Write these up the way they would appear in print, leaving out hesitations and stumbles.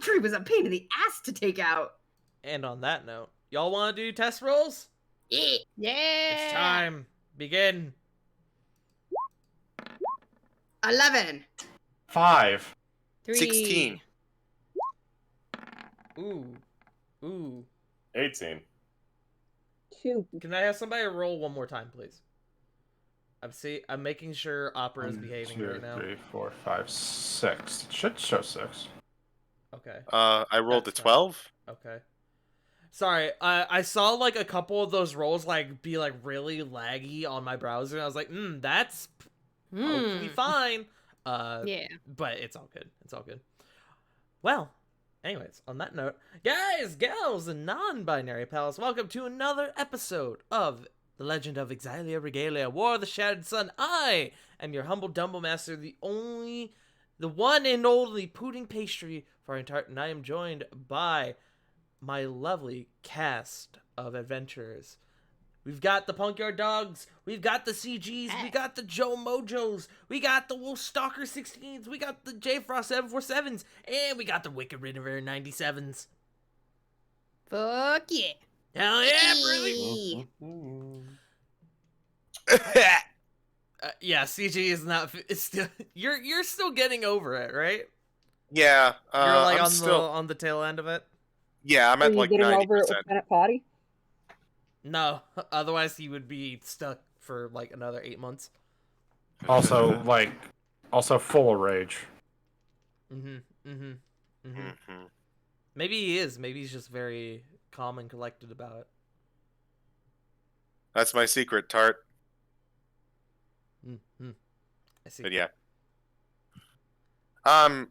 tree was a pain in the ass to take out. And on that note, y'all want to do test rolls? Yeah. It's time. Begin. 11. 5. 3. 16. Ooh. 18. 2. Can I have somebody roll one more time, please? I'm making sure Opera is 1, behaving 2, right now. 3, 4, 5, 6. It should show 6. Okay. I rolled That's a 12. Okay. Sorry, I saw like a couple of those rolls like be like really laggy on my browser, and I was like, that's hopefully fine. Yeah. But it's all good. It's all good. Well, anyways, on that note, guys, gals, and non-binary pals, welcome to another episode of The Legend of Exilia Regalia, War of the Shattered Sun. I am your humble Dumble Master, the one and only pudding pastry for our entire, and I am joined by my lovely cast of adventurers. We've got the Punkyard Dogs, we've got the CGs, we got the Joe Mojos, we got the Wolf Stalker 16s, we got the J Frost 747s, and we got the Wicked River 97s. Fuck yeah. Hell yeah, Brody! Yeah, CG is not. It's still. You're still getting over it, right? Yeah. You're like I'm on the tail end of it. Yeah, I'm Are at you like getting 90%. over it with Planet Potty? No, otherwise he would be stuck for like another 8 months. Also, also full of rage. Maybe he is. Maybe he's just very calm and collected about it. That's my secret, Tart. I see. But yeah. I'm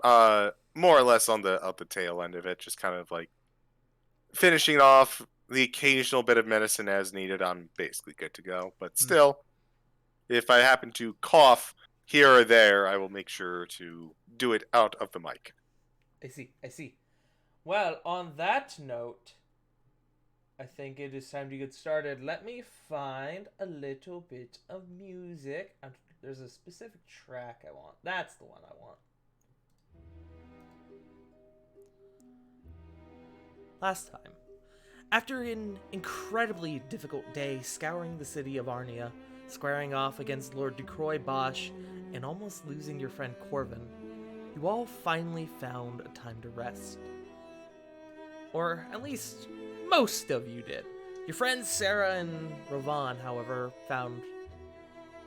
more or less on the tail end of it, just kind of like finishing off the occasional bit of medicine as needed. I'm basically good to go. But still, if I happen to cough here or there, I will make sure to do it out of the mic. I see. Well, on that note, I think it is time to get started. Let me find a little bit of music. There's a specific track I want. That's the one I want. Last time, after an incredibly difficult day scouring the city of Arnia, squaring off against Lord Ducroy Bosch, and almost losing your friend Corvin, you all finally found a time to rest. Or at least most of you did. Your friends Sarah and Rovan, however, found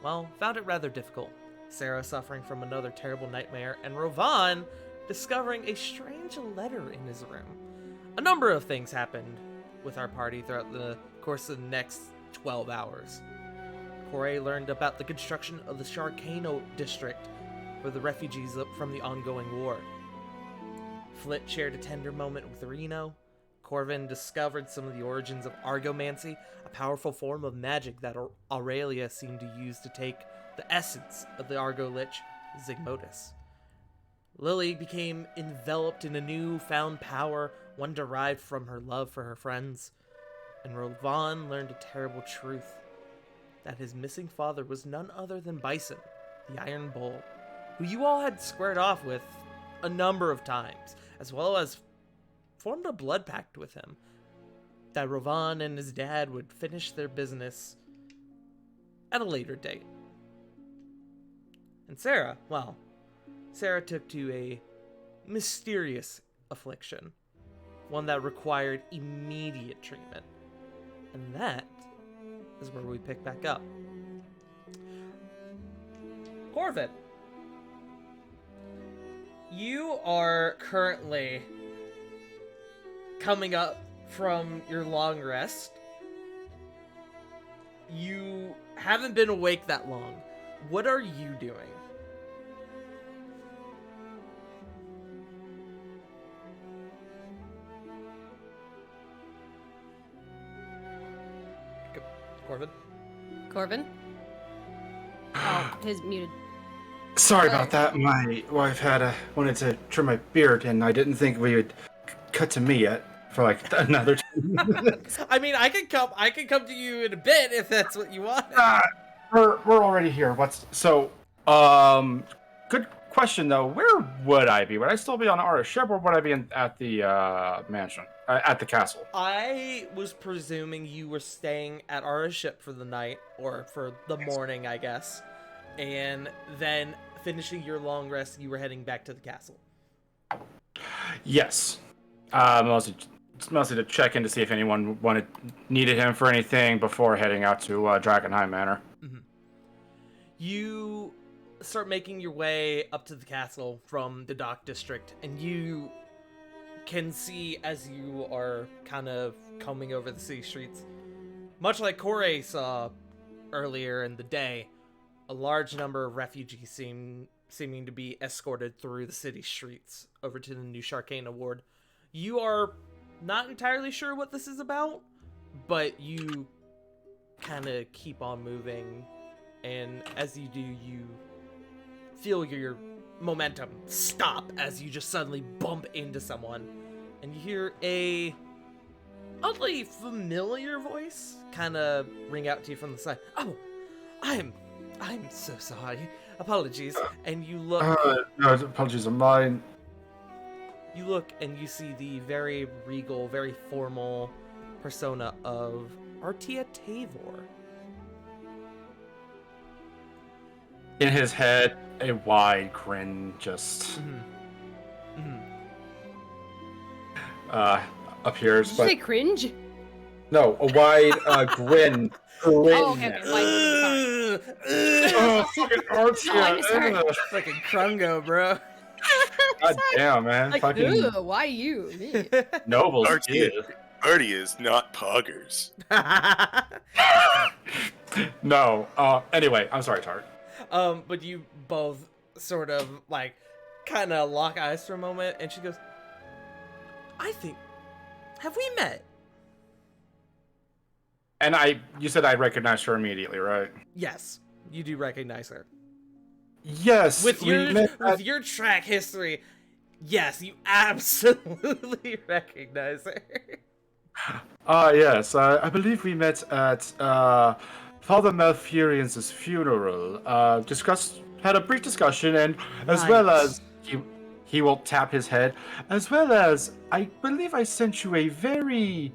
it rather difficult. Sarah suffering from another terrible nightmare, and Rovan discovering a strange letter in his room. A number of things happened with our party throughout the course of the next 12 hours. Corey learned about the construction of the Sharkano district for the refugees from the ongoing war. Flit shared a tender moment with Reno. Corvin discovered some of the origins of Argomancy, a powerful form of magic that Aurelia seemed to use to take the essence of the Argo Lich, Zygmotus. Lily became enveloped in a new-found power, one derived from her love for her friends. And Rovan learned a terrible truth, that his missing father was none other than Bison, the Iron Bull, who you all had squared off with a number of times, as well as formed a blood pact with him, that Rovan and his dad would finish their business at a later date. And Sarah took to a mysterious affliction, one that required immediate treatment. And that is where we pick back up. Corvin, you are currently coming up from your long rest. You haven't been awake that long. What are you doing? Corvin? Oh, his muted. Sorry about that. My wife wanted to trim my beard, and I didn't think we would cut to me yet for like another 2 minutes. I mean, I can come to you in a bit if that's what you want. We're already here. Good question though, where would I be? Would I still be on our ship, or would I be at the mansion, at the castle? I was presuming you were staying at our ship for the night, or for the morning, I guess. And then finishing your long rest, you were heading back to the castle. Yes. Mostly to check in to see if anyone needed him for anything before heading out to Drakenheim Manor. Mm-hmm. You start making your way up to the castle from the dock district, and you can see as you are kind of combing over the city streets, much like Kore saw earlier in the day, a large number of refugees seeming to be escorted through the city streets over to the New Sharkana ward. You are not entirely sure what this is about, but you kind of keep on moving, and as you do, you feel your momentum stop as you just suddenly bump into someone, and you hear a oddly familiar voice kind of ring out to you from the side. Oh, I'm so sorry. Apologies. And you look. No, apologies are mine. You look and you see the very regal, very formal persona of Artia Tavor. In his head, a wide grin just appears. Did you But say cringe? no, a wide grin. Oh, okay. Like, sorry. Oh, fucking Archie. Oh, I'm sorry. Fucking Krungo, bro. God damn, man. Like, Fucking ew, why you? Me. nobles. Archie, too. Artie is not poggers. No. Anyway, I'm sorry, Tart. But you both sort of like kind of lock eyes for a moment, and she goes, have we met? And you said I recognized her immediately, right? Yes, you do recognize her. Yes. With we your met at- your track history, yes, you absolutely recognize her. Yes. I believe we met at Father Malfurian's funeral. Had a brief discussion, and as well Right. as he will tap his head, as well as I believe I sent you a very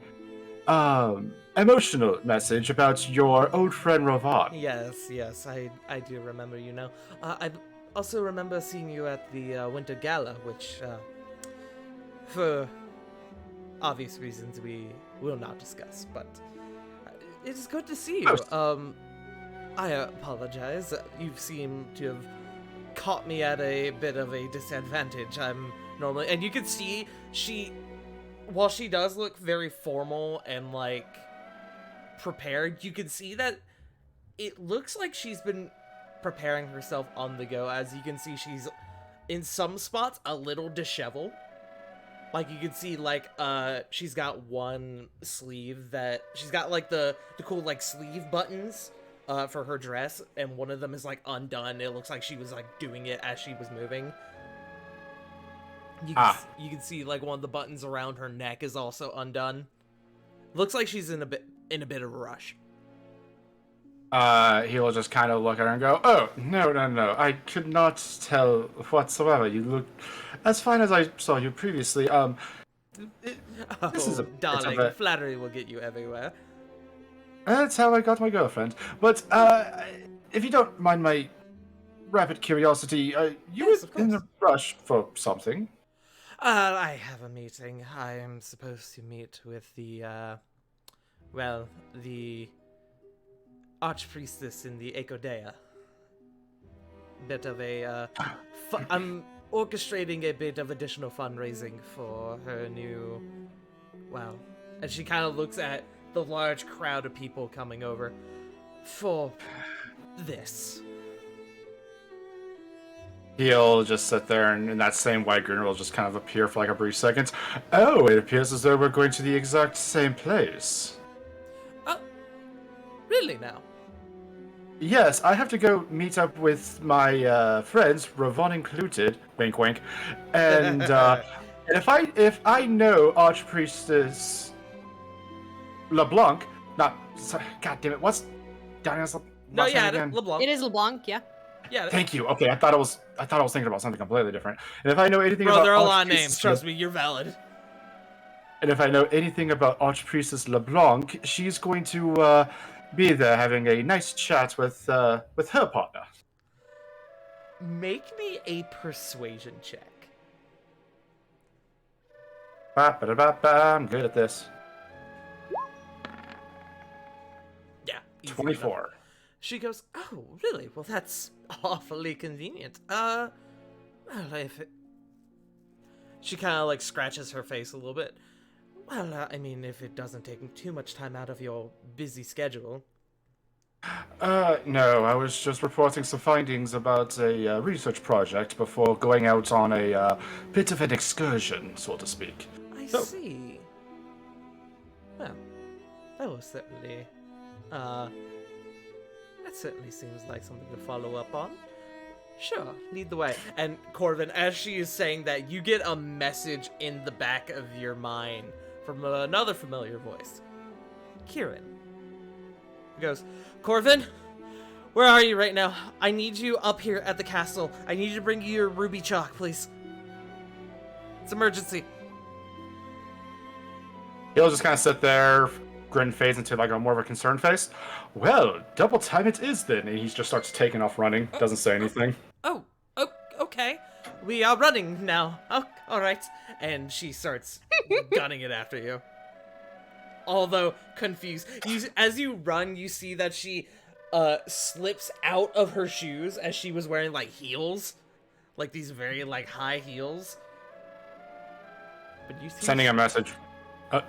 emotional message about your old friend Rovan. Yes, I do remember you now. I also remember seeing you at the Winter Gala, which, for obvious reasons, we will not discuss, but it is good to see you. I apologize. You seem to have caught me at a bit of a disadvantage. I'm normally, and you can see while she does look very formal and like prepared, you can see that it looks like she's been preparing herself on the go. As you can see, she's in some spots a little disheveled. Like you can see, like she's got one sleeve that she's got like the cool like sleeve buttons for her dress, and one of them is like undone. It looks like she was like doing it as she was moving. You can see like one of the buttons around her neck is also undone. Looks like she's in a bit of a rush. He will just kind of look at her and go, "Oh, no. I could not tell whatsoever. You look as fine as I saw you previously. This is a bit of darling, a- flattery will get you everywhere. That's how I got my girlfriend. But, if you don't mind my rapid curiosity, you Yes, of were in course. a rush for something. I have a meeting. I am supposed to meet with the Archpriestess in the Ekodea. Bit of a, I'm orchestrating a bit of additional fundraising for her new, and she kind of looks at the large crowd of people coming over for this. He'll just sit there, and that same white grin will just kind of appear for like a brief second. Oh, it appears as though we're going to the exact same place. Really now? Yes, I have to go meet up with my friends, Ravon included, wink wink, and if I know Archpriestess LeBlanc, God damn it, what's Daniel's No, last yeah, name again? LeBlanc. It is LeBlanc, yeah. Yeah. Thank you. Okay, I thought I was thinking about something completely different. And if I know anything Bro, about there are a lot of Archpriestess names. Trust me, you're valid. And if I know anything about Archpriestess LeBlanc, she's going to be there having a nice chat with her partner. Make me a persuasion check. I'm good at this. Yeah. easy 24. enough. She goes, "Oh, really? Well, that's awfully convenient. Well, if it..." She kind of like scratches her face a little bit. Well, I mean, if it doesn't take too much time out of your busy schedule. No, I was just reporting some findings about a research project before going out on a bit of an excursion, so to speak. I So- see. Well, that was certainly, that certainly seems like something to follow up on. Sure, lead the way. And Corvin, as she is saying that, you get a message in the back of your mind from another familiar voice. Kieran. He goes, "Corvin, where are you right now? I need you up here at the castle. I need you to bring you your ruby chalk, please. It's emergency." He'll just kind of sit there, grin fades into like a more of a concerned face. Well, double time it is then, and he just starts taking off running. Doesn't say anything. Oh, okay. We are running now. Oh, all right. And she starts gunning it after you. Although confused, as you run, you see that she slips out of her shoes as she was wearing like heels, like these very like high heels. But you see Sending a message.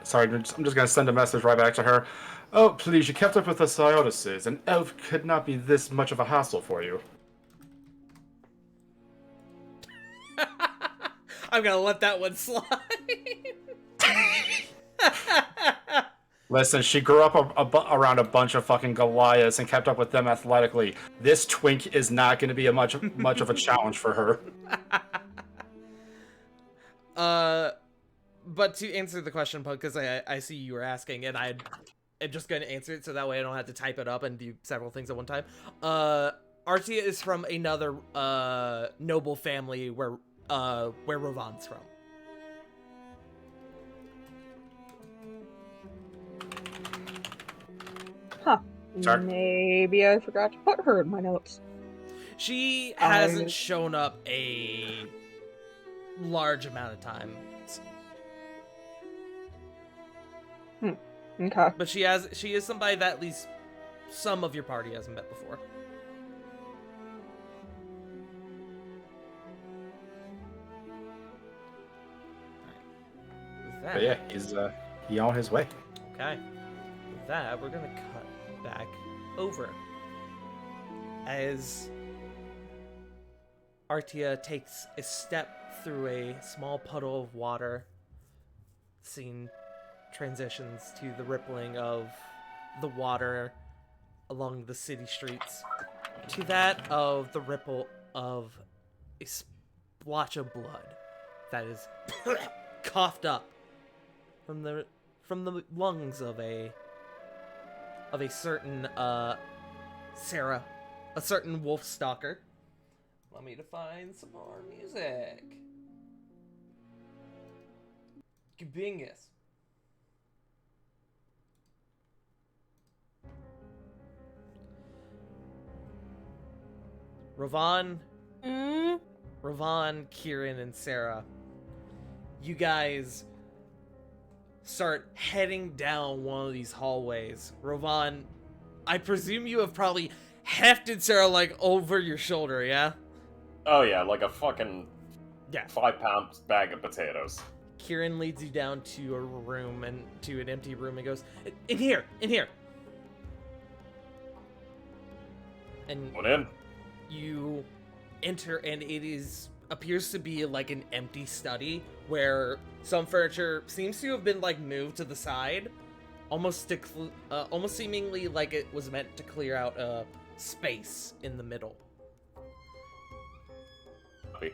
Sorry, I'm just gonna send a message right back to her. Oh, please, you kept up with the Siotises. An elf could not be this much of a hassle for you. I'm gonna let that one slide. Listen, she grew up around a bunch of fucking Goliaths and kept up with them athletically. This twink is not going to be much of a challenge for her. But to answer the question, because I see you were asking, and I'm just going to answer it so that way I don't have to type it up and do several things at one time. Artia is from another noble family where Ravon's from. Huh. Sorry. Maybe I forgot to put her in my notes. She hasn't shown up a large amount of time. Okay. But she is somebody that at least some of your party hasn't met before. With that, But yeah, he's on his way. okay. With that, we're gonna cut back over as Artia takes a step through a small puddle of water. Scene transitions to the rippling of the water along the city streets, to that of the ripple of a splotch of blood that is coughed up from the lungs of a certain Sarah, a certain wolf stalker. Let me to find some more music. Gebingus. Ravon, Kieran, and Sarah, you guys start heading down one of these hallways. Ravon, I presume you have probably hefted Sarah like over your shoulder, yeah? Oh yeah, like a fucking Yeah. 5-pound bag of potatoes. Kieran leads you down to a room, and to an empty room, and goes, in here. And Went in. you enter, and it appears to be like an empty study where some furniture seems to have been like moved to the side, almost seemingly like it was meant to clear out a space in the middle. Copy.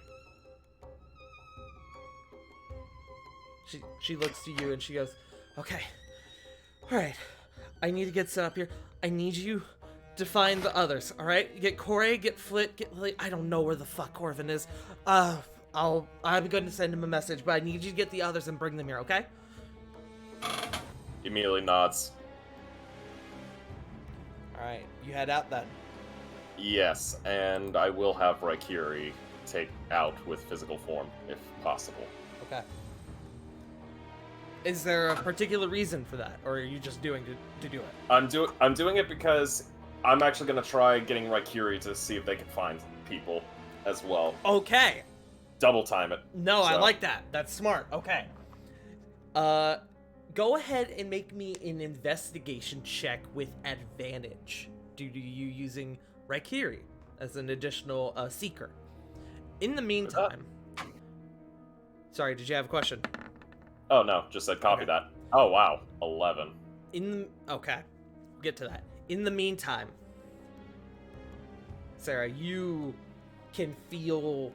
She looks to you and she goes, "Okay, all right, I need to get set up here. I need you to find the others, all right? Get Corey, get Flit, get Lily. I don't know where the fuck Corvin is. I'm going to send him a message, but I need you to get the others and bring them here, okay? Immediately nods. All right, you head out then. Yes, and I will have Raikiri take out with physical form, if possible. Okay. Is there a particular reason for that, or are you just doing to do it? I'm doing it because I'm actually gonna try getting Raikiri to see if they can find people as well. Okay. Double time it. No, I So- like that. That's smart. Okay. Go ahead and make me an investigation check with advantage due to you using Raikiri as an additional seeker. In the meantime, sorry, did you have a question? Oh no, just said copy Okay. that. Oh wow, 11. Okay, we'll get to that. In the meantime, Sarah, you can feel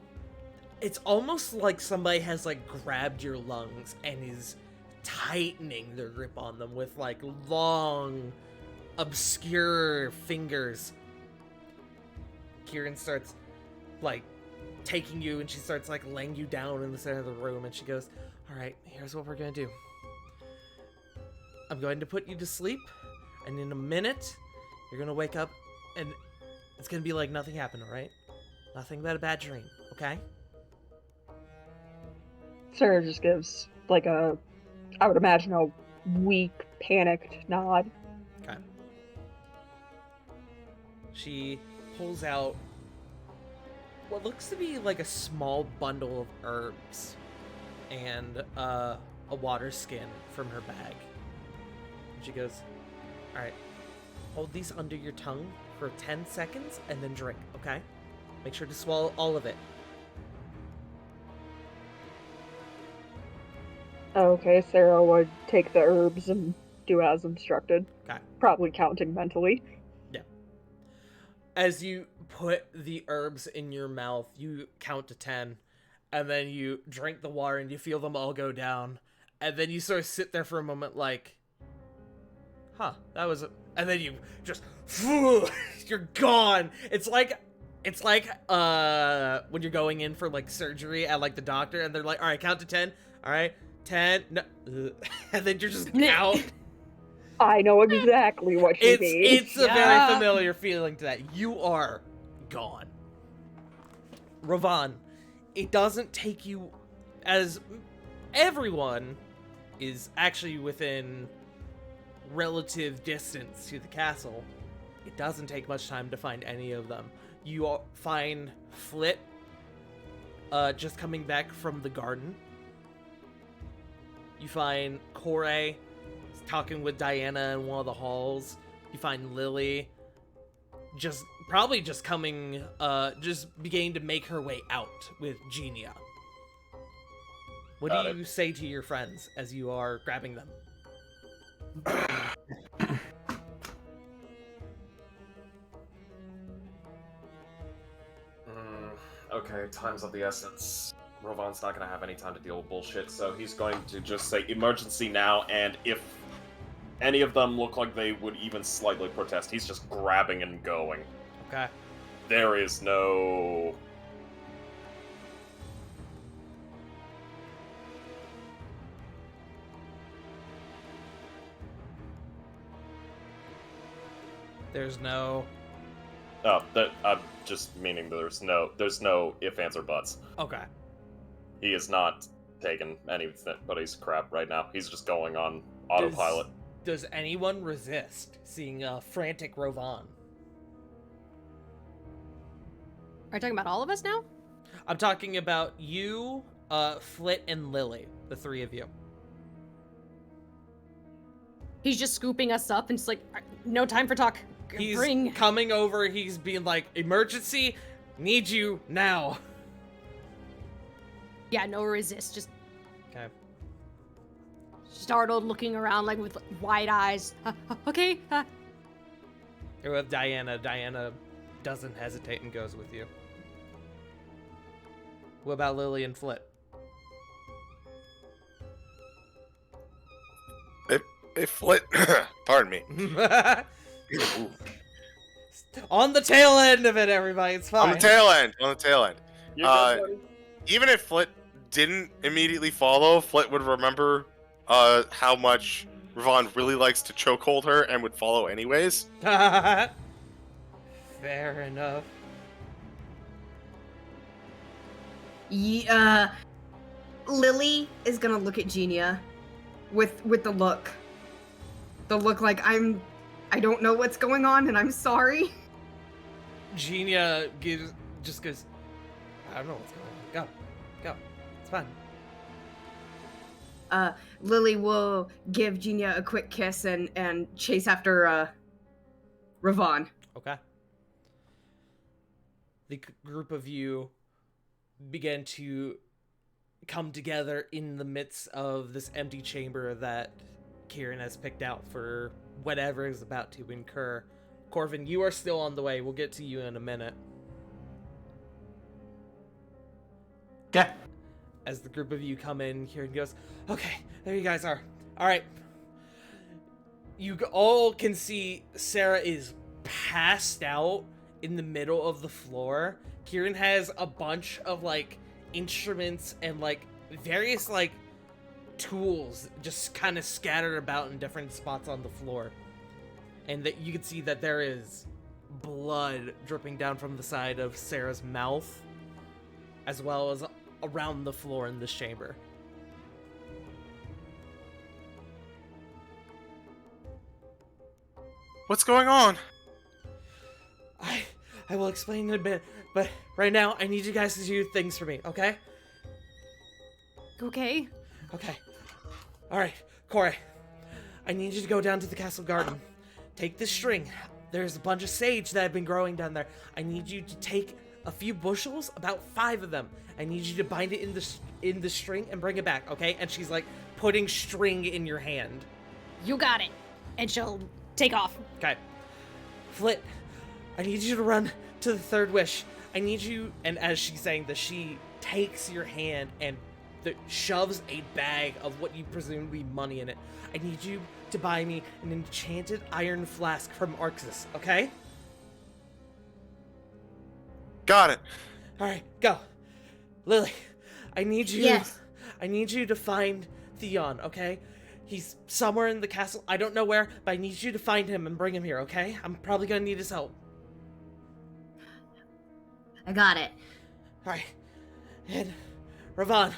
it's almost like somebody has like grabbed your lungs and is tightening their grip on them with like long, obscure fingers. Kieran starts like taking you and she starts like laying you down in the center of the room and she goes, all right, here's what we're gonna do. I'm going to put you to sleep, and in a minute, you're gonna wake up, and it's gonna be like nothing happened, alright? Nothing but a bad dream, okay? Sarah just gives, like, I would imagine, a weak, panicked nod. Okay. She pulls out what looks to be like a small bundle of herbs and a water skin from her bag. And she goes, all right, hold these under your tongue for 10 seconds and then drink, okay? Make sure to swallow all of it. Okay, Sarah would take the herbs and do as instructed. Okay. Probably counting mentally. As you put the herbs in your mouth, you count to 10, and then you drink the water and you feel them all go down. And then you sort of sit there for a moment like, huh, that was and then you just, you're gone. It's like when you're going in for like surgery at like the doctor and they're like, all right, count to 10. All right, 10, no, and then you're just out. I know exactly what you mean. It's a Yeah. very familiar feeling to that. You are gone. Ravan, it doesn't take you, as everyone is actually within relative distance to the castle, it doesn't take much time to find any of them. You find Flit just coming back from the garden. You find Corey talking with Diana in one of the halls. You find Lily probably just coming, just beginning to make her way out with Genia. What Got do it. you say to your friends as you are grabbing them? Okay, time's of the essence. Rovan's not gonna have any time to deal with bullshit, so he's going to just say emergency now, and if any of them look like they would even slightly protest, he's just grabbing and going. Okay. There is no... There's no... Oh, I'm just meaning there's no if, ands, or buts. Okay. He is not taking anybody's crap right now. He's just going on autopilot. Does anyone resist seeing a frantic Rovan? Are you talking about all of us now? I'm talking about you, Flit, and Lily. The three of you. He's just scooping us up and just like, no time for talk. He's Bring. coming over, he's being like, emergency, need you now. Yeah, no resist. Just Okay. startled, looking around like with wide eyes. Okay. You're with Diana. Diana doesn't hesitate and goes with you. What about Lily and Flit? Hey, Flit. Pardon me. Ooh. On the tail end of it, everybody. It's fine. On the tail end. On the tail end. You're good, buddy. Even if Flit didn't immediately follow, Flit would remember how much Ravon really likes to chokehold her and would follow anyways. Fair enough. Lily is gonna look at Genia with the look. The look like I don't know what's going on and I'm sorry. Genia just goes, I don't know what's going on. Go. It's fine. Lily will give Genia a quick kiss and chase after Ravon. Okay. The group of you begin to come together in the midst of this empty chamber that Kieran has picked out for whatever is about to incur. Corvin, you are still on the way. We'll get to you in a minute. Yeah. As the group of you come in, Kieran goes, okay, there you guys are. All right. You all can see Sarah is passed out in the middle of the floor. Kieran has a bunch of, like, instruments and, like, various, like, tools just kind of scattered about in different spots on the floor. And that you can see that there is blood dripping down from the side of Sarah's mouth, as well as around the floor in this chamber. What's going on? I will explain in a bit, but right now I need you guys to do things for me, okay? Okay. Okay. Alright, Corey. I need you to go down to the castle garden. Take this string. There's a bunch of sage that have been growing down there. I need you to take a few bushels, about 5 of them. I need you to bind it in the string and bring it back, okay? And she's like putting string in your hand. You got it. And she'll take off. Okay. Flit, I need you to run to the third wish. I need you, and as she's saying this, she takes your hand and shoves a bag of what you presume to be money in it. I need you to buy me an enchanted iron flask from Arxis, okay? Got it. Alright, go. Lily, I need you. Yes. I need you to find Theon, okay? He's somewhere in the castle. I don't know where, but I need you to find him and bring him here, okay? I'm probably gonna need his help. I got it. Alright. And Ravon,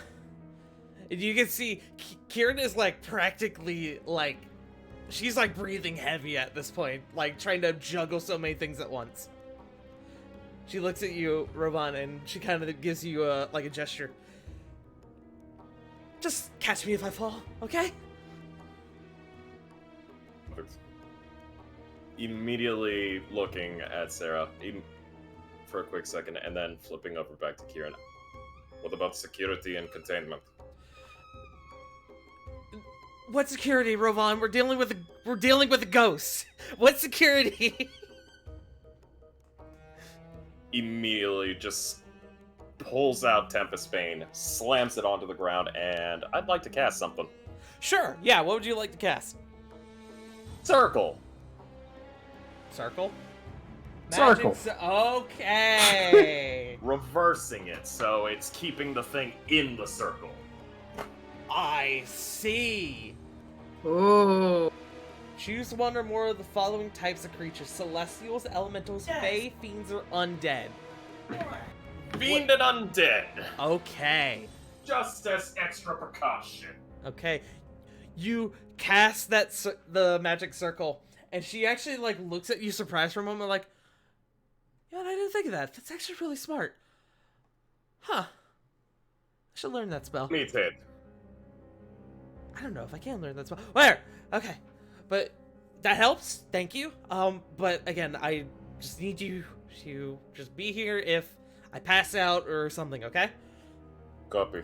you can see Kieran is like practically like, she's like breathing heavy at this point, like trying to juggle so many things at once. She looks at you, Ravon, and she kind of gives you like a gesture. Just catch me if I fall, okay? Immediately looking at Sarah for a quick second, and then flipping over back to Kieran. What about security and containment? What security, Ravon? We're dealing with a ghost. What security? Immediately just pulls out Tempest Bane, slams it onto the ground, and I'd like to cast something. Sure, yeah, what would you like to cast? Circle! Circle? Circle. Okay. Reversing it, so it's keeping the thing in the circle. I see. Ooh. Choose one or more of the following types of creatures: celestials, elementals, fae, fiends, or undead. Fiend and undead! Okay. Just as extra precaution. Okay. You cast the magic circle, and she actually like looks at you surprised for a moment, like, yeah, I didn't think of that. That's actually really smart. Huh. I should learn that spell. Me too. I don't know if I can learn that spell. Where? Okay. But that helps. Thank you. But again, I just need you to just be here if I pass out or something, okay? Copy.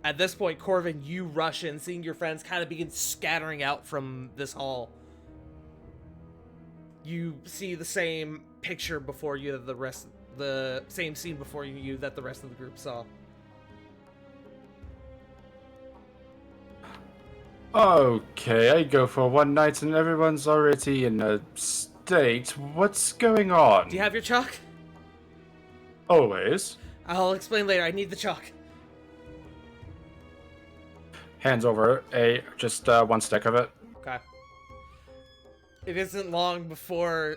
At this point, Corvin, you rush in, seeing your friends kind of begin scattering out from this hall. You see the same picture before you that the same scene before you that the rest of the group saw. Okay, I go for one night and everyone's already in a state date. What's going on? Do you have your chalk? Always. I'll explain later. I need the chalk. Hands over just one stick of it. Okay. It isn't long before,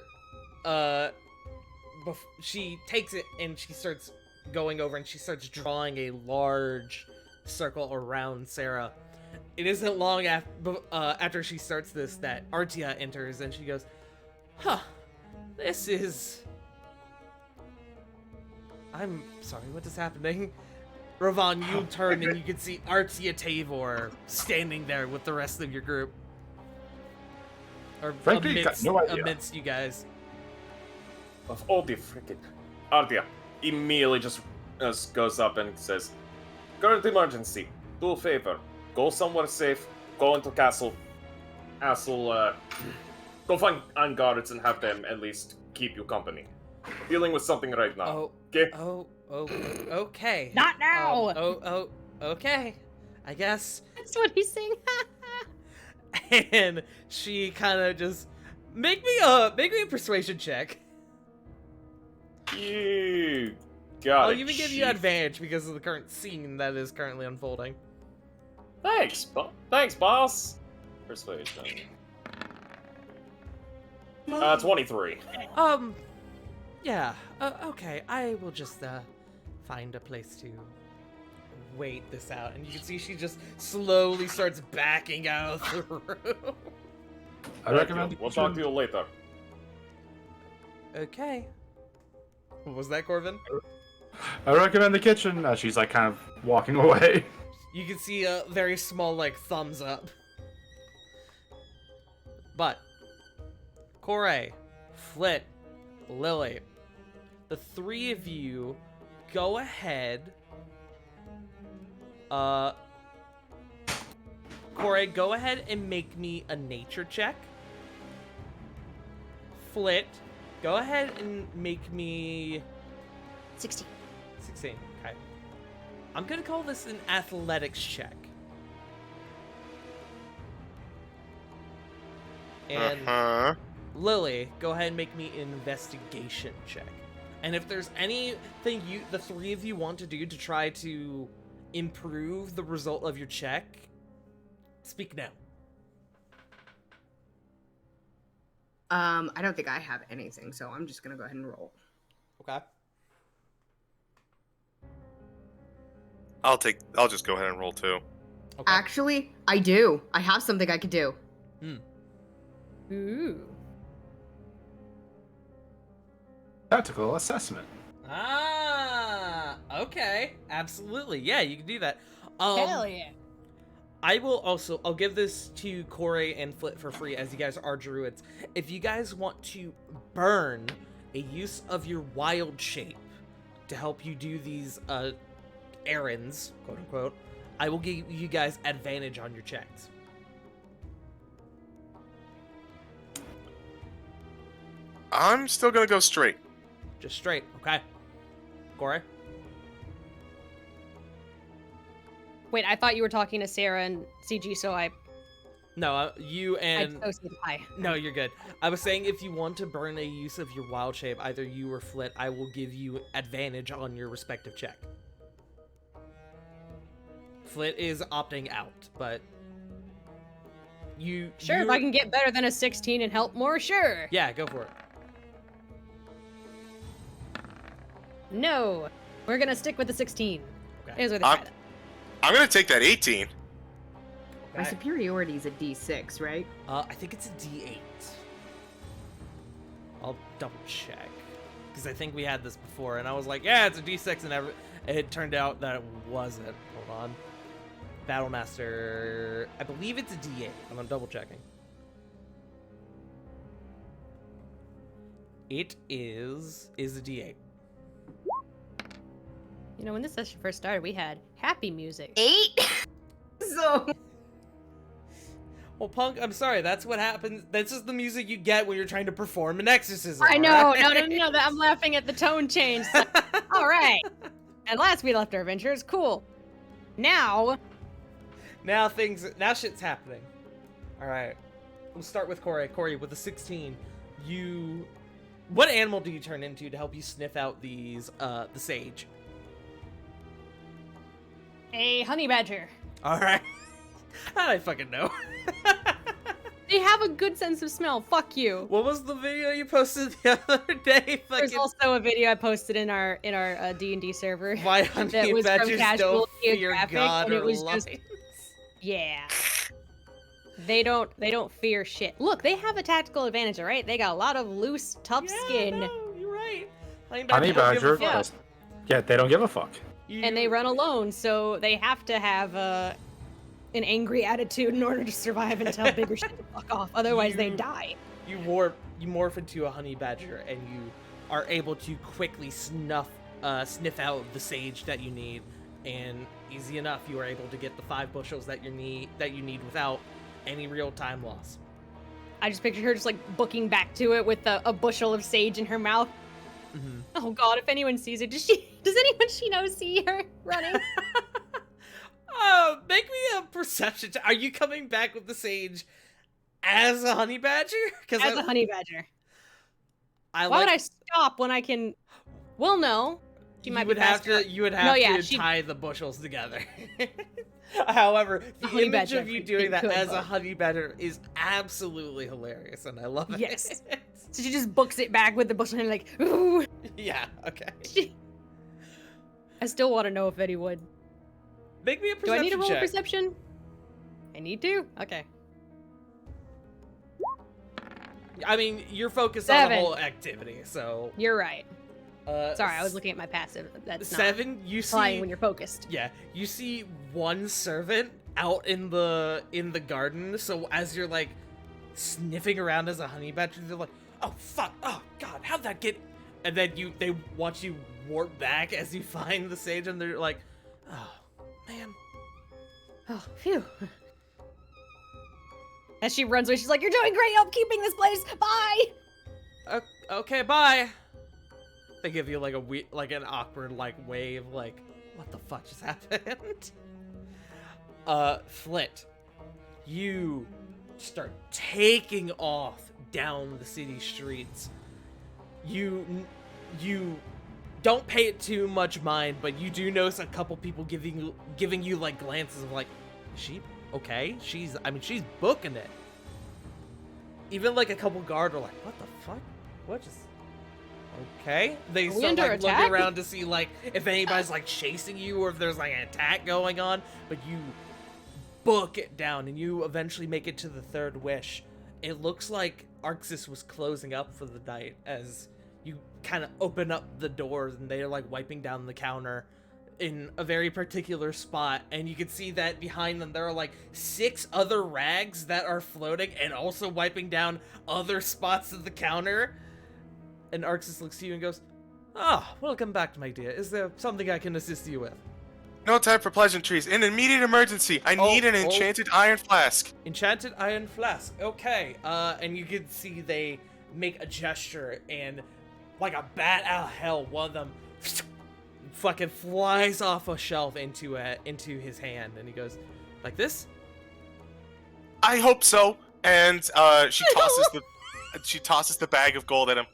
she takes it and she starts going over and she starts drawing a large circle around Sarah. It isn't long after she starts this that Artia enters and she goes, "Huh, this is... I'm sorry, what is happening?" Ravon, you turn and you can see Artia Tavor standing there with the rest of your group. Or Frankly, got no idea. amidst you guys. Of all the freaking Ardia immediately just goes up and says, "Current emergency. Do a favor. Go somewhere safe. Go into castle. Go find guards and have them at least keep you company. Dealing with something right now. Okay? Okay. Not now! Okay. I guess. That's what he's saying. And she kind of just make me a persuasion check. You got I'll it. even give you chief. advantage because of the current scene that is currently unfolding. Thanks, boss. Persuasion. 23. Yeah. Okay. I will just find a place to wait this out, and you can see she just slowly starts backing out of the room. I recommend. We'll talk to you later. Okay. What was that, Corvin? I recommend the kitchen. She's like kind of walking away. You can see a very small, like, thumbs up. But, Corey, Flit, Lily, the three of you go ahead. Corey, go ahead and make me a nature check. Flit, go ahead and make me 16. 16. Okay. I'm gonna call this an athletics check. And Lily, go ahead and make me an investigation check. And if there's anything the three of you want to do to try to improve the result of your check, speak now. I don't think I have anything, so I'm just gonna go ahead and roll. Okay. I'll just go ahead and roll too. Okay. Actually, I do. I have something I could do. Ooh. Tactical assessment. Okay. Absolutely. Yeah, you can do that. Hell yeah. I'll give this to Corey and Flit for free as you guys are druids. If you guys want to burn a use of your wild shape to help you do these errands, quote unquote, I will give you guys advantage on your checks. I'm still gonna go straight. Just straight, okay? Corey? Wait, I thought you were talking to Sarah and CG, so No, you and... I said hi. No, you're good. I was saying if you want to burn a use of your wild shape, either you or Flit, I will give you advantage on your respective check. Flit is opting out, but Sure, if I can get better than a 16 and help more, sure. Yeah, go for it. No, we're gonna stick with the 16. Okay. Here's where they try I'm gonna take that 18. My Okay. superiority is a D6, right? I think it's a D8. I'll double check because I think we had this before, and I was like, yeah, it's a D6, and it turned out that it wasn't. Hold on. Battlemaster, I believe it's a D8. I'm double checking. It is a D8. You know, when this session first started, we had happy music. 8? So... Well, Punk, I'm sorry. That's what happens. That's just the music you get when you're trying to perform an exorcism. I know, alright? no, I'm laughing at the tone change. All right. And last we left our adventures, cool. Now, Now shit's happening. All right. We'll start with Corey. Corey, with a 16, What animal do you turn into to help you sniff out these, the sage? A honey badger. Alright. How'd I fucking know? They have a good sense of smell. Fuck you. What was the video you posted the other day? There's Fucking, also a video I posted in our D&D server. why honey that was from badgers Casual don't fear Geographic, God and or it was lions. just- Yeah. They don't fear shit. Look, they have a tactical advantage, all right? They got a lot of loose, tough skin, No, you're right. Honey don't give a badger. fuck. Yeah, they don't give a fuck. and they run alone, so they have to have an angry attitude in order to survive and tell bigger shit to fuck off. Otherwise, they You- die. You morph into a honey badger, and you are able to quickly sniff out the sage that you need, and easy enough, you are able to get the 5 bushels that you need without any real time loss. I just picture her just like booking back to it with a bushel of sage in her mouth. Mm-hmm. Oh god, if anyone sees her, does anyone she knows see her running? Make me a perception. Are you coming back with the sage as a honey badger? As a honey badger. I Why like. would I stop when I can? Well, no. She You might would be have faster. to. You would No, have yeah, to she- tie the bushels together. However, the honey image badger of you could- doing that could, as a but- honey badger is absolutely hilarious, and I love it. Yes. So she just books it back with the bushel and like, ooh. Yeah. Okay. I still want to know if Eddie would. Make me a Do perception I need to roll check. a perception? I need to? Okay. I mean, you're focused on the 7. whole activity, so. You're right. Sorry, I was s- looking at my passive. That's 7. You not flying see. when you're focused. Yeah, you see one servant out in the garden. So as you're like sniffing around as a honey badger, they're like, "Oh fuck! Oh god! How'd that get?" And then they watch you warp back as you find the sage, and they're like, "Oh man." Oh, phew. As she runs away, she's like, "You're doing great. I'm keeping this place. Bye." Okay, bye. They give you like an awkward like wave, like, "What the fuck just happened?" Flit, you start taking off down the city streets. You don't pay it too much mind, but you do notice a couple people giving you like glances of like, "Is she okay? She's booking it." Even like a couple guard are like, "What the fuck? What just?" Okay. They Are we start under like attack? looking around to see like if anybody's like chasing you or if there's like an attack going on, but you book it down and you eventually make it to the 3rd wish. It looks like Arxis was closing up for the night as you kind of open up the doors and they're like wiping down the counter in a very particular spot, and you can see that behind them there are like 6 other rags that are floating and also wiping down other spots of the counter. And Arxis looks to you and goes, "Ah, welcome back, my dear. Is there something I can assist you with?" No time for pleasantries. In immediate emergency, I need an enchanted iron flask. Enchanted iron flask. Okay. And you can see they make a gesture, and like a bat out of hell, one of them fucking flies off a shelf into his hand, and he goes, "Like this?" I hope so. And she tosses the bag of gold at him.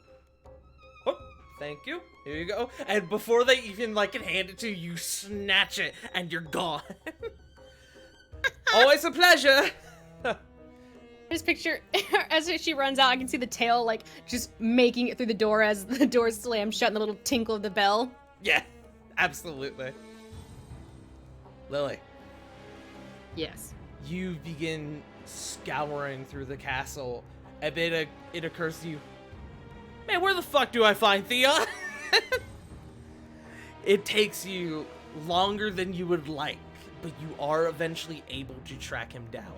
Oh, thank you. Here you go. And before they even like can hand it to you, you snatch it, and you're gone. Always a pleasure. I just picture as she runs out, I can see the tail like just making it through the door as the door slams shut and the little tinkle of the bell. Yeah, absolutely. Lily, Yes. you begin scouring through the castle, and then it occurs to you, man, where the fuck do I find Thea? It takes you longer than you would like, but you are eventually able to track him down.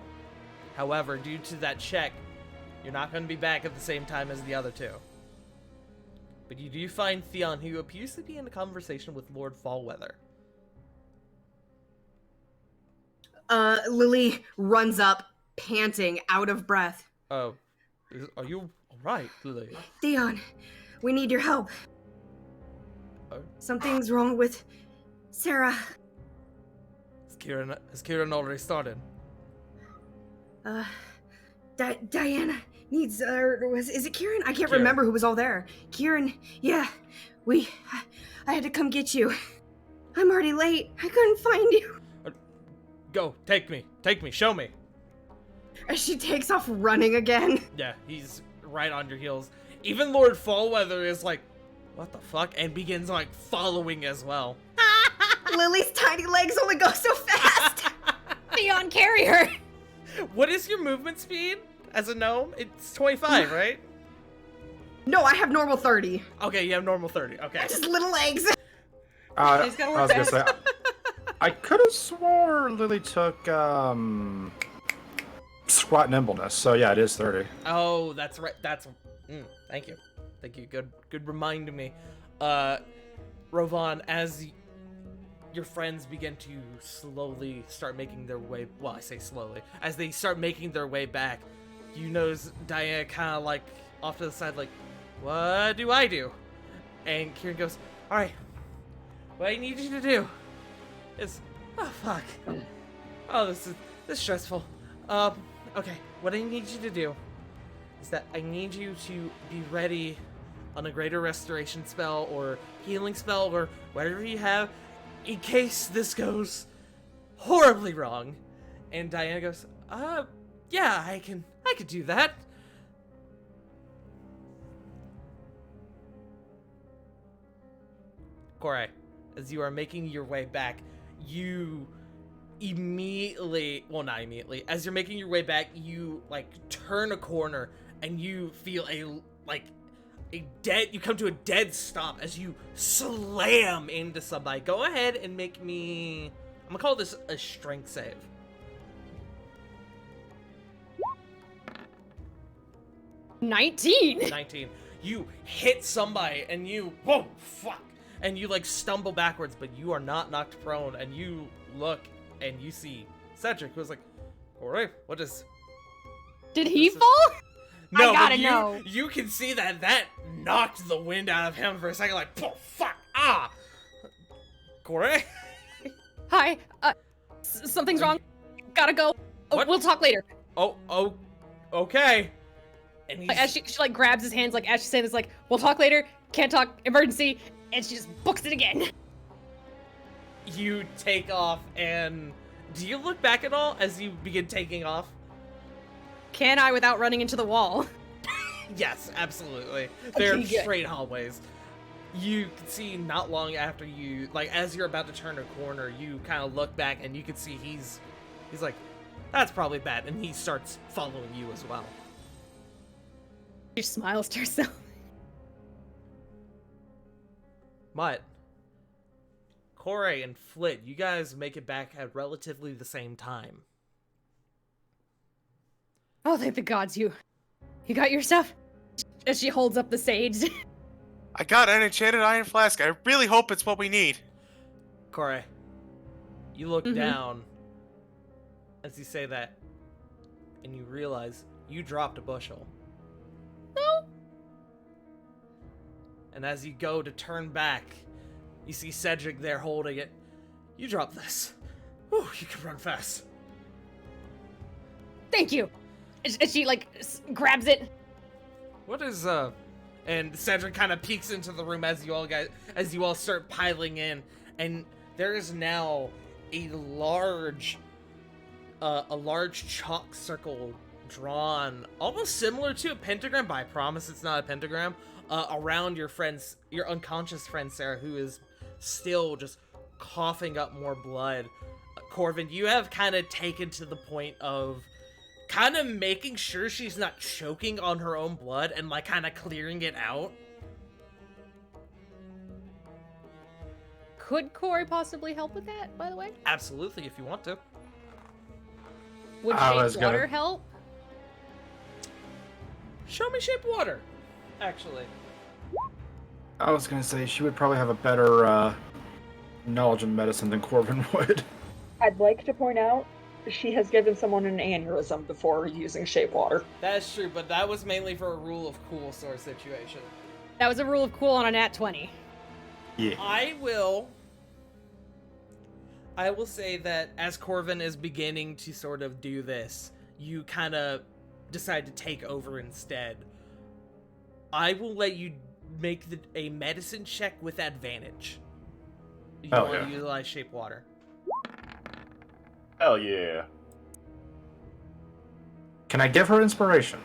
However, due to that check, you're not going to be back at the same time as the other 2. But you do find Theon, who appears to be in a conversation with Lord Fallweather. Lily runs up, panting, out of breath. Oh, are you alright, Lily? Theon, we need your help. Oh. Something's wrong with Sarah. Has Kieran already started? Diana needs, is it Kieran? I can't Kieran. remember who was all there. Kieran, yeah, I had to come get you. I'm already late. I couldn't find you. Go, take me, show me. As she takes off running again. Yeah, he's right on your heels. Even Lord Fallweather is like, what the fuck? And begins like following as well. Lily's tiny legs only go so fast. Theon, carry her! What is your movement speed as a gnome? It's 25, right? No, I have normal 30. Okay, you have normal 30. Okay. Just little legs. I She's gotta was work gonna say, fast. I could have swore Lily took squat nimbleness. So yeah, it is 30. Oh, that's right. Thank you. Good reminding me. Rovan, as your friends begin to slowly start making their way, well, I say slowly, as they start making their way back, you notice Diana kind of like off to the side, like, what do I do? And Kieran goes, all right, what I need you to do is, oh fuck, oh this is stressful. Okay, what I need you to do is that I need you to be ready on a greater restoration spell or healing spell or whatever you have in case this goes horribly wrong. And Diana goes, yeah, I can do that. Korai, as you are making your way back, you immediately, well, not immediately, as you're making your way back, you like turn a corner and you feel you come to a dead stop as you slam into somebody. Go ahead and make me, I'm gonna call this a strength save. 19. 19. You hit somebody and you, whoa, fuck, and you like stumble backwards, but you are not knocked prone, and you look and you see Cedric, who's like, alright, what is... Did he This is- fall? No, I gotta but know. you can see that knocked the wind out of him for a second, like, oh, fuck, Corey? Hi, something's wrong. Gotta go. Oh, What? we'll talk later. Oh, okay. And he's, Like, as she like grabs his hands, like as she's saying this, like, we'll talk later. Can't talk. Emergency. And she just books it again. you take off, and do you look back at all as you begin taking off? Can I without running into the wall? Yes, absolutely. They're Okay, good. straight hallways. You can see not long after you, like, as you're about to turn a corner, you kind of look back and you can see he's like, that's probably bad, and he starts following you as well. She smiles to herself. But Corey and Flit, you guys make it back at relatively the same time. Oh, thank the gods, you got your stuff? As she holds up the sage. I got an enchanted iron flask. I really hope it's what we need. Corey, you look Mhm. down as you say that, and you realize you dropped a bushel. No. And as you go to turn back, you see Cedric there holding it. You drop this. Whew, you can run fast. Thank you. As she like grabs it. What is and Cedric kind of peeks into the room as you all start piling in, and there is now a large chalk circle drawn, almost similar to a pentagram, but I promise it's not a pentagram, around your unconscious friend Sarah, who is still just coughing up more blood. Corvin, you have kind of taken to the point of kind of making sure she's not choking on her own blood and like kind of clearing it out. Could Corey possibly help with that, by the way? Absolutely, if you want to. Would I was shape gonna- water help? Show me shape water, actually. I was gonna say she would probably have a better knowledge of medicine than Corbin would. I'd like to point out she has given someone an aneurysm before using shape water. That's true, but that was mainly for a rule of cool sort of situation. That was a rule of cool on a nat 20. Yeah. I will say that as Corvin is beginning to sort of do this, you kind of decide to take over instead, I will let you make a medicine check with advantage. You Oh, want yeah. to utilize shape water. Hell yeah. Can I give her inspiration?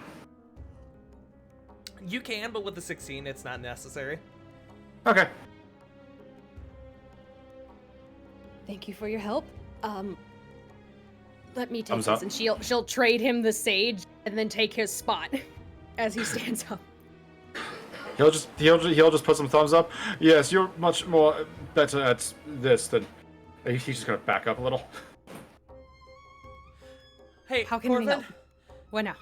You can, but with the 16, it's not necessary. Okay. Thank you for your help. Let me take Thumbs this, up. and she'll trade him the sage, and then take his spot as he stands up. He'll just put some thumbs up. Yes, you're much more better at this than. He's just gonna back up a little. Hey, How can we Corvin. help? What now?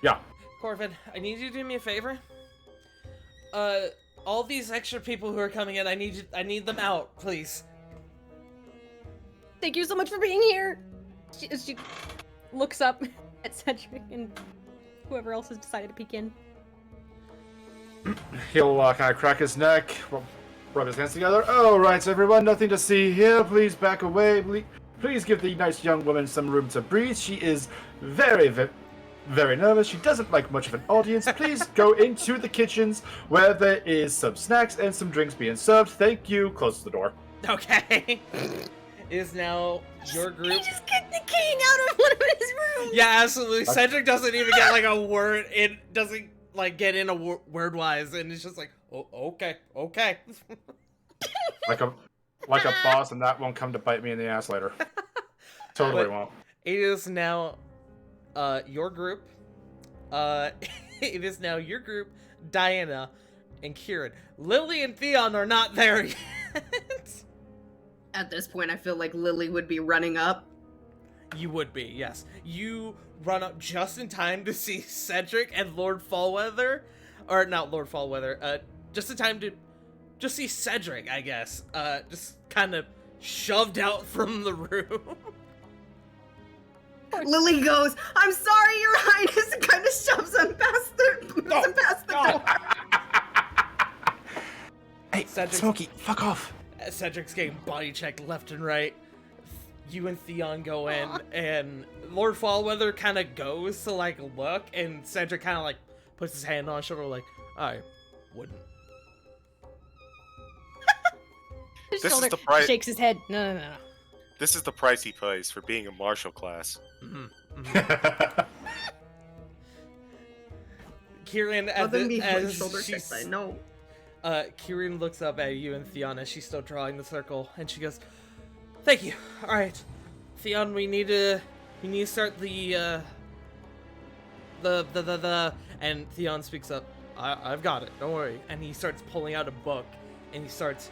Yeah. Corvin, I need you to do me a favor. All these extra people who are coming in, I need them out, please. Thank you so much for being here. She looks up at Cedric and whoever else has decided to peek in. He'll kind of crack his neck, rub his hands together. All right, everyone, nothing to see here. Please back away. Please give the nice young woman some room to breathe. She is very, very nervous. She doesn't like much of an audience. Please go into the kitchens where there is some snacks and some drinks being served. Thank you. Close the door. Okay. It is now your group. He just kicked the king out of one of his rooms. Yeah, absolutely. Cedric doesn't even get like a word. It doesn't like get in a word wise, and it's just like, oh, okay. Like a boss, and that won't come to bite me in the ass later. Totally But- won't. It is now, your group. It is now your group, Diana and Kieran. Lily and Theon are not there yet. At this point, I feel like Lily would be running up. You would be, yes. You run up just in time to see Cedric and Lord Fallweather, or not Lord Fallweather, just in time to just see Cedric, I guess, just kind of shoved out from the room. Lily goes, "I'm sorry, Your Highness," and kind of shoves him past the door. Hey, Cedric- Smokey, fuck off. Cedric's getting body checked left and right. You and Theon go in, and Lord Fallweather kind of goes to like look, and Cedric kind of like puts his hand on his shoulder, like, I wouldn't. His This is shoulder the price- shakes his head. No. This is the price he pays for being a martial class. Kieran, Let them be as shoulder she's- checks, I know. Kieran looks up at you and Theon as she's still drawing the circle, and she goes, "Thank you. All right, Theon, we need to start the. And Theon speaks up. I've got it. Don't worry. And he starts pulling out a book, and he starts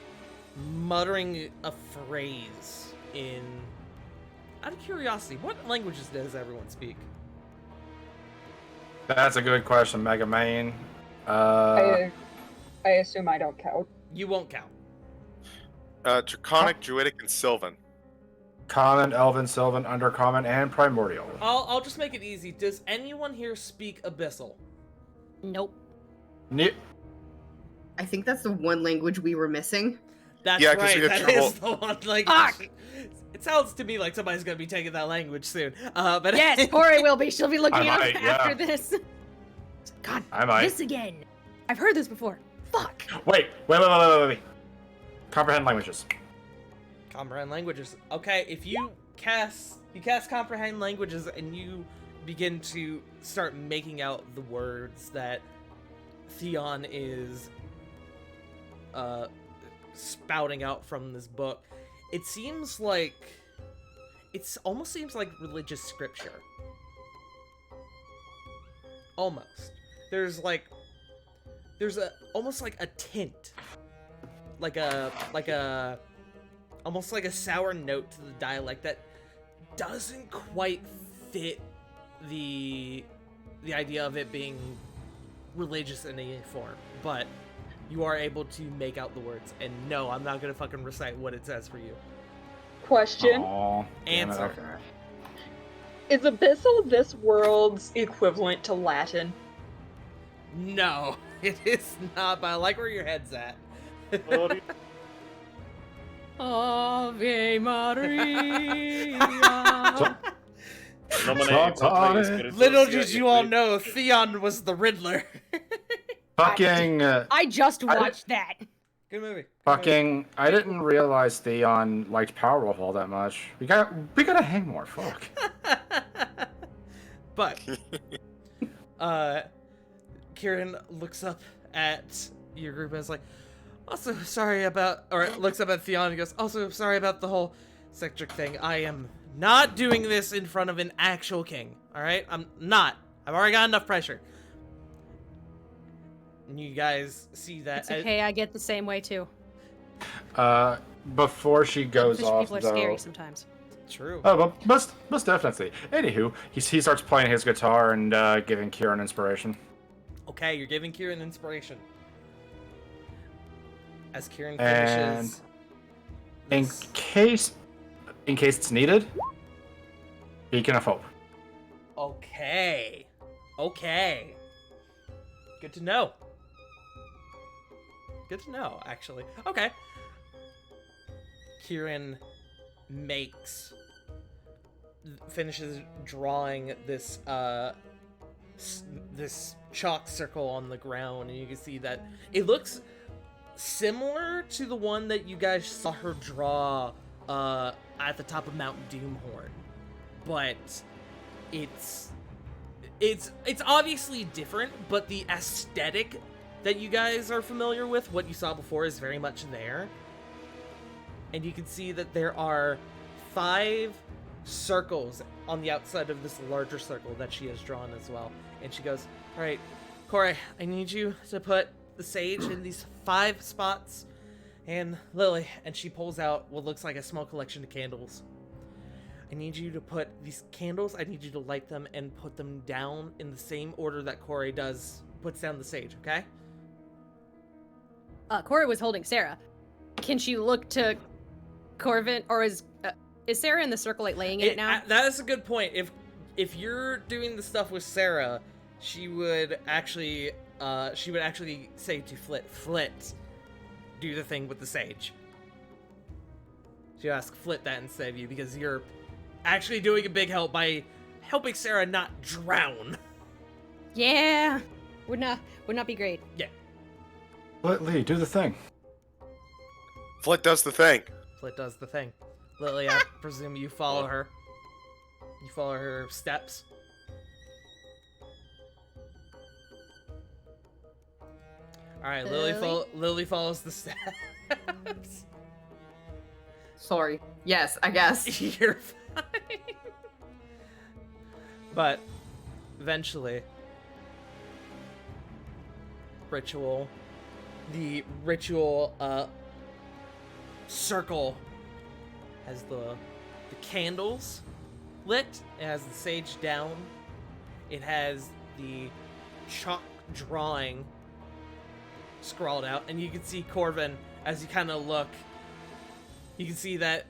muttering a phrase in. Out of curiosity, what languages does everyone speak? That's a good question, Mega Man. I assume I don't count. You won't count. Draconic, Druidic, and Sylvan. Common, Elven, Sylvan, Undercommon, and Primordial. I'll just make it easy. Does anyone here speak Abyssal? Nope. I think that's the one language we were missing. That's Yeah, 'cause right. we got That trouble- is the one language. Fuck! It sounds to me like somebody's gonna be taking that language soon. But Yes, Corey will be. She'll be looking I up might, after yeah. this. God, I might. this again. I've heard this before. Fuck. Wait. Comprehend languages. comprehend languages. Okay, if you cast comprehend languages and you begin to start making out the words that Theon is spouting out from this book, it almost seems like religious scripture. Almost. There's almost like a tint, like a almost like a sour note to the dialect that doesn't quite fit the idea of it being religious in any form, but you are able to make out the words. And no, I'm not gonna fucking recite what it says for you. Question. Aw, damn it, Answer. okay. Is Abyssal this world's equivalent to Latin? No, it is not, but I like where your head's at. Ave Maria. Illuminate, hopefully he's good at Little those, yeah, did you all we- know, Theon was the Riddler. Fucking, I just watched that. Good movie. fucking, I didn't realize Theon liked Powerwolf all that much. We gotta hang more, fuck. But, Kieran looks up at your group and is like, also sorry about, or looks up at Theon and goes, also sorry about the whole Sectric thing. I am not doing this in front of an actual king, alright? I'm not. I've already got enough pressure. And you guys see that. It's okay, I get the same way too. Before she goes Fish off, people are though. scary sometimes. True. Oh, well, most definitely. Anywho, he starts playing his guitar and giving Kieran inspiration. Okay, you're giving Kieran inspiration. As Kieran And finishes. in case it's needed, Beacon of Hope. Okay. Okay. Good to know. Good to know, actually. Okay. Kieran finishes drawing this this chalk circle on the ground, and you can see that it looks similar to the one that you guys saw her draw at the top of Mount Doomhorn, but it's obviously different, but the aesthetic that you guys are familiar with, what you saw before, is very much there. And you can see that there are 5 circles on the outside of this larger circle that she has drawn as well. And she goes, all right, Corey, I need you to put the sage in these 5 spots, and Lily, and she pulls out what looks like a small collection of candles. I need you to put these candles, I need you to light them and put them down in the same order that Corey puts down the sage, okay? Cora was holding Sarah. Can she look to Corvin, or is Sarah in the circle, like laying in it now? That is a good point. If you're doing the stuff with Sarah, she would actually say to Flit, do the thing with the sage. She asked Flit that instead of you, because you're actually doing a big help by helping Sarah not drown. Yeah, would not be great. Yeah. Lee, do the thing. Flit does the thing. Flit does the thing. Lily, I presume you follow her. You follow her steps. All right, Lily follows the steps. Sorry. Yes, I guess. You're fine. But eventually, the ritual circle has the candles lit. It has the sage down. It has the chalk drawing scrawled out, and you can see Corvin, as you kind of look, you can see that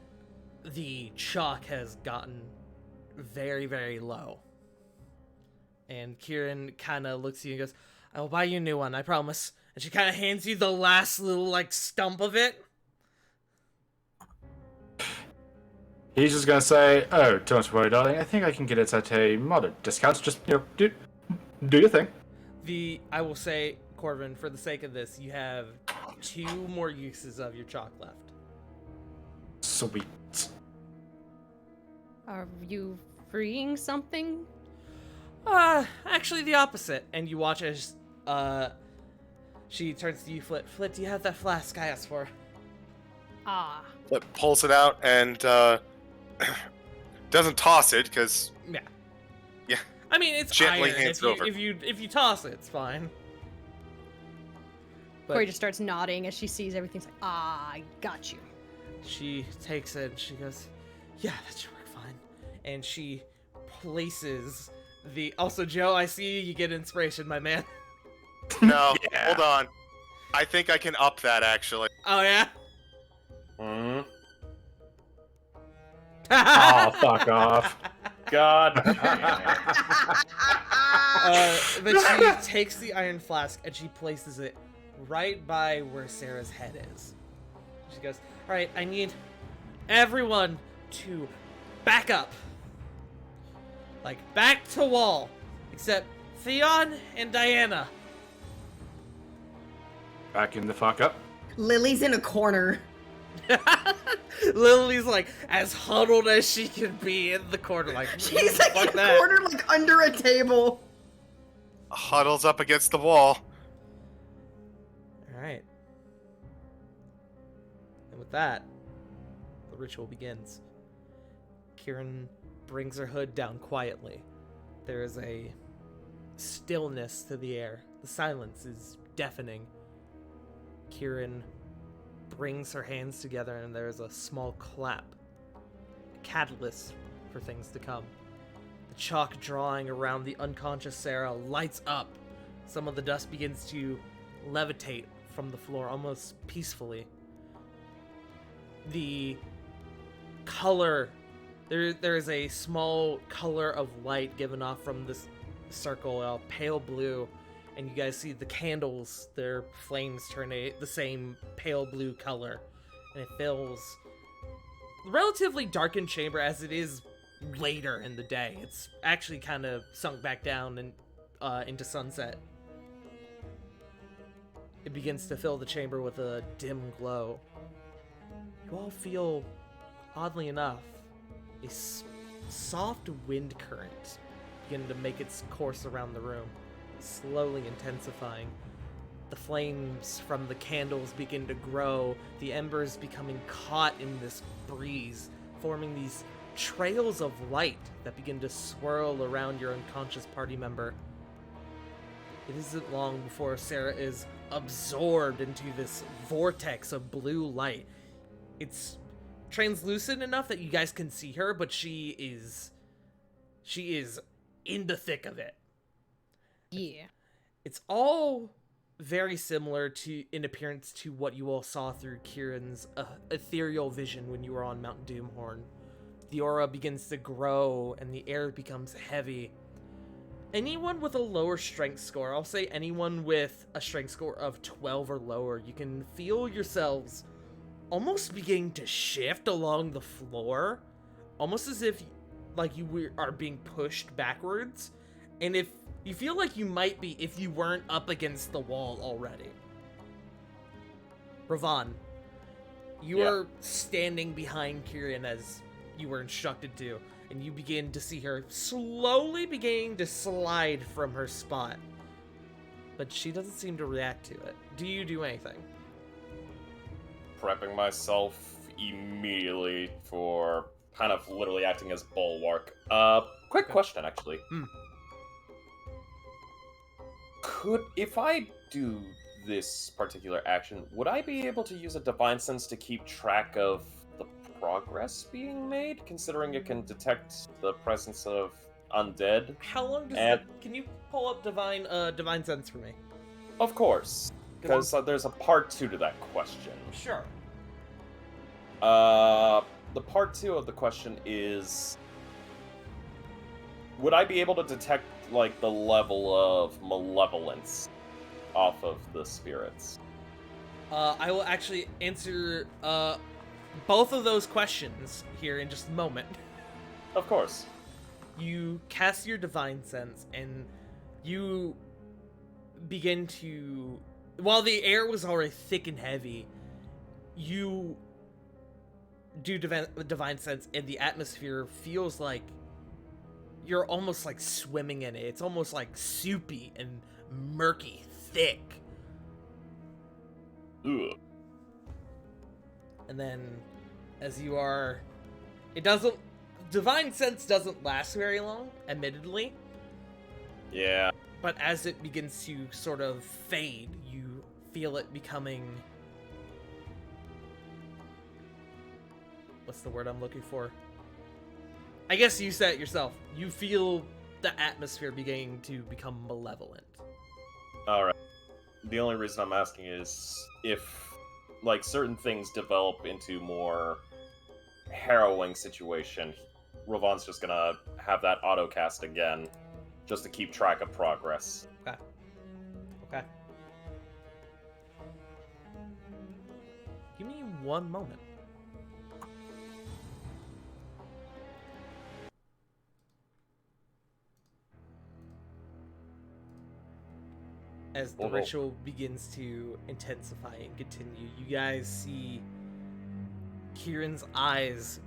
the chalk has gotten very, very low. And Kieran kind of looks at you and goes, I will buy you a new one, I promise. And she kind of hands you the last little, like, stump of it. He's just gonna say, oh, don't worry, darling. I think I can get it at a moderate discount. Just, do your thing. I will say, Corvin, for the sake of this, you have 2 more uses of your chalk left. Sweet. Are you freeing something? Actually the opposite. And you watch as, she turns to you, Flit. Flit, do you have that flask I asked for? Ah. Flit pulls it out and doesn't toss it because Yeah. Yeah. I mean, it's Gently iron. hands it over. If you toss it, it's fine. But Corey just starts nodding as she sees everything's like, I got you. she takes it and she goes, yeah, that should work fine. And she places also, Joe, I see you get inspiration, my man. no. Yeah. Hold on. I think I can up that actually. Oh, yeah? Hmm. Oh, fuck off. God. But she takes the iron flask and she places it right by where Sarah's head is. She goes, all right, I need everyone to back up. Like, back to wall. Except Theon and Diana. Backing the fuck up. Lily's in a corner. Lily's like as huddled as she can be in the corner, like She's like fuck in a that. corner, like under a table. Huddles up against the wall. All right. And with that, the ritual begins. Kieran brings her hood down quietly. There is a stillness to the air. The silence is deafening. Kieran brings her hands together and there's a small clap. A catalyst for things to come. The chalk drawing around the unconscious Sarah lights up. Some of the dust begins to levitate from the floor almost peacefully. The color, there is a small color of light given off from this circle, pale blue, and you guys see the candles, their flames turn the same pale blue color, and it fills the relatively darkened chamber as it is later in the day. It's actually kind of sunk back down and into sunset. It begins to fill the chamber with a dim glow. You all feel, oddly enough, a soft wind current begin to make its course around the room, slowly intensifying. The flames from the candles begin to grow, the embers becoming caught in this breeze, forming these trails of light that begin to swirl around your unconscious party member. It isn't long before Sarah is absorbed into this vortex of blue light. It's translucent enough that you guys can see her, but she is in the thick of it. Yeah. It's all very similar in appearance to what you all saw through Kieran's ethereal vision when you were on Mount Doomhorn. The aura begins to grow and the air becomes heavy. Anyone with a lower strength score, I'll say anyone with a strength score of 12 or lower, you can feel yourselves almost beginning to shift along the floor, almost as if like you are being pushed backwards, and if you feel like you might be if you weren't up against the wall already. Ravon, you are standing behind Kieran as you were instructed to, and you begin to see her slowly beginning to slide from her spot. But she doesn't seem to react to it. Do you do anything? Prepping myself immediately for kind of literally acting as bulwark. Quick question, actually. If I do this particular action, would I be able to use a Divine Sense to keep track of the progress being made, considering it can detect the presence of undead? How long does can you pull up Divine Sense for me? Of course, because there's a part 2 to that question. Sure. The part 2 of the question is, would I be able to detect, like, the level of malevolence off of the spirits? I will actually answer both of those questions here in just a moment. Of course. You cast your Divine Sense, and you begin to... While the air was already thick and heavy, you do Divine Sense, and the atmosphere feels like you're almost like swimming in it. It's almost like soupy and murky, thick. Ugh. And then, as you are... Divine Sense doesn't last very long, admittedly. Yeah. But as it begins to sort of fade, you feel it becoming... What's the word I'm looking for? I guess you said it yourself. You feel the atmosphere beginning to become malevolent. Alright. The only reason I'm asking is if, like, certain things develop into more harrowing situation, Ravon's just gonna have that auto-cast again, just to keep track of progress. Okay. Give me one moment. as the Oh, no. ritual begins to intensify and continue, you guys see Kieran's eyes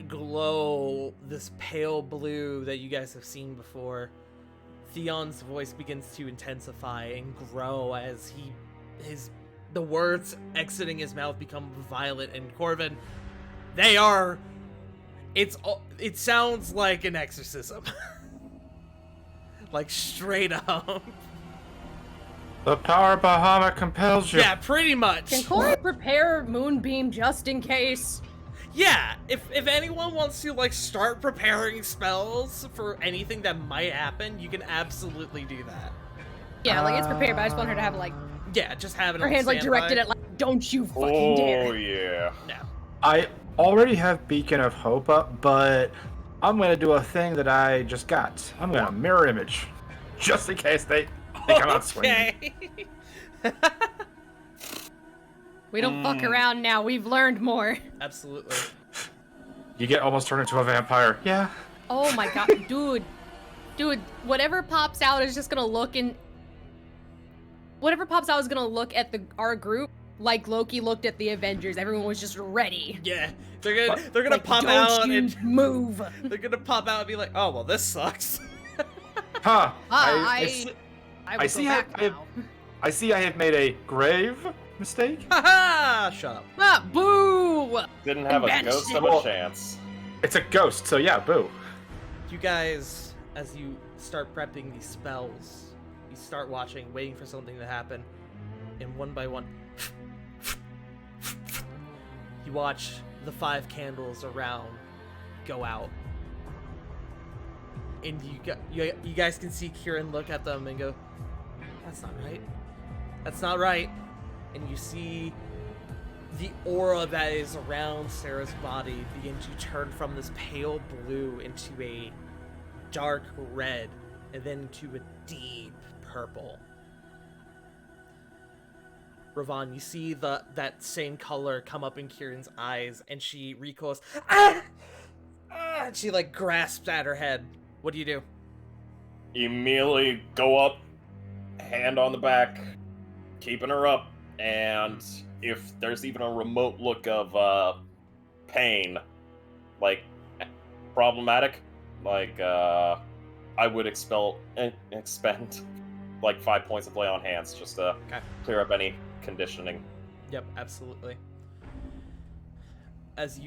glow this pale blue that you guys have seen before. Theon's voice begins to intensify and grow as the words exiting his mouth become violent, and Corvin, it sounds like an exorcism. Like straight up. The power of Bahamut compels you. Yeah, pretty much. Can Corey prepare Moonbeam just in case? Yeah, if anyone wants to like start preparing spells for anything that might happen, you can absolutely do that. Yeah, like it's prepared, but I just want her to have like Yeah, just have it her on hands like standby. directed at like, don't you fucking Oh dare. yeah. No. I already have Beacon of Hope up, but I'm gonna do a thing that I just got. I'm gonna mirror image, just in case they come out swinging. Okay. We don't fuck around now. We've learned more. Absolutely. You get almost turned into a vampire. Yeah. Oh my god, dude, whatever pops out is just gonna look in. Whatever pops out is gonna look at our group like Loki looked at the Avengers. Everyone was just ready. Yeah, they're gonna Like, pop don't out you and move. they're gonna pop out and be like, oh well, this sucks. Huh. I will I go see back how- now. I see I have made a grave mistake. Haha! Shut up. Ah, boo! Didn't have a Banished ghost it. of a chance. It's a ghost, so yeah, boo. You guys, as you start prepping these spells, you start watching, waiting for something to happen, and one by one, you watch the 5 candles around go out. And you guys can see Kieran look at them and go, that's not right. That's not right. And you see the aura that is around Sarah's body begin to turn from this pale blue into a dark red and then into a deep purple. Ravon, you see that same color come up in Kieran's eyes, and she recoils. Ah! Ah! And she like grasps at her head. What do you do? Immediately go up, hand on the back, keeping her up, and if there's even a remote look of pain, like problematic, like I would expend like 5 points of lay on hands just to Okay. clear up any conditioning. Yep, absolutely. As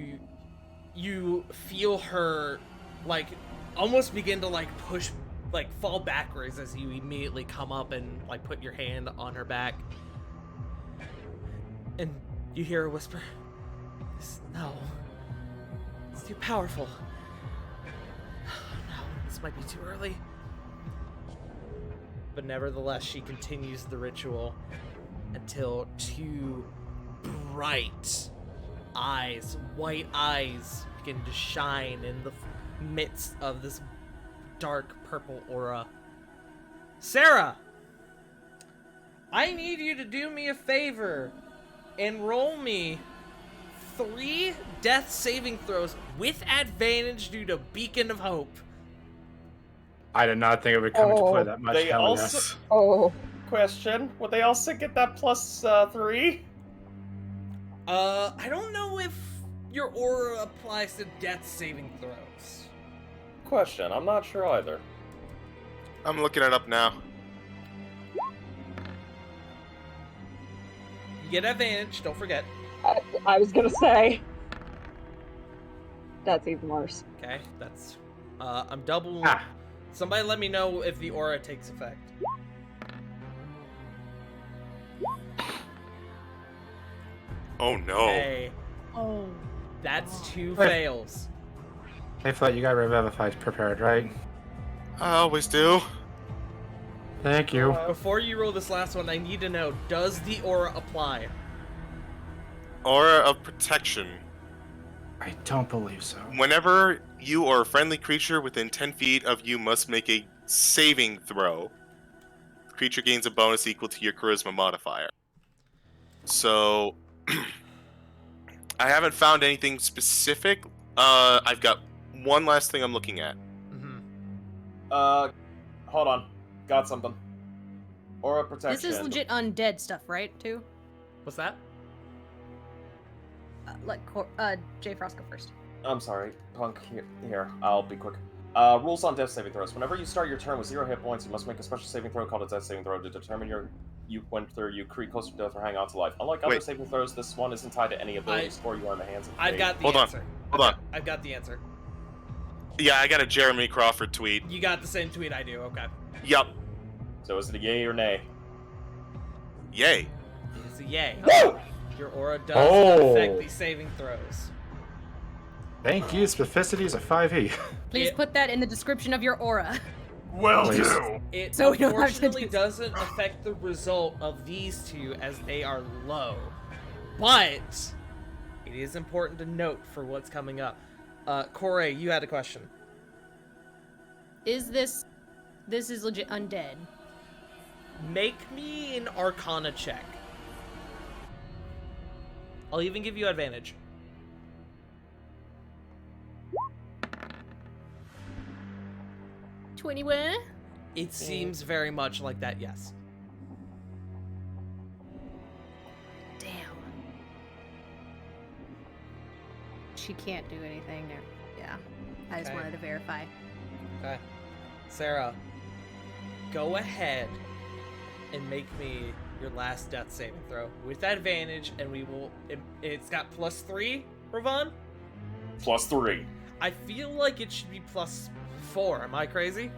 you feel her like almost begin to like push, like fall backwards as you immediately come up and like put your hand on her back. And you hear her whisper, no, it's too powerful. No, this might be too early. But nevertheless, she continues the ritual until 2 bright eyes, white eyes, begin to shine in the midst of this dark purple aura. Sarah! I need you to do me a favor and roll me 3 death saving throws with advantage due to Beacon of Hope. I did not think it would come into play that much. They Hell also- yes. Oh, Question: would they also get that plus 3? I don't know if your aura applies to death saving throws. Question: I'm not sure either. I'm looking it up now. You get advantage, don't forget. I was gonna say. That's even worse. Okay, that's I'm double. Ah, Somebody let me know if the aura takes effect. Oh no. Okay, Oh. that's 2 Wait. fails. hey, Flat, you got Revivified prepared, right? I always do. Thank you. Before you roll this last one, I need to know, does the aura apply? Aura of protection. I don't believe so. Whenever you or a friendly creature within 10 feet of you must make a saving throw, the creature gains a bonus equal to your charisma modifier. So, I haven't found anything specific. I've got one last thing I'm looking at. Mm-hmm. Hold on. Got something. Aura protection. This is legit undead stuff, right? Too. What's that? Jay Frost go first. I'm sorry, Punk. Here, I'll be quick. Rules on death saving throws. Whenever you start your turn with 0 hit points, you must make a special saving throw called a death saving throw to determine whether you creep closer to death or hang on to life. Unlike other Wait. saving throws, this one isn't tied to any ability score you are in the hands of I've fate. got the Hold on. answer. Hold on. I've got the answer. Yeah, I got a Jeremy Crawford tweet. You got the same tweet I do. Okay. Yup. So is it a yay or nay? Yay. It's a yay. Woo! Your aura does Oh. affect these saving throws. Thank you. Specificity is a 5e. Please It- put that in the description of your aura. Well, It So we don't have to unfortunately do- doesn't affect the result of these two as they are low. But it is important to note for what's coming up. Corey, you had a question. Is this is legit undead? Make me an Arcana check. I'll even give you advantage. 21? It seems very much like that, yes. Damn. She can't do anything there. Yeah. I just Okay. wanted to verify. Okay. Sarah, go ahead and make me your last death saving throw with advantage, and we will. It's got +3, Ravon? +3. I feel like it should be +4. Am I crazy?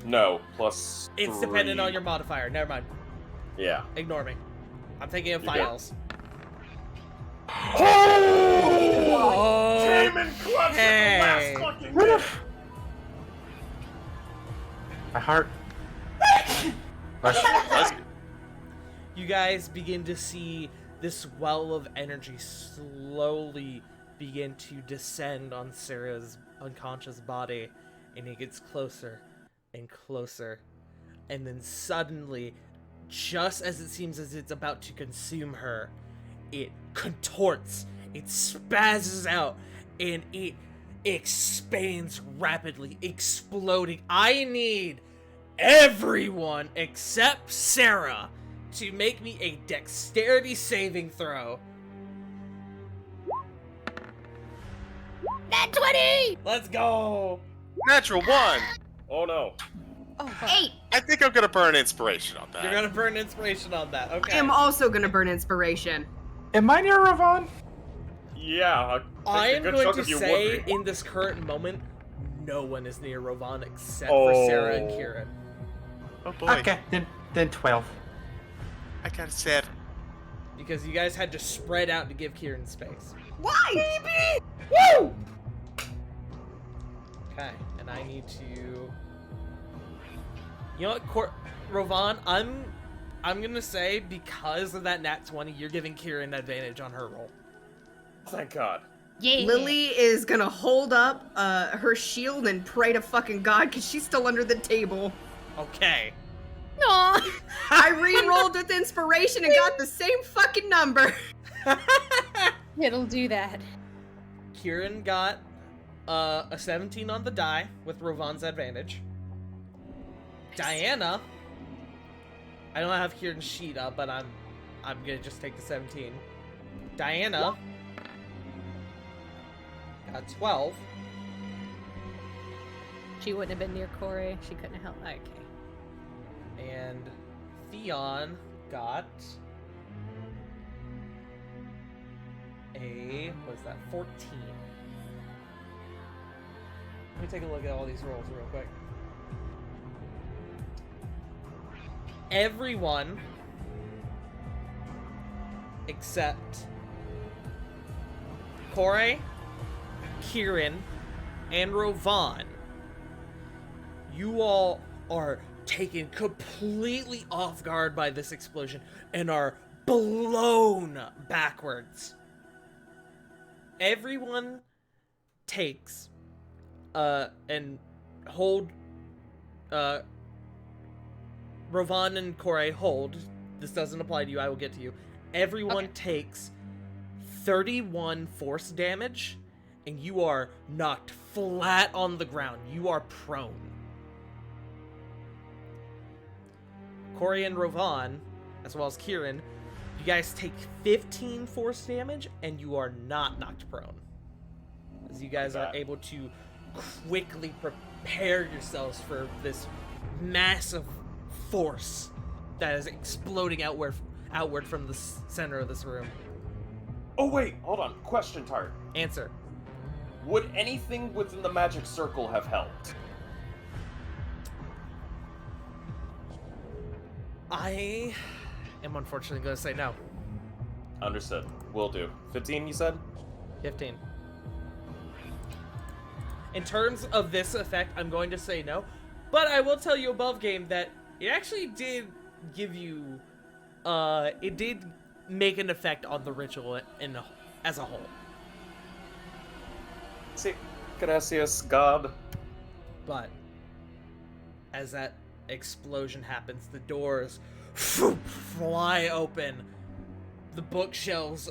No, +3. It's dependent on your modifier. Never mind. Yeah. Ignore me. I'm thinking of You're good. files. Oh! Came in clutch Hey. at the last fucking What minute. if... My heart. You guys begin to see this well of energy slowly begin to descend on Sarah's unconscious body, and it gets closer and closer. And then suddenly, just as it seems as it's about to consume her, it contorts, it spazzes out, and it expands rapidly, exploding. I need everyone except Sarah to make me a dexterity saving throw. Nat 20! Let's go! Natural 1. Oh no. Oh, fuck. 8! I think I'm gonna burn inspiration on that. You're gonna burn inspiration on that. I Okay. am also gonna burn inspiration. Am I near Ravon? Yeah. I a am good going chunk to of you say, would be. in this current moment, no one is near Rovan except Oh. for Sarah and Kieran. Oh boy. Okay, then 12. I got a 7. Because you guys had to spread out to give Kieran space. Why? Woo! Okay, and I need to... You know what, Rovan, I'm gonna say, because of that nat 20, you're giving Kieran advantage on her roll. Thank God. Yeah. Lily is gonna hold up her shield and pray to fucking God because she's still under the table. Okay. Aw. I re-rolled with inspiration and got the same fucking number. It'll do that. Kieran got a 17 on the die with Rovan's advantage. Diana, I don't have Kieran's sheet up, but I'm gonna just take the 17. Diana got 12. She wouldn't have been near Corey. She couldn't have helped. Okay. And Theon got a, what is that, 14. Let me take a look at all these rolls real quick. Everyone except Corey, Kieran, and Rovan, you all are taken completely off guard by this explosion and are blown backwards. Everyone takes and hold Rovan and Corey hold. This doesn't apply to you, I will get to you. Everyone Okay. takes 31 force damage, and you are knocked flat on the ground. You are prone. Corey and Rovan, as well as Kieran, you guys take 15 force damage, and you are not knocked prone. As you guys are able to quickly prepare yourselves for this massive force that is exploding outward from the center of this room. Oh wait, hold on. Question, Tart. Answer. Would anything within the magic circle have helped? I am unfortunately going to say no. Understood. Will do. 15, you said? 15. In terms of this effect, I'm going to say no. But I will tell you above game that it actually did give you... it did make an effect on the ritual as a whole. See, gracias, God. But as that explosion happens, the doors fly open. The bookshelves,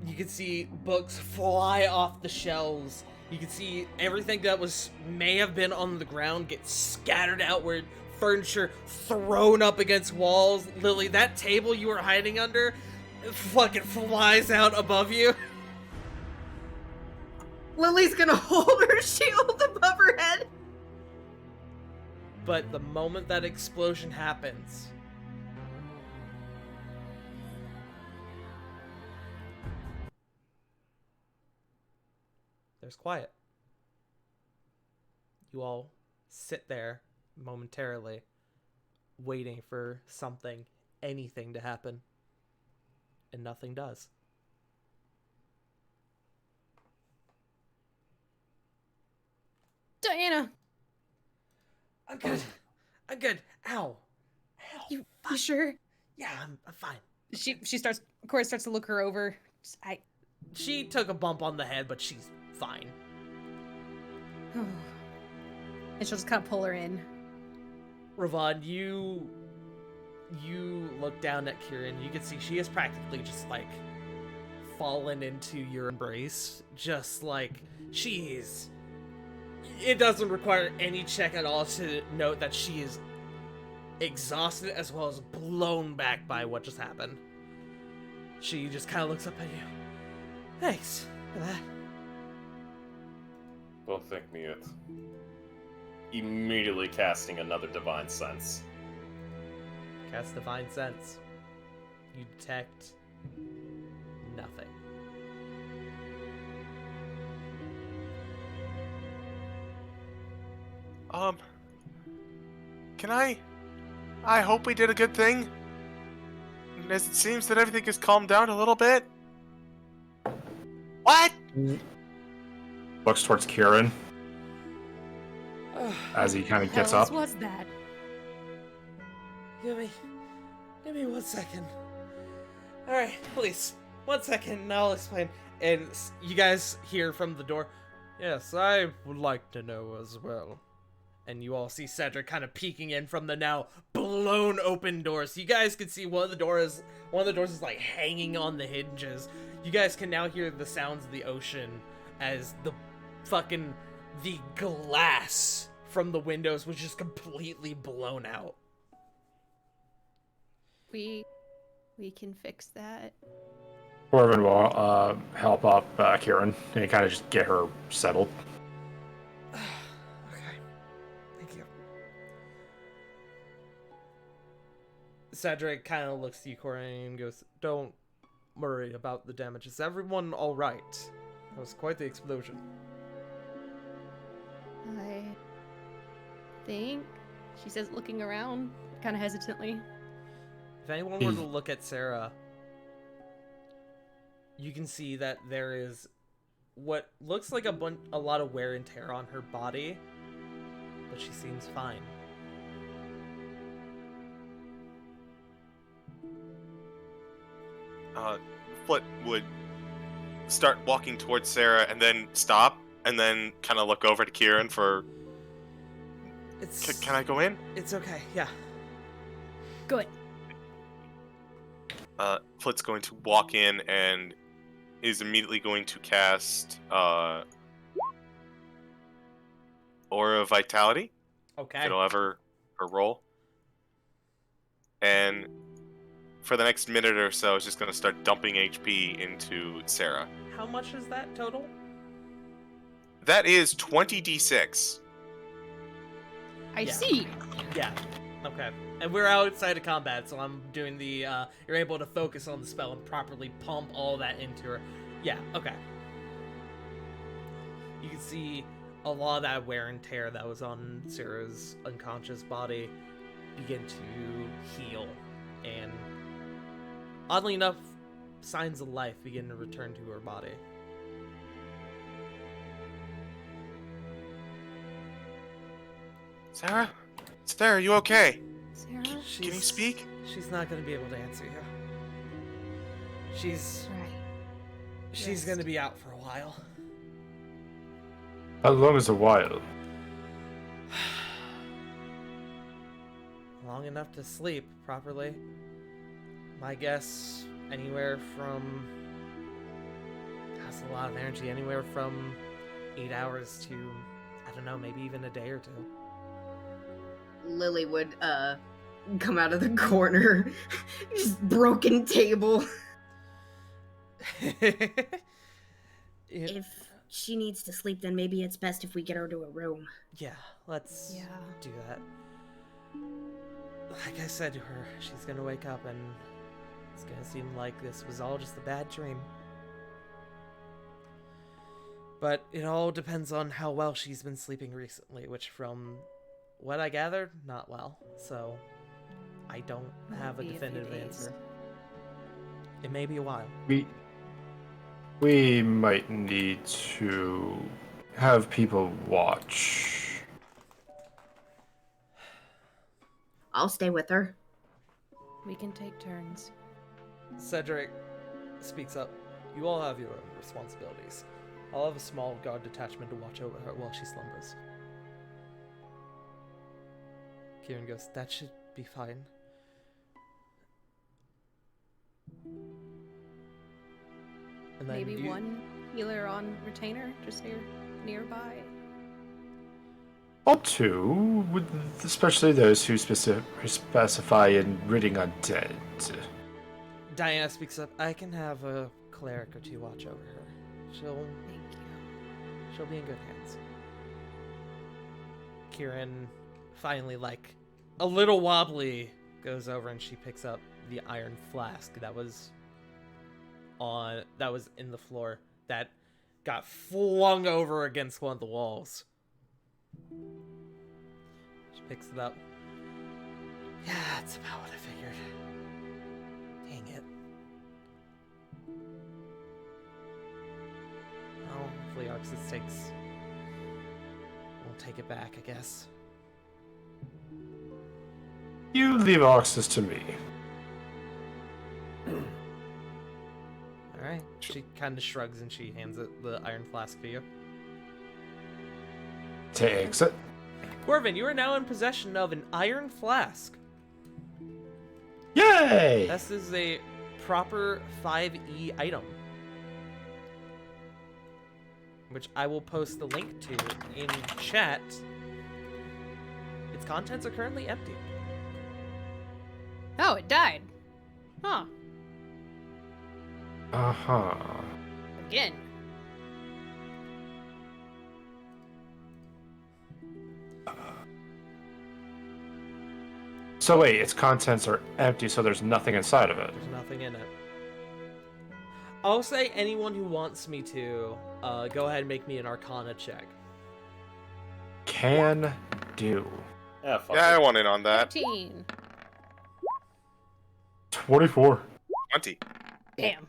you can see books fly off the shelves. You can see everything that may have been on the ground get scattered outward. Furniture thrown up against walls. Lily, that table you were hiding under fucking flies out above you. Lily's gonna hold her shield above her head. But the moment that explosion happens, there's quiet. You all sit there momentarily, waiting for something, anything to happen. And nothing does. Diana, I'm good. I'm good. Ow. you sure? Yeah, I'm fine. Corey starts to look her over. She took a bump on the head, but she's fine. And she'll just kind of pull her in. Ravon, you look down at Kieran. You can see she is practically just like fallen into your embrace. Just like she's... It doesn't require any check at all to note that she is exhausted as well as blown back by what just happened. She just kind of looks up at you. Thanks for that. Don't thank me yet. Immediately casting another Divine Sense. Cast Divine Sense. You detect nothing. Can I hope we did a good thing. As it seems that everything has calmed down a little bit. What? Looks towards Kieran as he kind of gets up. What was that? Give me 1 second. Alright, please. 1 second and I'll explain. And you guys hear from the door, yes, I would like to know as well. And you all see Cedric kind of peeking in from the now blown open door. So you guys can see one of the doors is like hanging on the hinges. You guys can now hear the sounds of the ocean as the glass from the windows was just completely blown out. We can fix that. Corbin will help up Kieran and kind of just get her settled. Okay. Thank you. Cedric kind of looks at you, Corey, and goes, "Don't worry about the damage. Is everyone all right? That was quite the explosion." I think, she says, looking around, kind of hesitantly. If anyone were to look at Sarah, you can see that there is what looks like a lot of wear and tear on her body, but she seems fine. Foot would start walking towards Sarah and then stop and then kind of look over to Kieran for... Can I go in? It's okay, yeah. Good. Foot's going to walk in and is immediately going to cast Aura of Vitality. Okay. It'll have her roll. and for the next minute or so, is just going to start dumping HP into Sarah. How much is that total? That is 20d6. I Yeah. see. Yeah. Okay. And we're outside of combat, so I'm doing the, you're able to focus on the spell and properly pump all that into her. Yeah, okay. You can see a lot of that wear and tear that was on Sarah's unconscious body begin to heal. And oddly enough, signs of life begin to return to her body. Sarah? Sarah, are you okay? Sarah? Can you speak? She's not going to be able to answer you. She's Right. going to Rest. be out for a while. How long is a while? Long enough to sleep properly. My guess, anywhere from... That's a lot of energy. Anywhere from 8 hours to, I don't know, maybe even a day or two. Lily would come out of the corner, just broken table. It- If she needs to sleep, then maybe it's best if we get her to a room. yeah, let's Yeah. do that. Like I said to her, she's gonna wake up and it's gonna seem like this was all just a bad dream. But it all depends on how well she's been sleeping recently, which from what I gathered, not well. So I don't have a Might be a few definitive days. answer. It may be a while. We might need to have people watch. I'll stay with her. We can take turns. Cedric speaks up. You all have your own responsibilities. I'll have a small guard detachment to watch over her while she slumbers. Kieran goes, that should be fine. And then Maybe you- one healer on retainer, just nearby. Or two, especially those who specify in ridding undead. Diana speaks up. I can have a cleric or two watch over her. She'll Thank you. be in good hands. Kieran finally, like, a little wobbly, goes over and she picks up the iron flask that was in the floor that got flung over against one of the walls. She picks it up. Yeah, that's about what I figured. Dang it. Well, hopefully Arxis won't take it back, I guess. You leave access to me. Alright. She kind of shrugs and she hands it the iron flask to you. Takes it. Corvin, you are now in possession of an iron flask. Yay! This is a proper 5e item. Which I will post the link to in chat. Its contents are currently empty. Oh, it died. Huh. Uh-huh. Again. So wait, its contents are empty, so there's nothing inside of it. There's nothing in it. I'll say anyone who wants me to, go ahead and make me an Arcana check. Can do. Yeah, fuck Yeah, I it. want in on that. 15. 24. 20. Damn.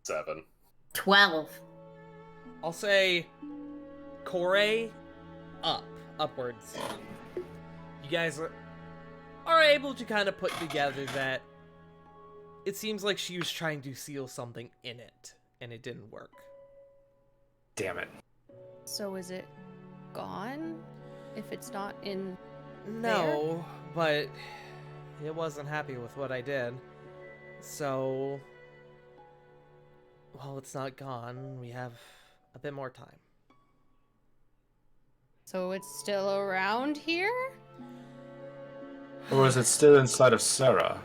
7. 12. I'll say Corey upwards. You guys are able to kind of put together that it seems like she was trying to seal something in it, and it didn't work. Damn it. So is it gone? If it's not in... No, but it wasn't happy with what I did. So, well, it's not gone. We have a bit more time. So it's still around here? Or is it still inside of Sarah?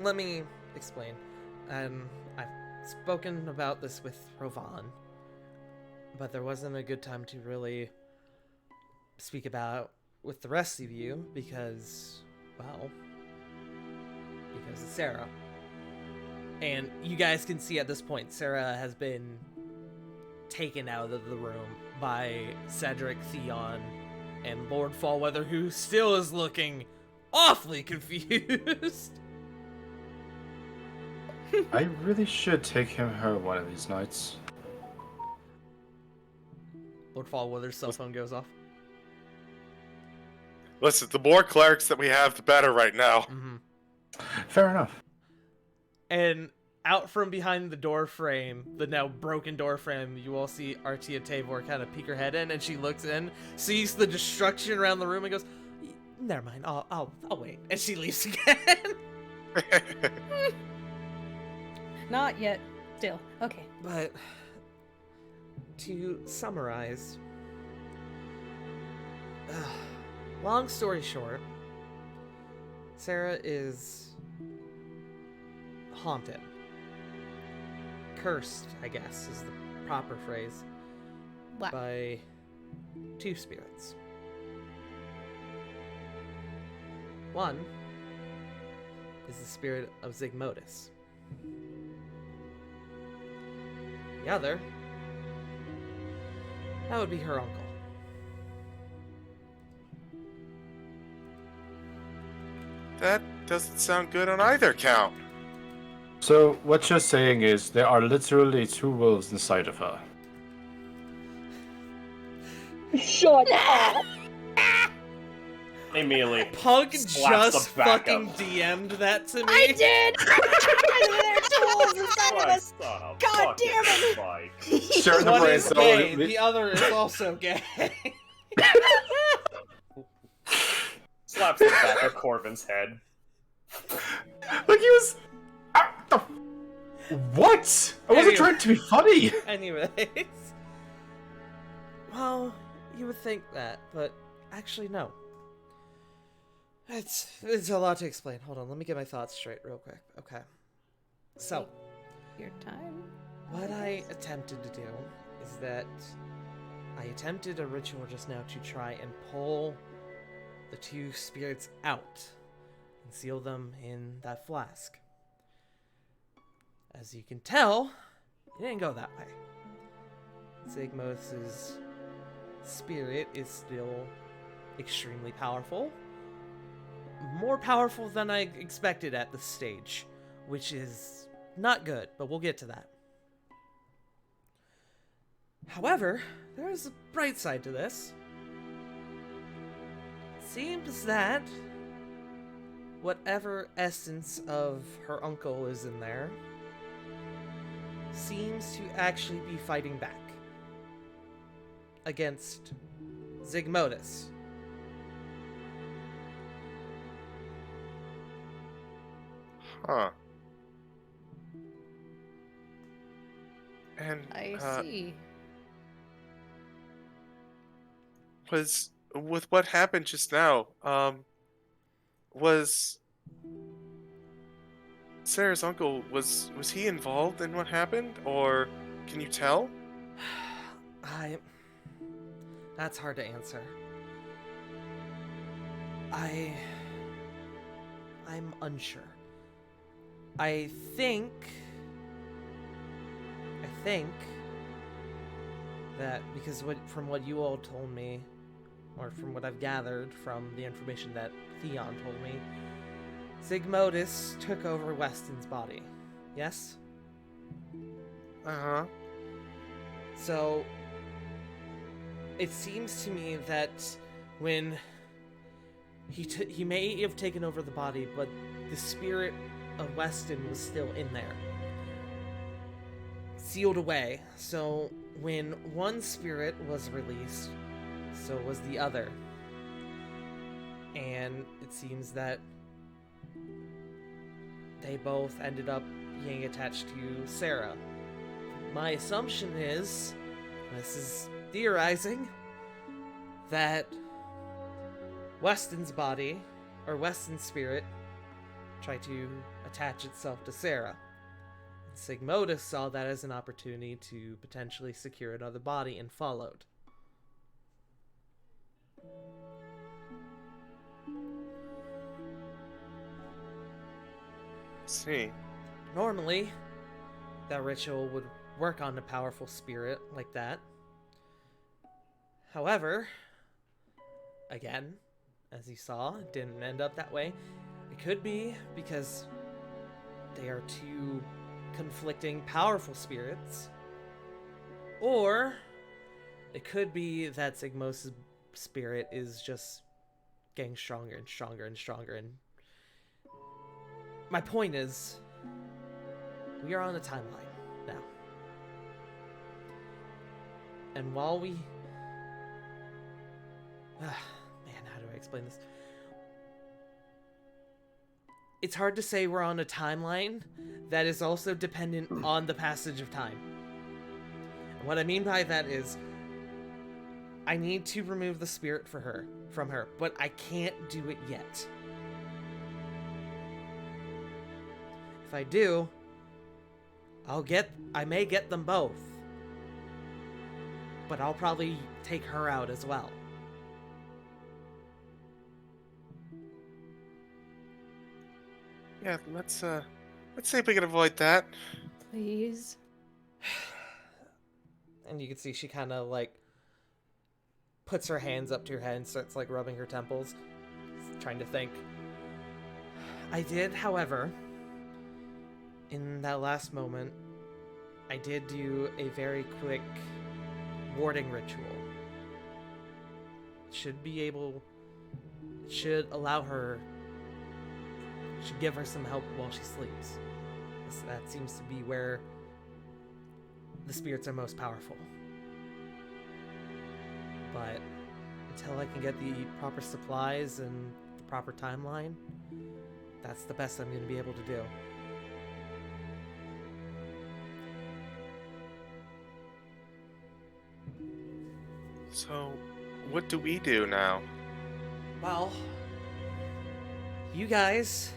Let me explain. I've spoken about this with Rovan, but there wasn't a good time to really speak about with the rest of you because it's Sarah. And you guys can see at this point, Sarah has been taken out of the room by Cedric, Theon, and Lord Fallweather, who still is looking awfully confused. I really should take her one of these nights. Lord Fallweather's cell phone goes off. Listen, the more clerics that we have, the better right now. Mm-hmm. Fair enough. And out from behind the door frame, the now broken door frame, you all see Artia Tavor kind of peek her head in, and she looks in, sees the destruction around the room, and goes, "Never mind, I'll wait." And she leaves again. Not yet. Still. Okay. But to summarize, long story short, Sarah is haunted. Cursed, I guess, is the proper phrase, Wow. by two spirits. One is the spirit of Zygmodus. The other, that would be her uncle. That doesn't sound good on either count. So, what you're saying is there are literally two wolves inside of her. Shut up! Immediately. Pug slaps just the back fucking up. DM'd that to me. I did! There are tools inside of us! God damn it! Share the One brain is cell. gay, the other is also gay. Slaps the back of Corvin's head. Like he was. What? I wasn't Anyway. trying to be funny. Anyways. Well, you would think that, but actually no. It's a lot to explain. Hold on, let me get my thoughts straight real quick. Okay. So, Your time. what I attempted to do is that I attempted a ritual just now to try and pull the two spirits out and seal them in that flask. As you can tell, it didn't go that way. Zygmos' spirit is still extremely powerful. More powerful than I expected at this stage, which is not good, but we'll get to that. However, there is a bright side to this. It seems that whatever essence of her uncle is in there seems to actually be fighting back against Zygmodus. Huh. And I see. was with what happened just now, was Sarah's uncle, was he involved in what happened, or can you tell? That's hard to answer. I'm unsure. I think that because from what you all told me, or from what I've gathered from the information that Theon told me, Zygmodus took over Weston's body. Yes? Uh-huh. So, it seems to me that when he may have taken over the body, but the spirit of Weston was still in there, sealed away. So when one spirit was released, so was the other. And it seems that they both ended up being attached to Sarah. My assumption is, this is theorizing, that Weston's body or Weston's spirit try to attach itself to Sarah. Sigmodus saw that as an opportunity to potentially secure another body and followed. See. Normally, that ritual would work on a powerful spirit like that. However, again, as you saw, it didn't end up that way. It could be because they are two conflicting powerful spirits, or it could be that Sigmos' spirit is just getting stronger and stronger and stronger. And my point is, we are on a timeline now, and while we man, how do I explain this? It's hard to say we're on a timeline that is also dependent on the passage of time. And what I mean by that is, I need to remove the spirit from her, but I can't do it yet. If I do, I may get them both, but I'll probably take her out as well. Yeah, let's see if we can avoid that. Please. And you can see she kind of like puts her hands up to her head and starts like rubbing her temples, trying to think. I did, however, in that last moment, I did do a very quick warding ritual. Should allow her, should give her some help while she sleeps. That seems to be where the spirits are most powerful. But until I can get the proper supplies and the proper timeline, that's the best I'm going to be able to do. So, what do we do now? Well, you guys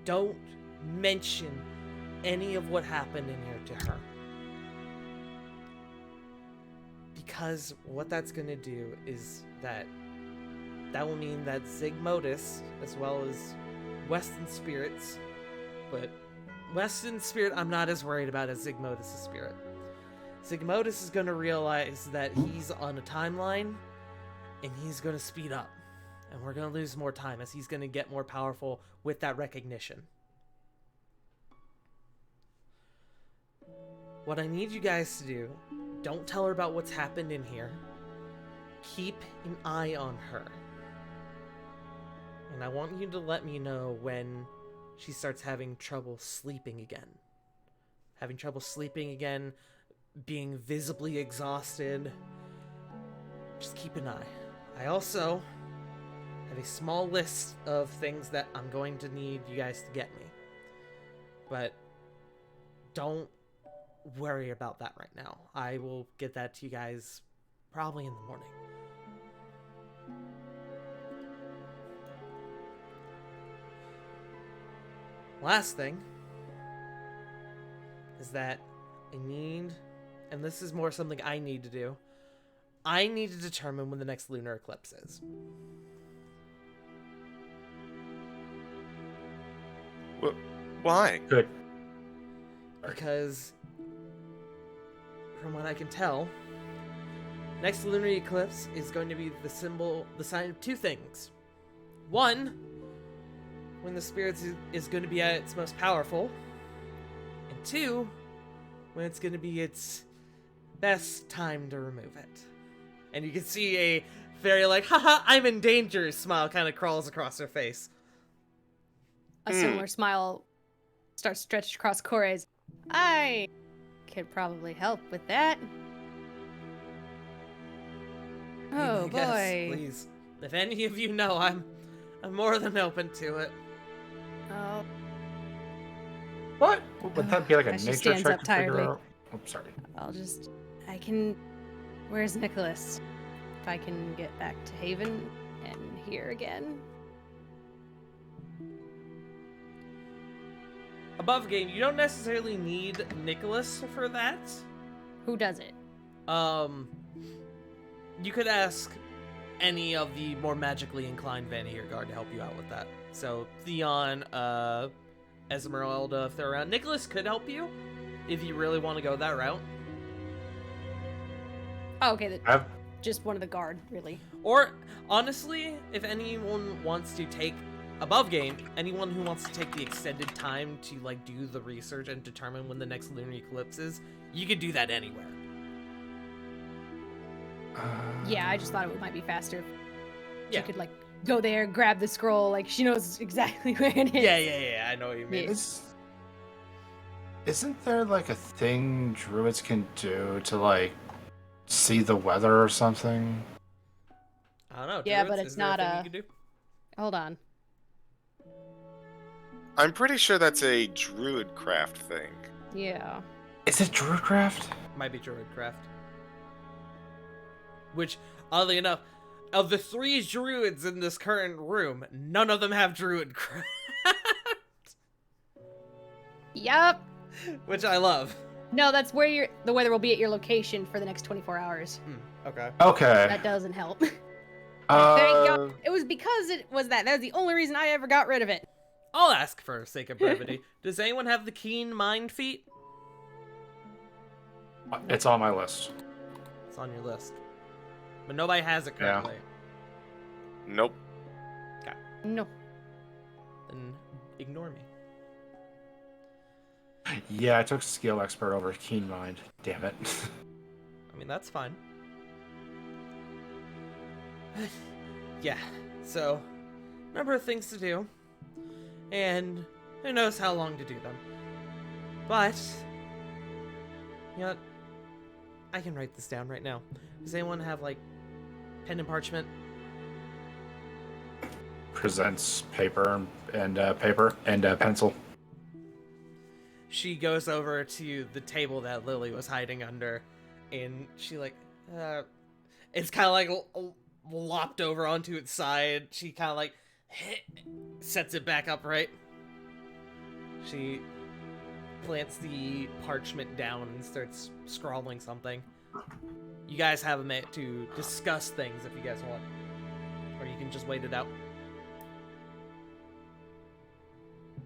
don't mention any of what happened in here to her. Because what that's going to do is that will mean that Sigmodus, as well as Weston's spirits, but Weston's spirit I'm not as worried about as Sigmodus' spirit. Sigmodus is going to realize that he's on a timeline, and he's going to speed up. And we're going to lose more time as he's going to get more powerful with that recognition. What I need you guys to do, don't tell her about what's happened in here. Keep an eye on her. And I want you to let me know when she starts having trouble sleeping again. Having trouble sleeping again, being visibly exhausted. Just keep an eye. I also have a small list of things that I'm going to need you guys to get me. But don't worry about that right now. I will get that to you guys probably in the morning. Last thing is that I need, and this is more something I need to do, I need to determine when the next lunar eclipse is. Why? Good. Because, from what I can tell, next lunar eclipse is going to be the sign of two things. One, when the spirit is going to be at its most powerful. And two, when it's going to be its best time to remove it. And you can see a very like, haha, I'm in danger smile kind of crawls across her face. A similar smile starts stretched across Kore's. I could probably help with that. Oh Yes, boy. please. If any of you know, I'm more than open to it. Oh, What? Would that be like a She nature stands check up to figure tiredly. out? Oh, sorry. I can. Where's Nicholas? If I can get back to Haven and here again. Above game, you don't necessarily need Nicholas for that. Who does it? You could ask any of the more magically inclined Vanir Guard to help you out with that. So Theon, Esmeralda, if they're around. Nicholas could help you if you really want to go that route. Oh, okay. I've- Just one of the guard, really. Or, honestly, if anyone wants to take above game, anyone who wants to take the extended time to like do the research and determine when the next lunar eclipse is, you could do that anywhere. Yeah, I just thought it might be faster if Yeah. she could, like, go there, grab the scroll, like, she knows exactly where it is. Yeah, I know what you mean. Isn't there like a thing druids can do to like see the weather or something? I don't know. Yeah, Druids, but it's is there not thing you a- can do? Hold on. I'm pretty sure that's a druid craft thing. Yeah. Is it druidcraft? Might be Druidcraft. Which, oddly enough, of the 3 druids in this current room, none of them have Druidcraft. Yup. Which I love. No, that's where the weather will be at your location for the next 24 hours. Okay. Okay. That doesn't help. Thank Uh, God. It was because it was that. That was the only reason I ever got rid of it. I'll ask for sake of brevity. Does anyone have the Keen Mind feat? it's on my list. It's on your list. But nobody has it Yeah. currently. Nope. No. Then ignore me. Yeah, I took skill expert over keen mind. Damn it. I mean, that's fine. Yeah, so, number of things to do, and who knows how long to do them. But, you know what? I can write this down right now. Does anyone have, like, pen and parchment? Presents paper and pencil. She goes over to the table that Lily was hiding under, and she, like, it's kind of like lopped over onto its side. She kind of like sets it back upright. She plants the parchment down and starts scrawling something. You guys have a minute to discuss things if you guys want, or you can just wait it out.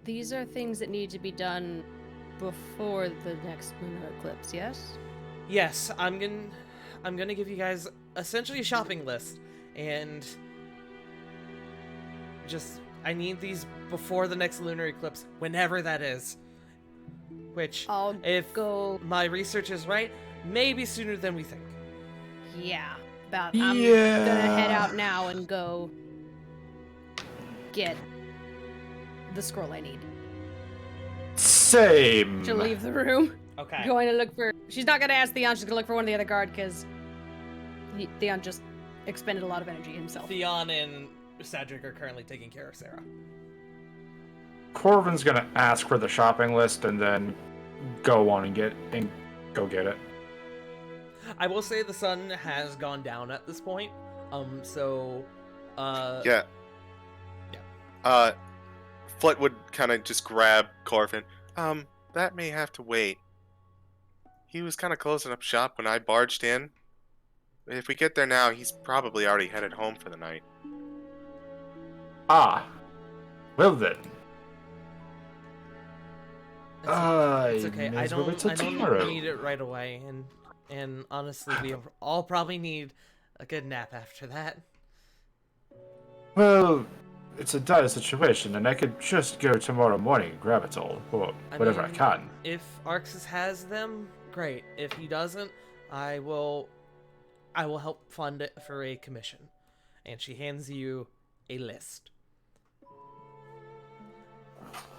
These are things that need to be done before the next lunar eclipse, yes? Yes, I'm gonna give you guys essentially a shopping list, and just I need these before the next lunar eclipse, whenever that is. Which, I'll if go. my research is right, maybe sooner than we think. Yeah. I'm gonna head Yeah. out now and go get the scroll I need Same. to leave the room. Okay. Going to look for. She's not gonna ask Theon. She's gonna look for one of the other guard because Theon just expended a lot of energy himself. Theon and Cedric are currently taking care of Sarah. Corvin's gonna ask for the shopping list and then go on and go get it. I will say the sun has gone down at this point. So, Yeah. Flet would kind of just grab Corvin. That may have to wait. He was kind of closing up shop when I barged in. If we get there now, he's probably already headed home for the night. Ah. Well then. It's okay. may I as well don't. wait till I don't tomorrow. need it right away, and honestly, we all probably need a good nap after that. Well, it's a dire situation, and I could just go tomorrow morning and grab it all, or whatever I mean, can. If Arxis has them, great. If he doesn't, I will help fund it for a commission. And she hands you a list.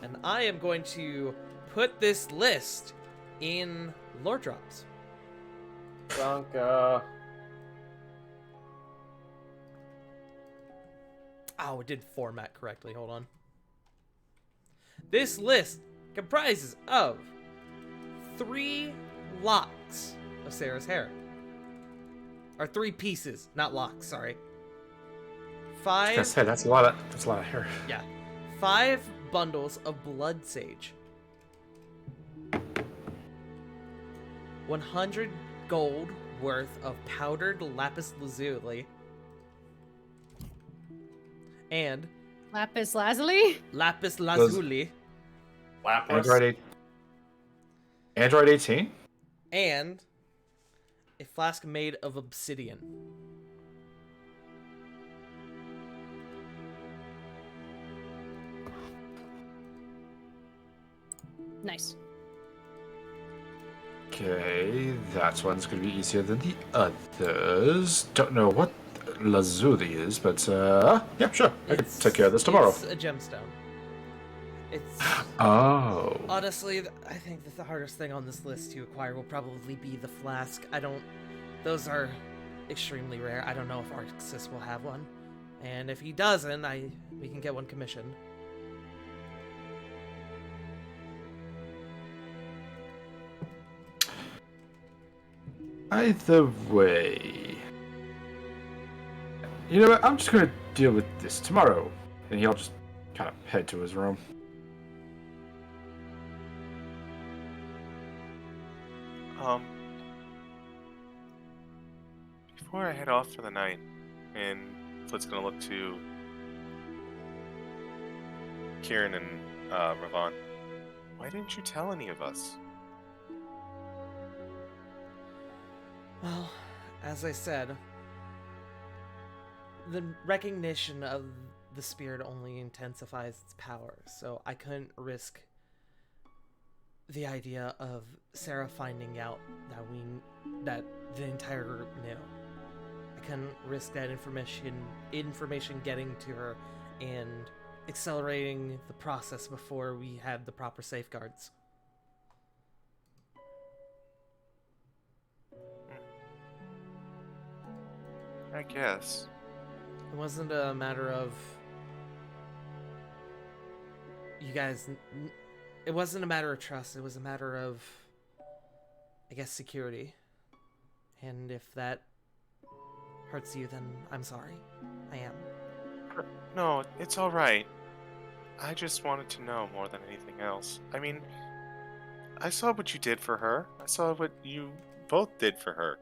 And I am going to put this list in Lore Drops. Danke. Oh, it did format correctly. Hold on. This list comprises of 3 locks of Sarah's hair. Or 3 pieces, not locks, sorry. I was gonna 5 say that's a lot of hair. Yeah. 5 bundles of blood sage. 100 gold worth of powdered lapis lazuli. And Lapis lazuli? lapis lazuli. Lapras. Android 18. And a flask made of obsidian. Nice. Okay, that one's gonna be easier than the others. Don't know what lazuli is, but yeah, sure. I can take care of this tomorrow. It's a gemstone. It's Oh. honestly, I think that the hardest thing on this list to acquire will probably be the flask. Those are extremely rare. I don't know if Arxis will have one, and if he doesn't, we can get one commissioned. Either way. You know what? I'm just gonna deal with this tomorrow. And he'll just kind of head to his room. Before I head off for the night, and Flit's gonna look to Kieran and Ravon. Why didn't you tell any of us? Well, as I said, the recognition of the spirit only intensifies its power, so I couldn't risk the idea of Sarah finding out that the entire group knew. I couldn't risk that information getting to her and accelerating the process before we had the proper safeguards. I guess. It wasn't a matter of you guys. It wasn't a matter of trust. It was a matter of, I guess, security. And if that hurts you, then I'm sorry. I am. No, it's alright. I just wanted to know more than anything else. I mean, I saw what you did for her. I saw what you both did for her.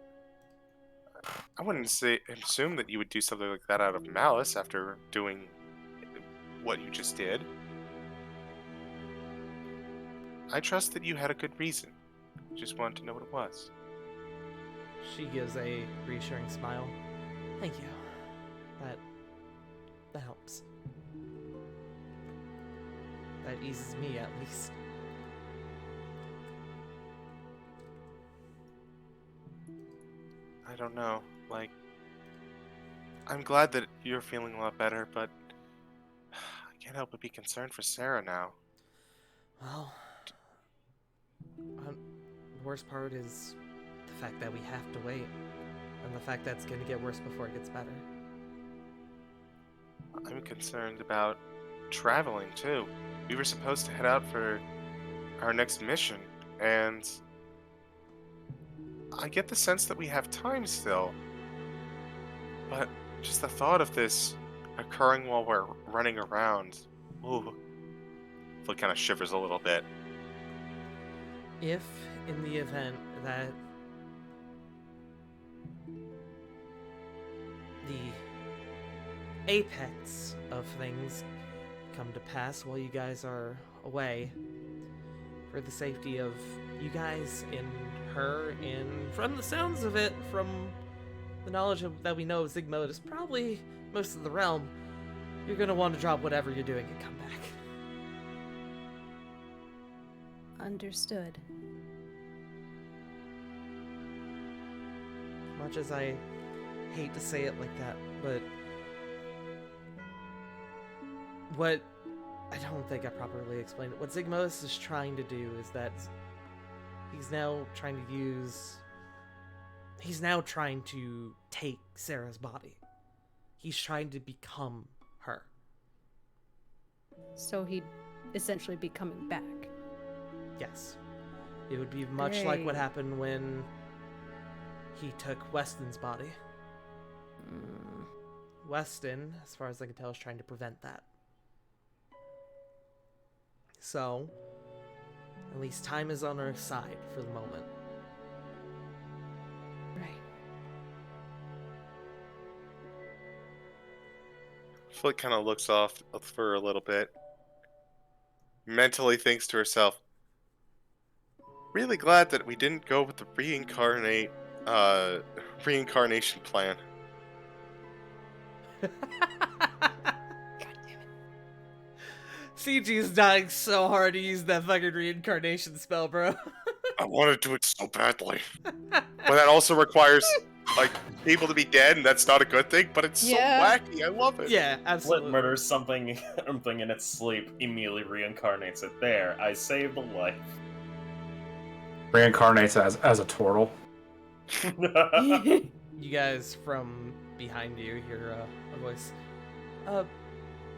I wouldn't assume that you would do something like that out of malice after doing what you just did. I trust that you had a good reason. Just wanted to know what it was. She gives a reassuring smile. Thank you. That helps. That eases me, at least. I don't know. Like, I'm glad that you're feeling a lot better, but I can't help but be concerned for Sarah now. Well, the worst part is the fact that we have to wait, and the fact that it's going to get worse before it gets better. I'm concerned about traveling, too. We were supposed to head out for our next mission, and I get the sense that we have time still. But just the thought of this occurring while we're running around, ooh, it kind of shivers a little bit. If, in the event that the apex of things come to pass while you guys are away, for the safety of you guys and her, and from the sounds of it, from the knowledge that we know of Zigmod is probably most of the realm, you're going to want to drop whatever you're doing and come back. Understood. Much as I hate to say it like that, but what I don't think I properly explained it. What Zigmos is trying to do is that he's now trying to take Sarah's body. He's trying to become her. So he'd essentially be coming back. Yes. It would be much like what Great. happened when he took Weston's body. Weston, as far as I can tell, is trying to prevent that. So, at least time is on our side for the moment. Right. Flick kind of looks off for a little bit. Mentally thinks to herself, really glad that we didn't go with the reincarnation plan. God damn it. CG's dying so hard to use that fucking reincarnation spell, bro. I want to do it so badly. But that also requires, like, people to be dead, and that's not a good thing, but it's Yeah. so wacky. I love it. Yeah, Flit absolutely. murders something in its sleep, immediately reincarnates it. There, I saved a life. Reincarnates as a turtle. You guys from behind you hear a voice.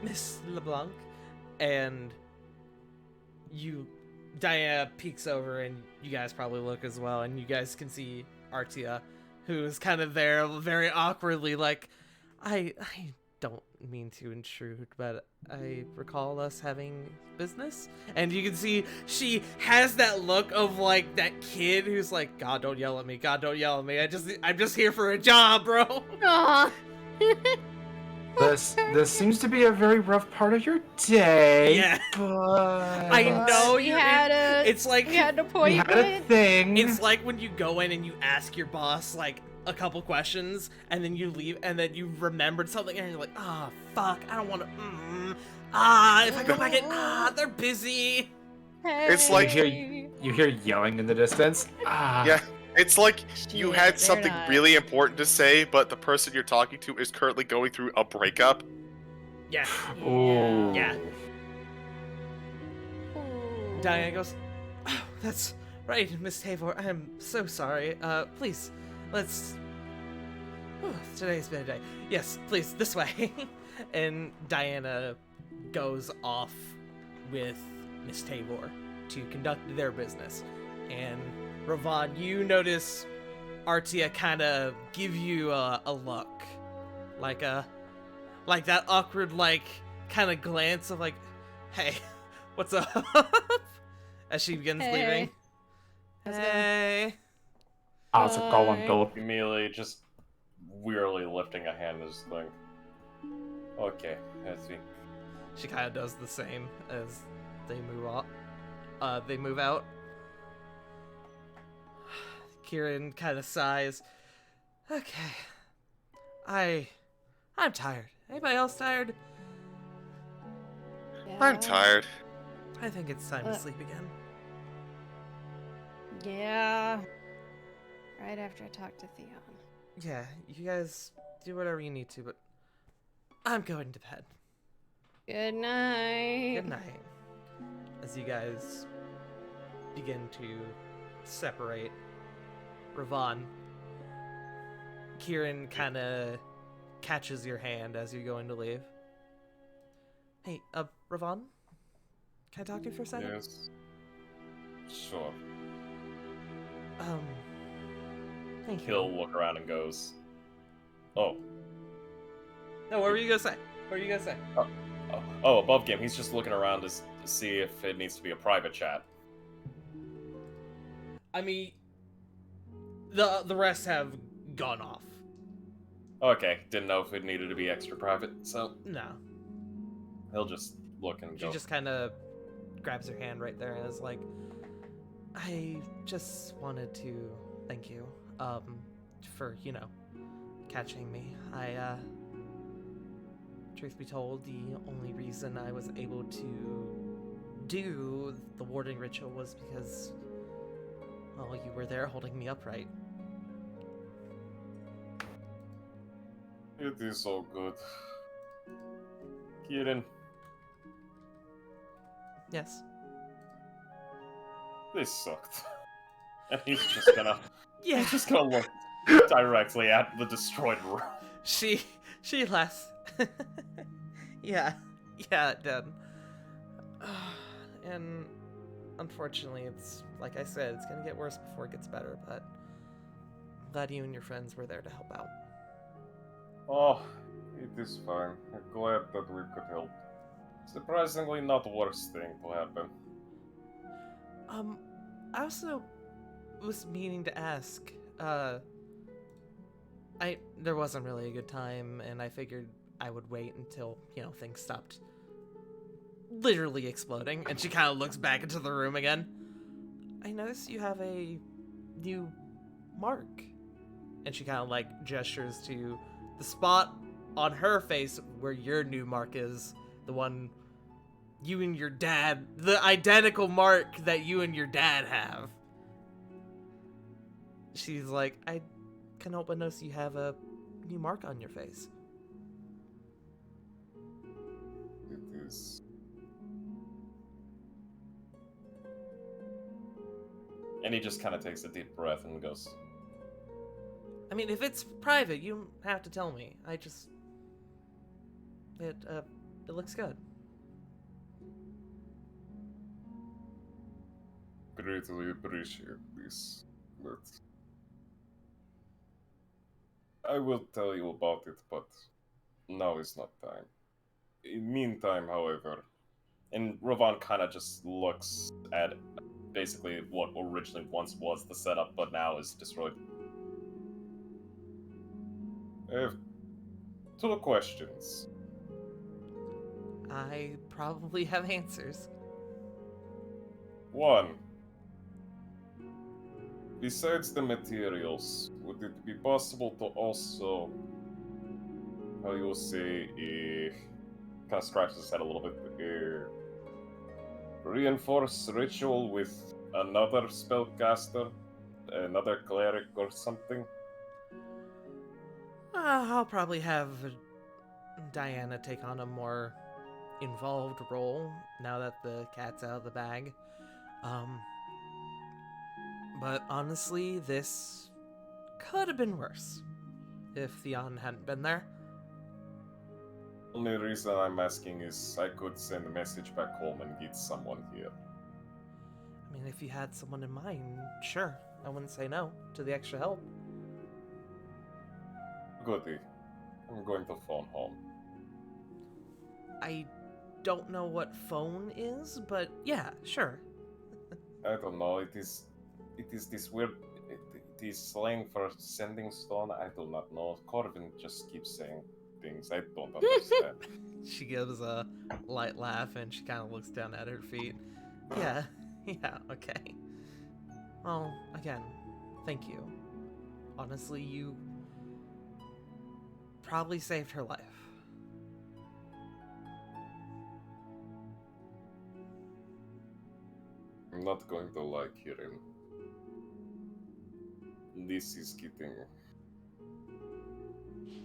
Miss LeBlanc. And Diana peeks over, and you guys probably look as well, and you guys can see Artia, who's kind of there very awkwardly, like, I don't mean to intrude, but I recall us having business. And you can see she has that look of, like, that kid who's like, God, don't yell at me. God, don't yell at me. I'm just here for a job, bro. Aw. This seems to be a very rough part of your day. Yeah. But I know We had a it's like we had an we had a appointment. thing. it's like when you go in and you ask your boss like a couple questions, and then you leave, and then you remembered something, and you're like, ah, fuck, I don't want to. If I go back in, they're busy. It's like- You hear yelling in the distance. Yeah. It's like you Shit, had they're something not. really important to say, but the person you're talking to is currently going through a breakup. Yeah. Ooh. Yeah. Diana goes, oh, that's right, Miss Tavor. I am so sorry. Please, let's. Oh, today's been a day. Yes, please, this way. And Diana goes off with Miss Tavor to conduct their business. And Ravon, you notice Artia kind of give you a look, like that awkward, like, kind of glance of like, hey, what's up? As she begins Hey. leaving. How's it going? Hey. How's it going, Bye. dude? Immediately just wearily lifting a hand as thing. Okay, I see. She kind of does the same as they move out. They move out. Kieran kind of sighs. Okay. I'm tired. Anybody else tired? I'm tired. I think it's time to sleep again. Yeah. Right after I talk to Theon. Yeah, you guys do whatever you need to, but I'm going to bed. Good night. Good night. As you guys begin to separate, Ravon, Kieran kind of catches your hand as you're going to leave. Hey, Ravon? Can I talk to you for a second? Yes. Sure. Thank you. He'll look around and goes, oh. No, what were you gonna say? What were you gonna say? Oh, above game. He's just looking around to see if it needs to be a private chat. I mean, the rest have gone off. Okay, didn't know if it needed to be extra private, so No. he'll just look and She go. just kind of grabs her hand right there and is like, I just wanted to thank you, for, catching me. Truth be told, the only reason I was able to do the warding ritual was because, well, you were there holding me upright. It is so good. Kieran, Yes. this sucked. And he's just gonna Yeah. he's just gonna look directly at the destroyed room. She laughs. Yeah, it did. And unfortunately, it's like I said, it's gonna get worse before it gets better. But I'm glad you and your friends were there to help out. Oh, it is fine. I'm glad that we could help. Surprisingly, not the worst thing to happen. I also was meaning to ask, there wasn't really a good time, and I figured I would wait until, things stopped literally exploding, and she kind of looks back into the room again. I noticed you have a new mark, and she kind of, gestures to the spot on her face where your new mark is, the one you and your dad, the identical mark that you and your dad have. She's like, I can't help but notice you have a new mark on your face. It is. And he just kind of takes a deep breath and goes, I mean, if it's private, you don't have to tell me. It looks good. greatly appreciate this, but I will tell you about it, but now is not time. In meantime, however, and Rovan kind of just looks at basically what originally once was the setup, but now is destroyed. I have 2 questions. I probably have answers. 1. Besides the materials, would it be possible to also, how you say, kind of scratches his head a little bit, reinforce ritual with another spellcaster, another cleric or something? I'll probably have Diana take on a more involved role now that the cat's out of the bag. But honestly, this could have been worse if Theon hadn't been there. Only reason I'm asking is I could send a message back home and get someone here. I mean, if you had someone in mind, sure, I wouldn't say no to the extra help. Goody. I'm going to phone home. I don't know what phone is, but yeah, sure. I don't know, it is this weird, it is slang for sending stone, I do not know. Corvin just keeps saying things I don't understand. She gives a light laugh and she kind of looks down at her feet. Yeah, okay. Well, again, thank you. Honestly, you probably saved her life. I'm not going to lie, Kirin. This is getting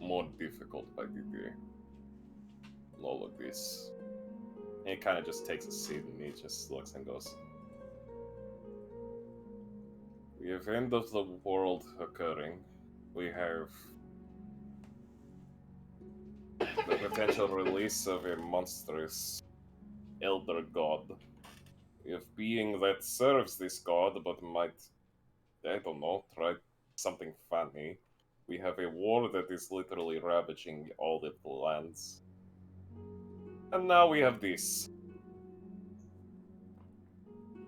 more difficult by the day. All of this. And he kind of just takes a seat and he just looks and goes, we have end of the world occurring. We have the potential release of a monstrous elder god. We have being that serves this god but might, I don't know, try something funny. We have a war that is literally ravaging all of the lands. And now we have this.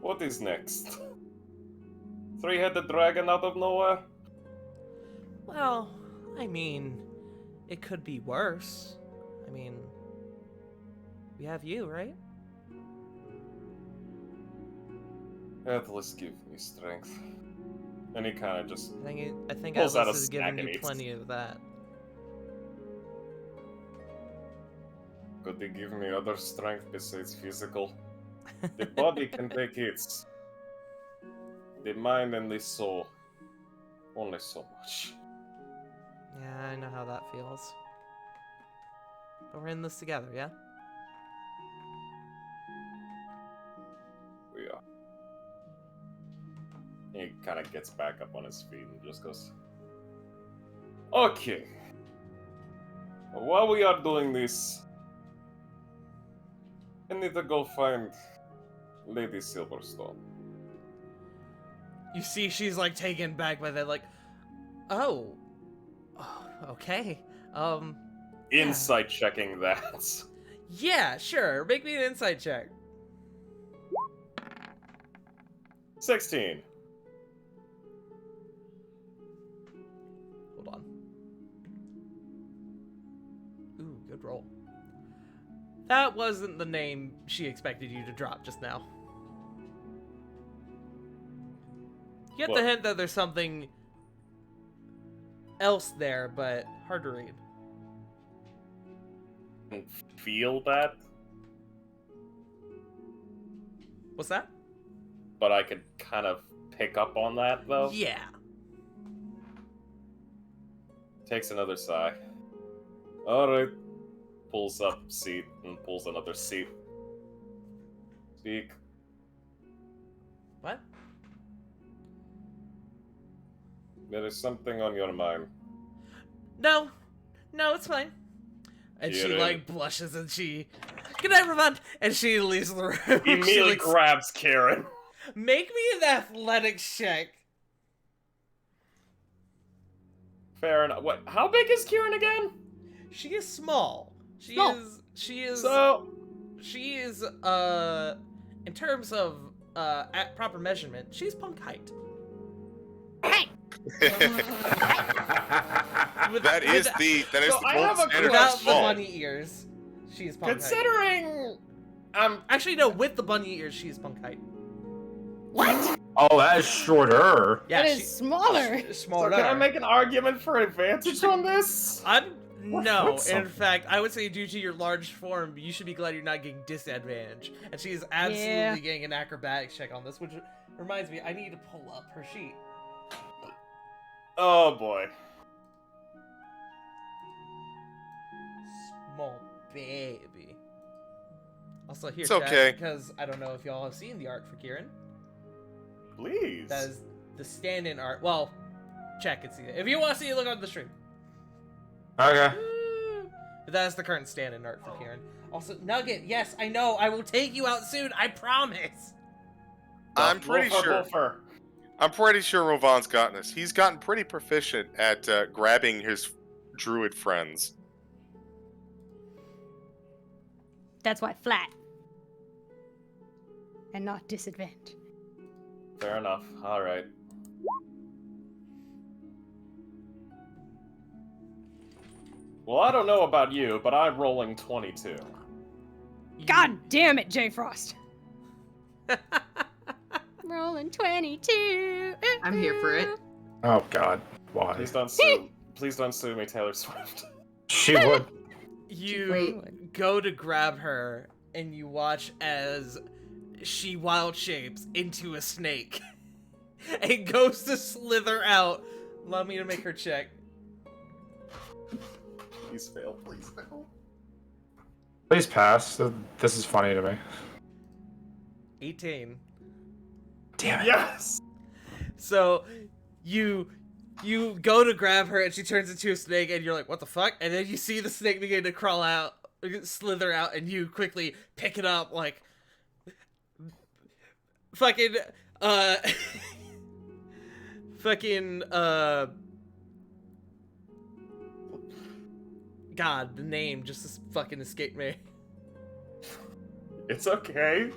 What is next? 3-headed dragon out of nowhere? Well, I mean, it could be worse. I mean, we have you, right? At least give me strength. And he kind of just I think pulls out Atlas a is snack giving and you eats. plenty of that. Could they give me other strength besides physical? The body can take hits. The mind and the soul, only so much. Yeah, I know how that feels. But we're in this together, yeah? We are. He kind of gets back up on his feet and just goes, okay. While we are doing this, I need to go find Lady Silverstone. You see she's like taken back by that, like, oh, okay. insight checking that. Yeah, sure. Make me an insight check. 16. Hold on. Ooh, good roll. That wasn't the name she expected you to drop just now. You get What? the hint that there's something else there, but hard to read. Feel that, What's that? but I could kind of pick up on that though. Yeah. Takes another sigh. Alright. Pulls up seat and pulls another seat. Speak. What? There is something on your mind. No, it's fine. And she Kieran. like blushes and she, good night, Ravon, and she leaves the room. She, Immediately like, grabs Kieran. make me an athletics check. Fair enough. What? How big is Kieran again? She is small. Small. She is So in terms of at proper measurement, she's punk height. That is the So I have gold a standard for Without the small. bunny ears, she's punk height. considering Actually, no, with the bunny ears, she's punk height. What? Oh, that is shorter. Yeah, That is smaller. she's so smaller. can I make an argument for advantage on this? No, What's in up? fact, I would say due to your large form, you should be glad you're not getting disadvantage. And she is absolutely Yeah. getting an acrobatics check on this, which reminds me, I need to pull up her sheet. Oh boy. Small baby. Also, here, It's chat, okay. because I don't know if y'all have seen the art for Kieran. Please. That is the stand-in art. Well, check and see it. If you want to see it, look on the stream. Okay. But that is the current stand-in art for Kieran. Also, Nugget, yes, I know. I will take you out soon. I promise. I'm pretty Wolfer, sure. Wolfer. I'm pretty sure Rovon's gotten this. He's gotten pretty proficient at grabbing his druid friends. That's why flat. And not disadvantage. Fair enough. All right. Well, I don't know about you, but I'm rolling 22. God damn it, J Frost. Rolling 22. I'm here for it. Oh God, why? Please don't sue. Please don't sue me, Taylor Swift. She would. You Wait. go to grab her, and you watch as she wild shapes into a snake and goes to slither out. Allow me to make her check. Please fail. Please fail. Please pass. This is funny to me. 18. Damn it. Yes. So you go to grab her, and she turns into a snake, and you're like, "What the fuck?" And then you see the snake begin to crawl out, slither out, and you quickly pick it up, like fucking fucking God, the name just fucking escaped me. It's okay.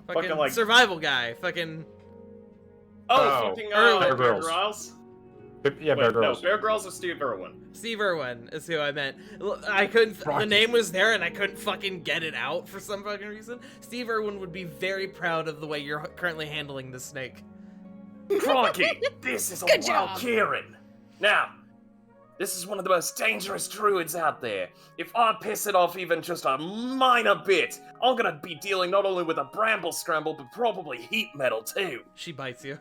Fucking like- survival guy. Fucking Oh, fucking Bear Bear Grylls. Grylls. Yeah, Bear Wait, Grylls. no, Bear Grylls or Steve Irwin. Steve Irwin is who I meant. I couldn't. The Rocky. name was there, and I couldn't fucking get it out for some fucking reason. Steve Irwin would be very proud of the way you're currently handling the snake. Crikey, this is a Good wild job. Kieran. Now, this is one of the most dangerous druids out there. If I piss it off even just a minor bit, I'm gonna be dealing not only with a bramble scramble, but probably heat metal too. She bites you.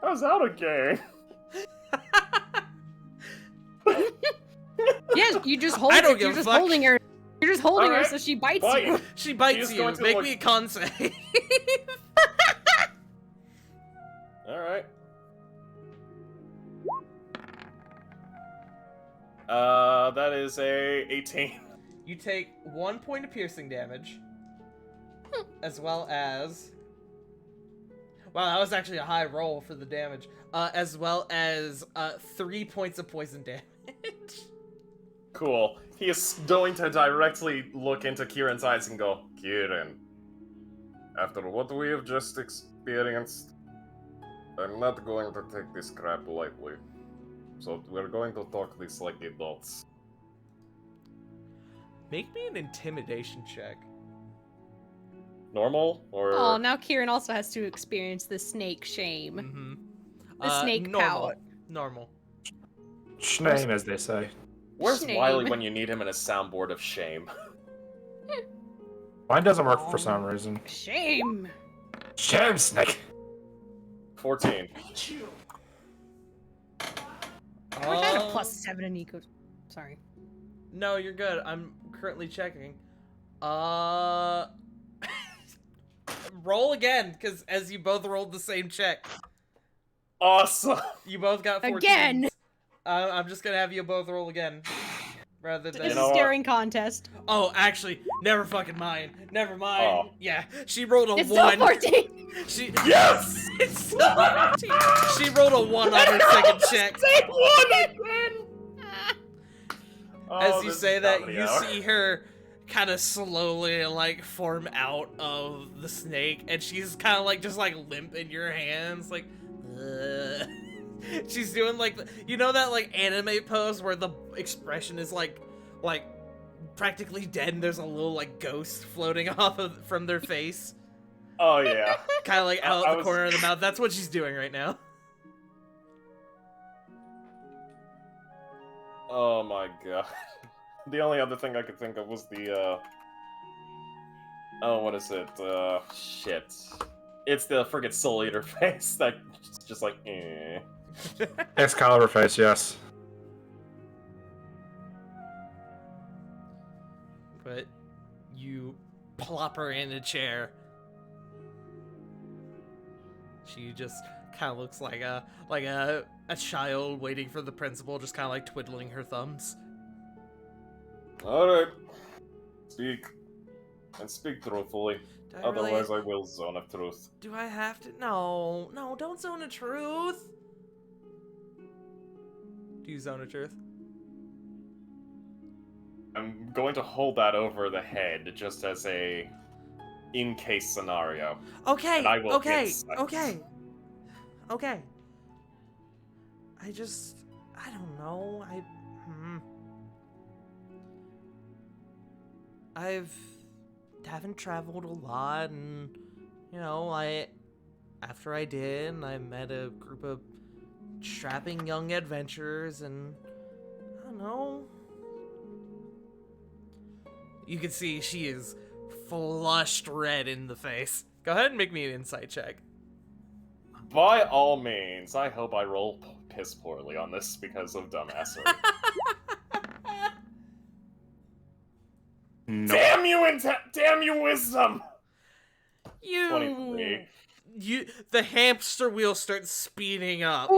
How's that a game? Yes, you just hold I don't her. give You're a just fuck. holding her. You're just holding her Alright. so she bites Bite. you. She bites She's you. going to Make look- me a con save. Alright. That is a 18. You take 1 point of piercing damage, as well as Wow, that was actually a high roll for the damage. As well as 3 points of poison damage. Cool. He is going to directly look into Kieran's eyes and go, Kieran, after what we have just experienced, I'm not going to take this crap lightly. So we're going to talk this like adults. Make me an intimidation check. Normal? Or... Oh, now Kieran also has to experience the snake shame. Mm-hmm. The snake normal. pout. Normal. Shame, as they say. Where's Shame. Wiley when you need him in a soundboard of shame? Mine doesn't work for some reason. Shame. Shame, Snake. 14. I wish I had a +7 in eco. Sorry. No, you're good. I'm currently checking. Roll again, because as you both rolled the same check. Awesome! You both got 14. Again! I'm just gonna have you both roll again. Rather than... It's know a what? staring contest. Oh, actually, never fucking mind. Never mind. Oh. Yeah, she rolled a It's 1. still 14. She... Yes! It's still 14. She rolled a 1 on her second check. Same one again! As you say that, you see. see her kind of slowly, like, form out of the snake, and she's kind of, like, just, like, limp in your hands, like, ugh. She's doing, like, you know that, like, anime pose where the expression is, like, practically dead, and there's a little, like, ghost floating off from their face? Oh, yeah. Kind of, like, out I the was- corner of the mouth. That's what she's doing right now. Oh my god. The only other thing I could think of was the, oh, what is it? Shit. It's the friggin' Soul Eater face that's just like, eh. Excalibur face, yes. But you plop her in a chair. She just kind of looks like a child waiting for the principal, just kind of like twiddling her thumbs. Alright. Speak. And speak truthfully. Do I Otherwise I will zone of truth. Do I have to? No, don't zone a truth. Do you zone a truth? I'm going to hold that over the head just as a in-case scenario. Okay, And I will okay, get okay. I don't know. Haven't traveled a lot, and you know, after I did, I met a group of strapping young adventurers, and I don't know. You can see she is flushed red in the face. Go ahead and make me an insight check. By all means, I hope I roll piss poorly on this because of dumbassery. No. Damn you, damn you, wisdom! 23. The hamster wheel starts speeding up,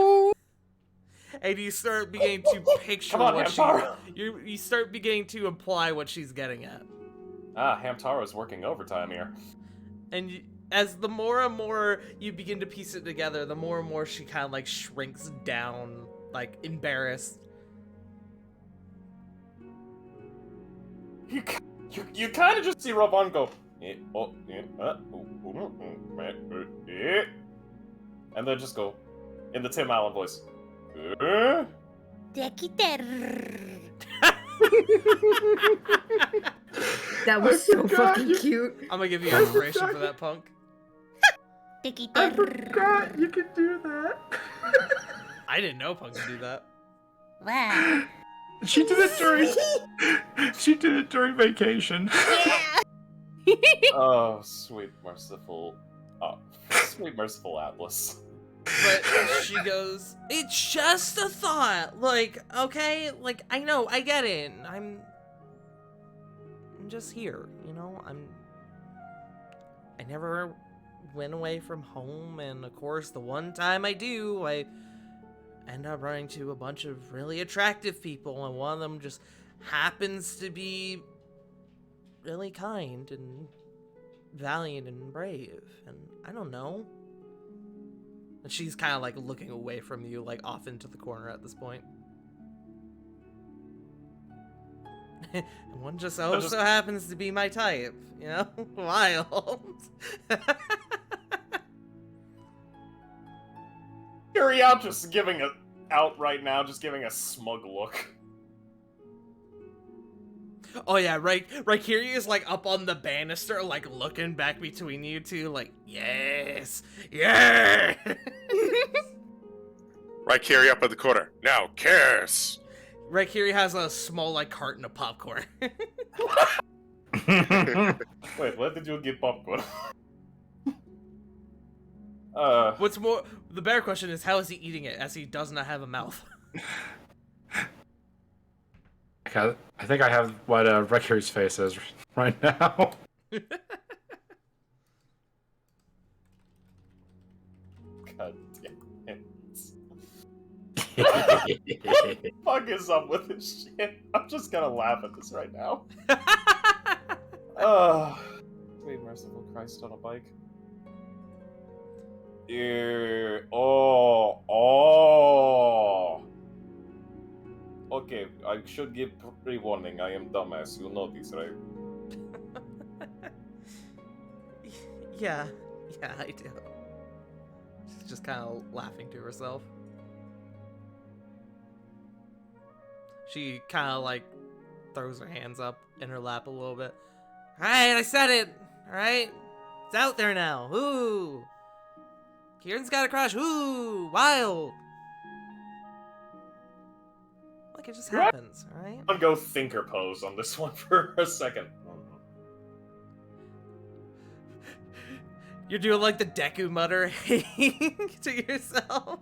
and you start beginning to picture Come on, what Hamtaro! you start beginning to imply what she's getting at, Ah, Hamtaro's working overtime here. and as the more and more you begin to piece it together, the more and more she kind of like shrinks down, like embarrassed. You kind of just see Ravan go, and then just go, in the Tim Allen voice, That was so forgot fucking you- cute. I'm gonna give you inspiration for that, punk. I forgot you could do that. I didn't know punk could do that. Wow. She did it during vacation. oh, sweet merciful Atlas. But she goes, it's just a thought. Like, okay, like, I know, I get it. I'm just here, you know? I never went away from home, and of course, the one time I do, I end up running to a bunch of really attractive people, and one of them just happens to be really kind and valiant and brave, and I don't know. And she's kind of like looking away from you, like off into the corner at this point. And one just so happens to be my type, you know? Wild. Carry out just giving a out right now, just giving a smug look. Oh yeah, right here he is like up on the banister, like looking back between you two, like, yes! Yeah! Right, Carrie up at the corner. Now, kiss! Right here he has a small like carton of popcorn. Wait, where did you get popcorn? What's more, the better question is, how is he eating it, as he does not have a mouth? Okay, I think I have what Ricky's face is right now. God damn it. What the fuck is up with this shit? I'm just gonna laugh at this right now. Sweet merciful Christ on a bike. Oh. Okay, I should give pre-warning. I am dumbass. You know this, right? Yeah, I do. She's just kind of laughing to herself. She kind of like throws her hands up in her lap a little bit. Alright, I said it! Alright? It's out there now. Ooh! Kieran's got a crush. Ooh! Wild! Like it just happens, alright? I'll go thinker pose on this one for a second. You're doing like the Deku mutter to yourself.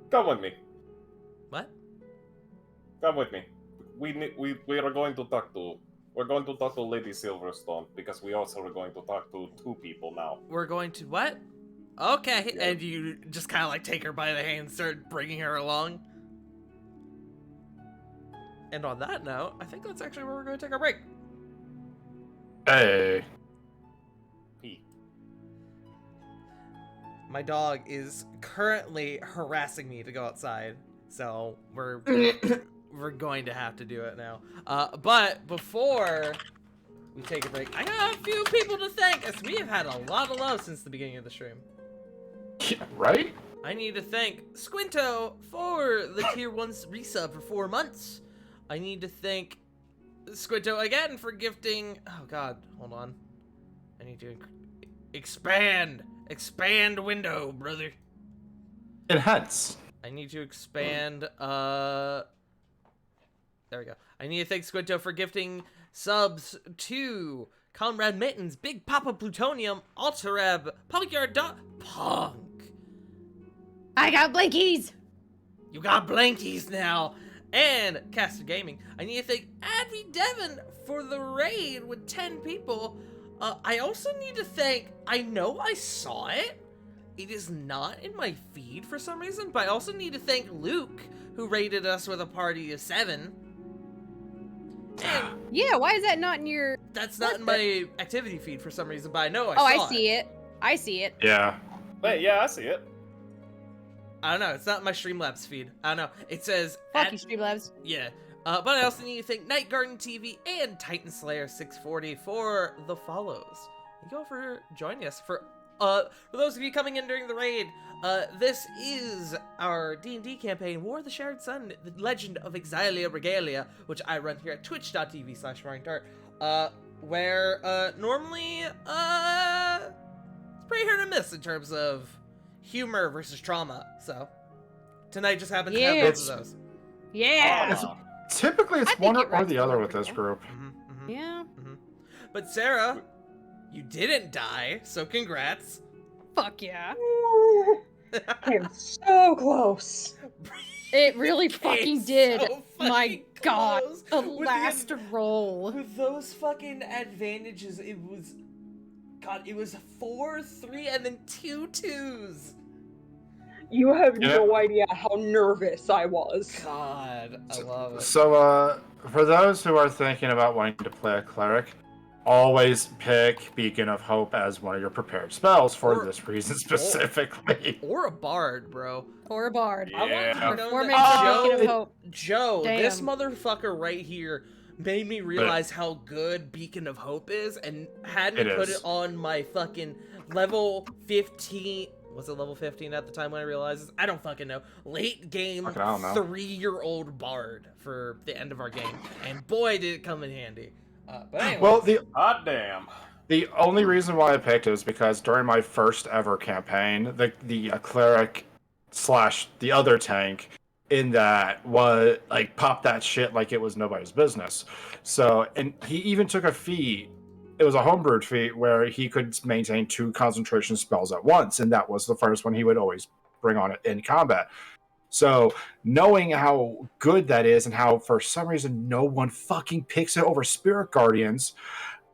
Come with me. What? Come with me. We are going to talk to. We're going to talk to Lady Silverstone because we also are going to talk to two people now. We're going to what? Okay, Yeah. and you just kind of like take her by the hand and start bringing her along. And on that note, I think that's actually where we're going to take our break. Hey. P. My dog is currently harassing me to go outside, so we're going to have to do it now. But before we take a break, I got a few people to thank, as we have had a lot of love since the beginning of the stream. Yeah, right? I need to thank Squinto for the tier 1 resub for 4 months. I need to thank Squinto again for gifting... Oh god, hold on. I need to expand window, brother. Enhance. I need to expand, there we go. I need to thank Squinto for gifting subs to Comrade Mittens, Big Papa Plutonium, Altereb, Punkyard Punk. I got blinkies! You got blankies now. And Caster Gaming. I need to thank Advi Devon for the raid with 10 people. I also need to thank, I know I saw it. It is not in my feed for some reason, but I also need to thank Luke, who raided us with a party of 7. And Yeah, why is that not in your... that's not in my activity feed for some reason, but I know I Oh, saw I see it. I see it. Yeah. Wait, yeah, I see it. I don't know, it's not in my Streamlabs feed. I don't know. It says... Fuck you, Streamlabs. Yeah. But I also need to thank Night Garden TV and Titan Slayer 640 for the follows. Thank you all for joining us. For those of you coming in during the raid, this is our D&D campaign, War of the Shared Sun, The Legend of Exilia Regalia, which I run here at twitch.tv/RyanDart, where normally it's pretty hit or miss in terms of humor versus trauma. So tonight just happens to have both of those. Yeah. Typically, it's I think one it or runs the other more with this now. group. Yeah. But Sarah, you didn't die, so congrats. Fuck yeah. Came so close. It really fucking did. So My fucking god. close. The With last roll. With those fucking advantages, it was... God, it was 4, 3, and then 2 2s. You have Yeah. no idea how nervous I was. God, I love it. So, for those who are thinking about wanting to play a cleric, always pick Beacon of Hope as one of your prepared spells for Or- this reason specifically. Or a bard, bro. Or a bard. I want you to know Performance that of Beacon of Joe, Hope. Joe, this Damn. motherfucker right here made me realize how good Beacon of Hope is, and had me It put is. it on my fucking level 15. Was it level 15 at the time when I realized this? I don't fucking know. Late game, Fucking, I don't know. 3-year-old bard for the end of our game, and boy did it come in handy. But anyway. Well, the Hot damn. The only reason why I picked it is because during my first ever campaign, the cleric slash the other tank in that was like popped that shit like it was nobody's business. So, and he even took a feat. It was a homebrewed feat where he could maintain 2 concentration spells at once, and that was the first one he would always bring on in combat. So, knowing how good that is and how for some reason no one fucking picks it over Spirit Guardians,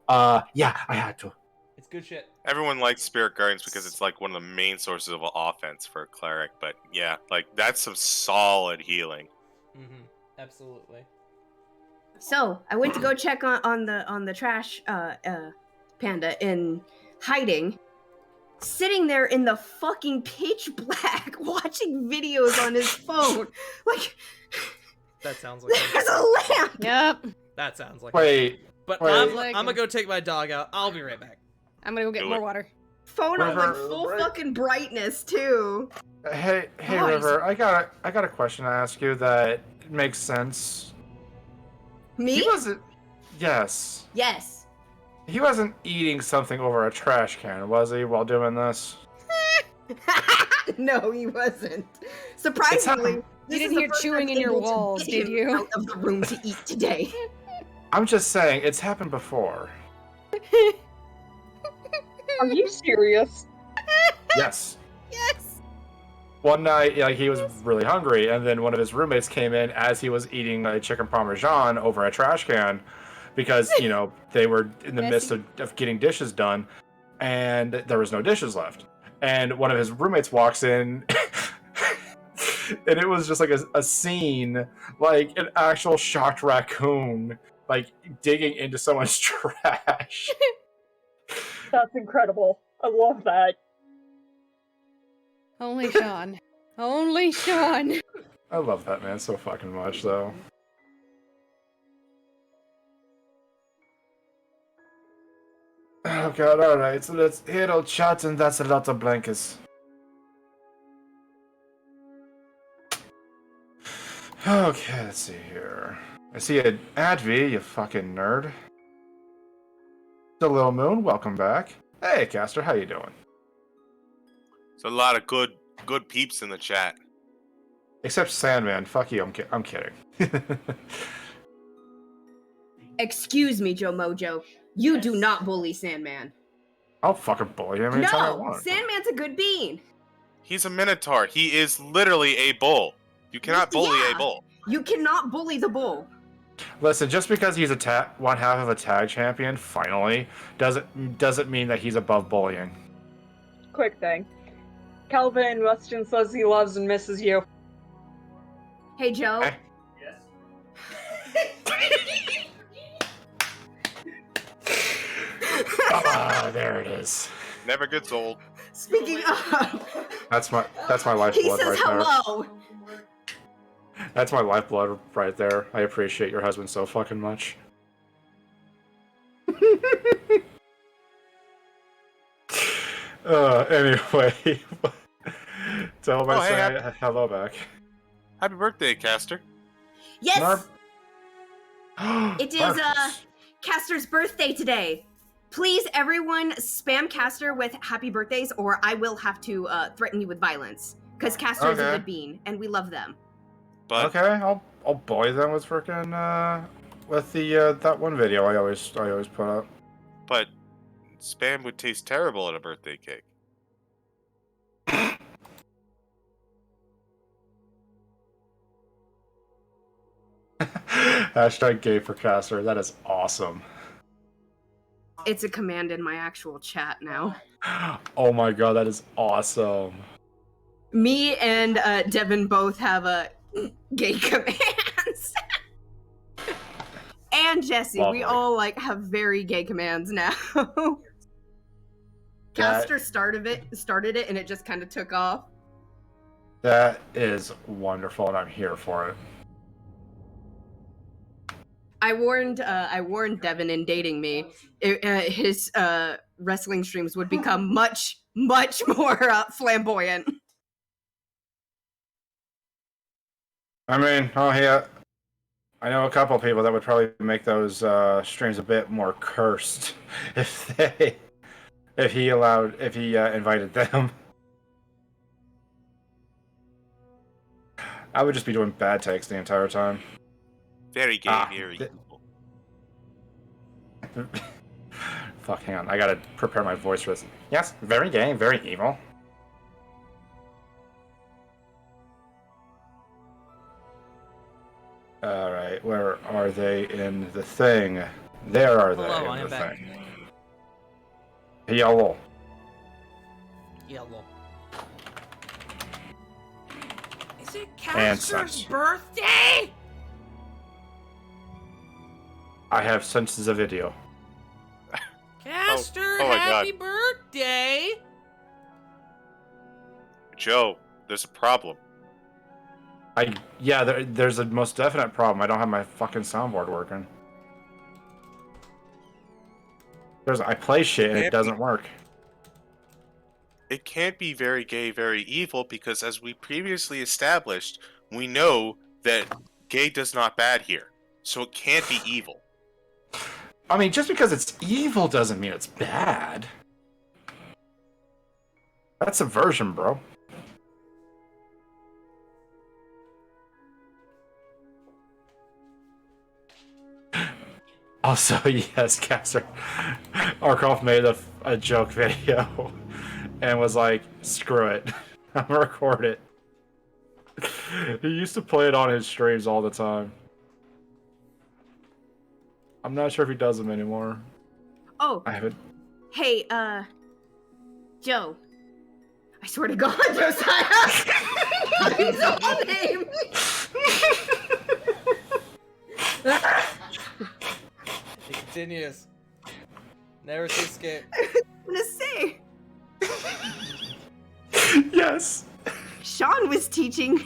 yeah, I had to. It's good shit. Everyone likes Spirit Guardians because it's like one of the main sources of offense for a cleric. But yeah, like that's some solid healing. Mm-hmm. Absolutely. So I went to go check on the trash panda in hiding, sitting there in the fucking pitch black, watching videos on his phone. Like That sounds like there's a lamp. Yep. that sounds like Wait, But wait. I'm Like- gonna go take my dog out. I'll be right back. I'm gonna go get Do more it. water. Phone on like River, full right. fucking brightness too. hey, God, River, I got a question to ask you that makes sense. Me? He wasn't. Yes, Yes. he wasn't eating something over a trash can, was he, while doing this? No, he wasn't. Surprisingly, You this didn't is the hear first chewing I'm in your able to walls, get did him you? Out of the room to eat today. I'm just saying, it's happened before. Are you serious? Yes. Yes. One night, like he was really hungry, and then one of his roommates came in as he was eating a chicken parmesan over a trash can, because they were in the midst of getting dishes done, and there was no dishes left. And one of his roommates walks in, and it was just like a scene, like an actual shocked raccoon, like digging into someone's trash. That's incredible. I love that. Only Sean. Only Sean. I love that man so fucking much, though. Oh god, alright, so let's hit old chat, and that's a lot of blankets. Okay, let's see here. I see an Advi, you fucking nerd. The Little Moon, welcome back. Hey, Caster, how you doing? There's a lot of good peeps in the chat. Except Sandman, fuck you, I'm kidding. Excuse me, Joe Mojo. You do not bully Sandman. I'll fucking bully him anytime I No, want. Sandman's a good bean. He's a minotaur. He is literally a bull. You cannot bully Yeah. a bull. You cannot bully the bull. Listen, just because he's one half of a tag champion, finally, doesn't mean that he's above bullying. Quick thing. Calvin Weston says he loves and misses you. Hey, Joe. Eh. Ah, there it is. Never gets old. Speaking of, That's my he lifeblood says right there. hello. That's my lifeblood right there. I appreciate your husband so fucking much. Anyway, tell him Oh, I hey, say hello back. Happy birthday, Caster. Yes, Narp- it is Marcus. Caster's birthday today. Please, everyone, spam Caster with happy birthdays, or I will have to threaten you with violence. Because Caster is a Okay. good bean, and we love them. But Okay, I'll bully them with freaking with the that one video I always put up. but spam would taste terrible at a birthday cake. Hashtag gay for Caster. That is awesome. It's a command in my actual chat now. Oh my god, that is awesome. Me and Devin both have gay commands. And Jesse, we Lovely. all like have very gay commands now. Caster started it, and it just kind of took off. That is wonderful, and I'm here for it. I warned Devin in dating me, his wrestling streams would become much more flamboyant. I mean, I know a couple of people that would probably make those streams a bit more cursed if he invited them. I would just be doing bad takes the entire time. Very gay, very th- evil. Fuck, hang on. I gotta prepare my voice for this. Yes, very gay, very evil. Alright, where are they in the thing? There are they Hello, I in am the back. thing. Yellow. Yellow. Is it And Caster's such. birthday? I have senses of video. Caster, oh my happy birthday! Joe, there's a problem. There's a most definite problem. I don't have my fucking soundboard working. I play shit and it doesn't work. It can't be very gay, very evil because, as we previously established, we know that gay does not bad here. So it can't be evil. I mean, just because it's evil doesn't mean it's bad. That's subversion, bro. Also, yes, Caster. Arkoff made a joke video and was like, screw it. I'm gonna record it. He used to play it on his streams all the time. I'm not sure if he does them anymore. Oh, I haven't. hey, Joe. I swear to God, Josiah. His own name. It continues. Never to escape. I'm gonna say, Yes. Sean was teaching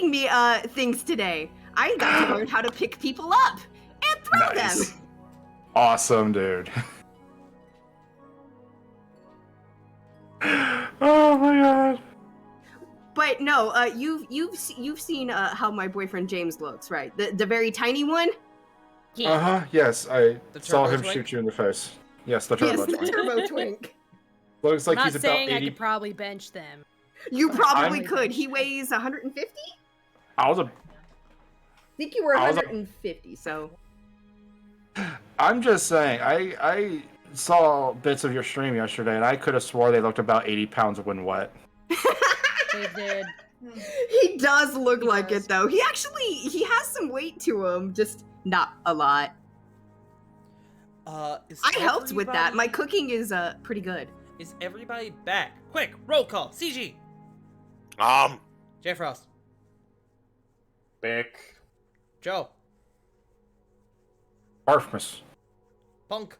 me things today. I got to learn how to pick people up and throw Nice. them. Awesome, dude. Oh my god. But no, you've seen how my boyfriend James looks, right? The very tiny one. Uh-huh, yes, I The saw turbo him twink? shoot you in the face. Yes, the Yes, turbo the twink. turbo twink. Looks I'm like not he's about saying I 80. could probably bench them. You probably I'm- could. He weighs 150. I was a I think you were I was a- 150. So I'm just saying, I saw bits of your stream yesterday and I could have swore they looked about 80 pounds when wet. They did. he does look He like does. it though. He has some weight to him, just not a lot. Is I helped with that. My everybody- cooking is pretty good. Is everybody back? Quick, roll call. CG. J Frost. Bick. Joe. Barfmas. Punk.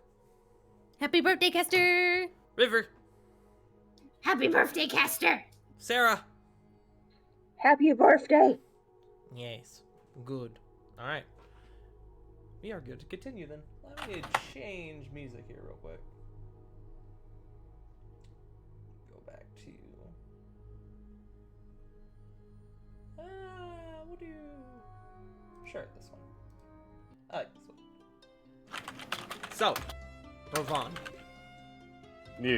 Happy birthday, Kester! River. Happy birthday, Caster! Sarah. Happy birthday! Yes. Good. Alright. We are good to continue then. Let me change music here real quick. Go back to... what do you... Sure, this one. I like this one. So, Rovan, Yeah.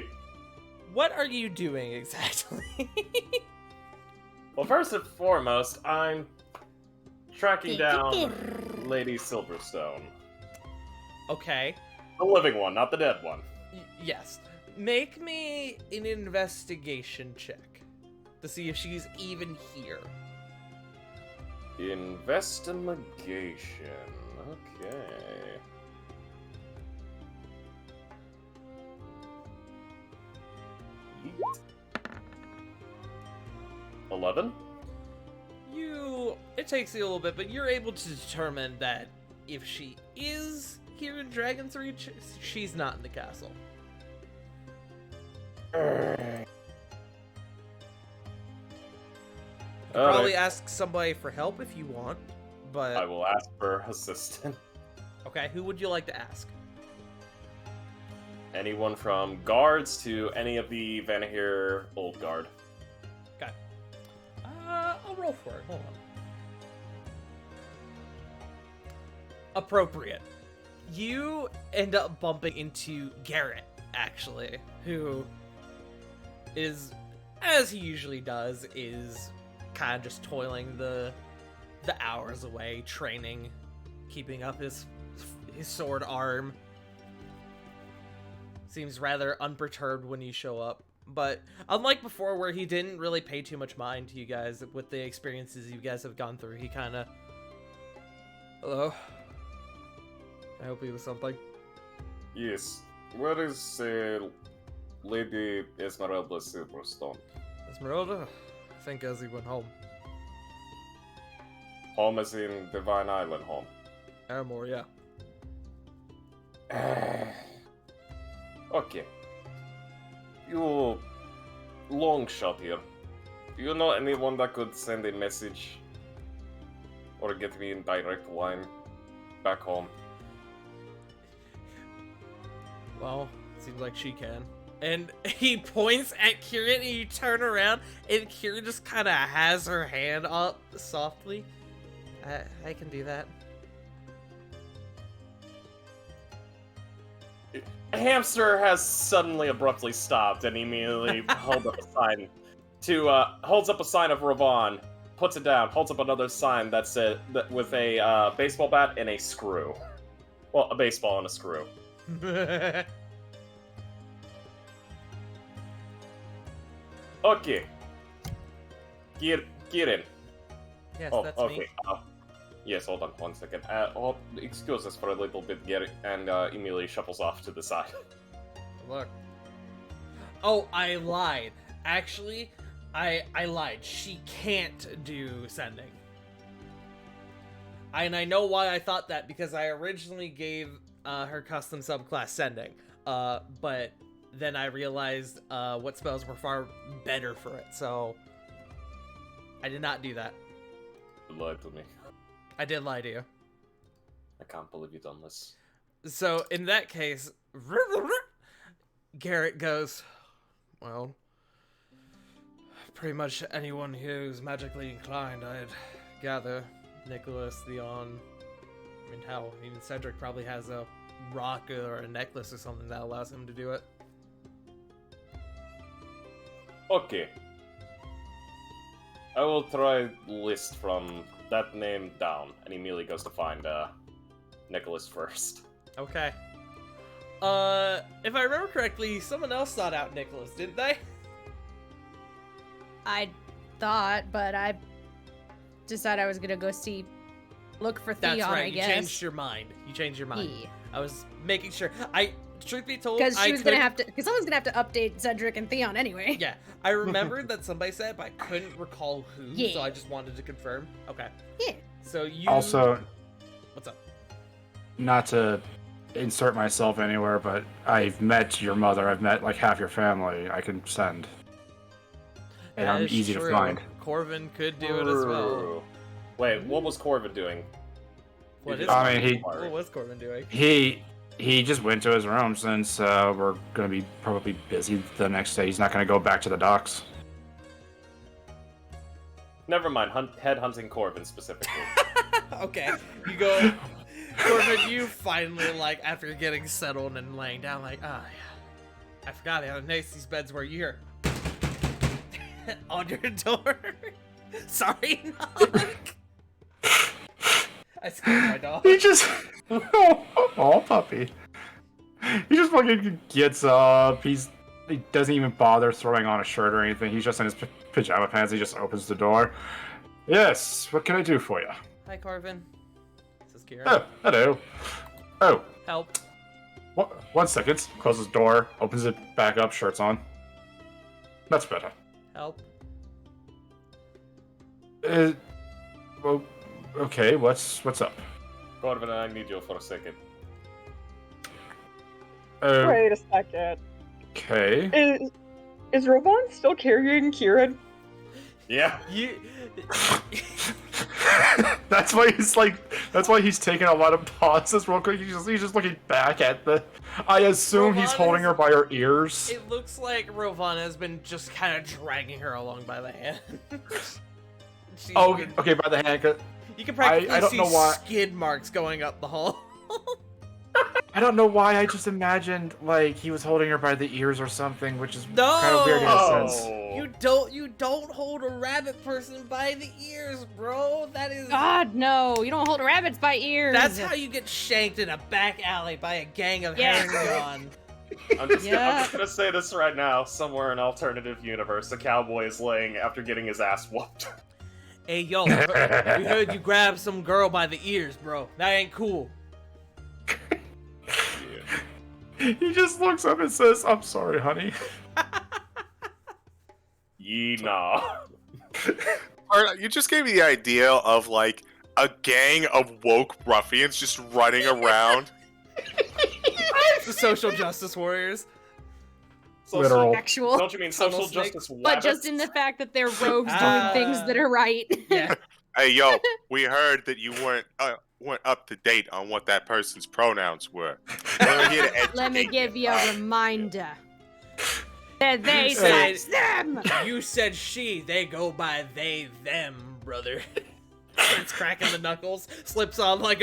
what are you doing exactly? Well, first and foremost, I'm tracking down Lady Silverstone. Okay. The living one, not the dead one. Yes. Make me an investigation check to see if she's even here. Investigation. Okay. Yeet. 11? It takes you a little bit, but you're able to determine that if she is here in Dragon's Reach, she's not in the castle. Probably ask somebody for help if you want, but... I will ask for assistance. Okay, who would you like to ask? Anyone from guards to any of the Vanahir Old Guard. Okay. I'll roll for it. Hold on. Appropriate. You end up bumping into Garrett, actually, who is, as he usually does, is kind of just toiling the hours away, training, keeping up his sword arm. Seems rather unperturbed when you show up. But unlike before, where he didn't really pay too much mind to you guys with the experiences you guys have gone through, he kind of... Hello? I help you with something? Yes. Where is Lady Esmeralda Silverstone? Esmeralda? I think Ezzy went home. Home as in Divine Island home. Aramore, yeah. Okay. You long shot here. Do you know anyone that could send a message or get me in direct line back home? Well, seems like she can. And he points at Kieran, and you turn around, and Kieran just kind of has her hand up softly. I can do that. Hamster has suddenly abruptly stopped and immediately holds up a sign holds up a sign of Ravon, puts it down, holds up another sign that with a baseball bat and a screw. Well, a baseball and a screw. Okay. Get in. Yes, Oh, that's okay. me. Yes, hold on 1 second. Excuse us for a little bit, Gary, and immediately shuffles off to the side. Look. Oh, I lied. Actually, I lied. She can't do sending. And I know why I thought that, because I originally gave her custom subclass sending. But then I realized what spells were far better for it, so I did not do that. You lied to me. I did lie to you. I can't believe you've done this. So, in that case, Garrett goes, well, pretty much anyone who's magically inclined, I'd gather. Nicholas, Theon, I mean, hell, even Cedric probably has a rock or a necklace or something that allows him to do it. Okay. I will try list from that name down, and he immediately goes to find Nicholas first. Okay. If I remember correctly, someone else sought out Nicholas, didn't they? I thought, but I decided I was gonna go look for Theon, That's right, I guess. you changed your mind. Yeah. I was making sure. Truth be told, Because someone's gonna have to update Cedric and Theon anyway. Yeah, I remembered that somebody said it, but I couldn't recall who, so Yeah. I just wanted to confirm. Okay. Yeah. So you... Also, What's up? not to insert myself anywhere, but I've met your mother. I've met like half your family. I can send. And That I'm is easy true. to find. Corvin could do it as well. Wait, what was Corvin doing? What is I mean, What was Corvin doing? He just went to his room since we're gonna be probably busy the next day. He's not gonna go back to the docks. Never mind, head hunting Corvin specifically. Okay, you go... Corvin, you finally, like, after getting settled and laying down, like, oh, yeah. I forgot how nice these beds were. You hear... on your door. Sorry, knock. I scared my dog. He just... oh, puppy. He just fucking gets up. He doesn't even bother throwing on a shirt or anything. He's just in his pajama pants. He just opens the door. Yes, what can I do for you? Hi, Corvin. This is Kira. Oh, hello. Oh, Help. 1 second. Closes the door, opens it back up, shirt's on. That's better. Help. Well, okay. What's up? Corvin, I need you for a second. Wait a second. Okay. Is Rovon still carrying Kieran? Yeah. You. That's why he's taking a lot of pauses real quick. He's just looking back at the. I assume he's Rovan holding is- her by her ears. It looks like Rovan has been just kind of dragging her along by the hand. She's Oh, been- okay, by the hand. 'Cause You can practically I don't see know why- skid marks going up the hall. I don't know why. I just imagined like he was holding her by the ears or something, which is No! kind of weird in a sense. Oh. You don't hold a rabbit person by the ears, bro. That is God, no. You don't hold rabbits by ears. That's how you get shanked in a back alley by a gang of Yeah. hang-on. I'm just Yeah. gonna say this right now. Somewhere in alternative universe, a cowboy is laying after getting his ass whooped. Hey, yo, we heard you grabbed some girl by the ears, bro. That ain't cool. He just looks up and says, "I'm sorry, honey." Yee nah. You just gave me the idea of like a gang of woke ruffians just running around. The social justice warriors. Literal. Actual. Don't you mean social Tunnel snake. justice? But just in the fact that they're rogues doing things that are right. Yeah. Hey, yo, we heard that you weren't up to date on what that person's pronouns were. We're here to Let me educate give you a reminder. That they You said- slash them! You said she, they go by they, them, brother. Starts cracking the knuckles, slips on like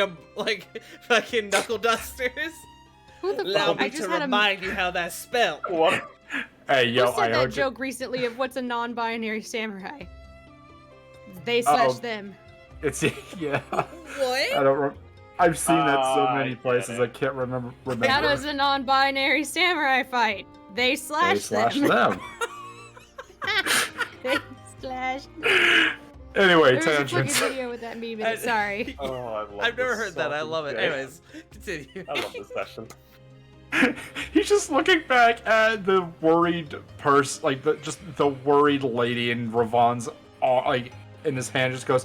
fucking knuckle dusters. Who the Allow fuck? me I just to had a remind you how that's spelled. What? Hey, yo, Who said I that heard you. joke recently of what's a non-binary samurai? They slash Uh-oh. them. It's yeah. I What? don't. I've seen that so I many get places. it. I can't remember. That was a non-binary samurai fight. They slash They slash them. them. They slash. Anyway, There's a fucking tangents. video with that meme in it. Sorry. Oh, I love I've never this heard that. I fucking love it. game. Anyways, continue. I love this session. He's just looking back at the worried like the worried lady in Ravon's like in his hand. Just goes,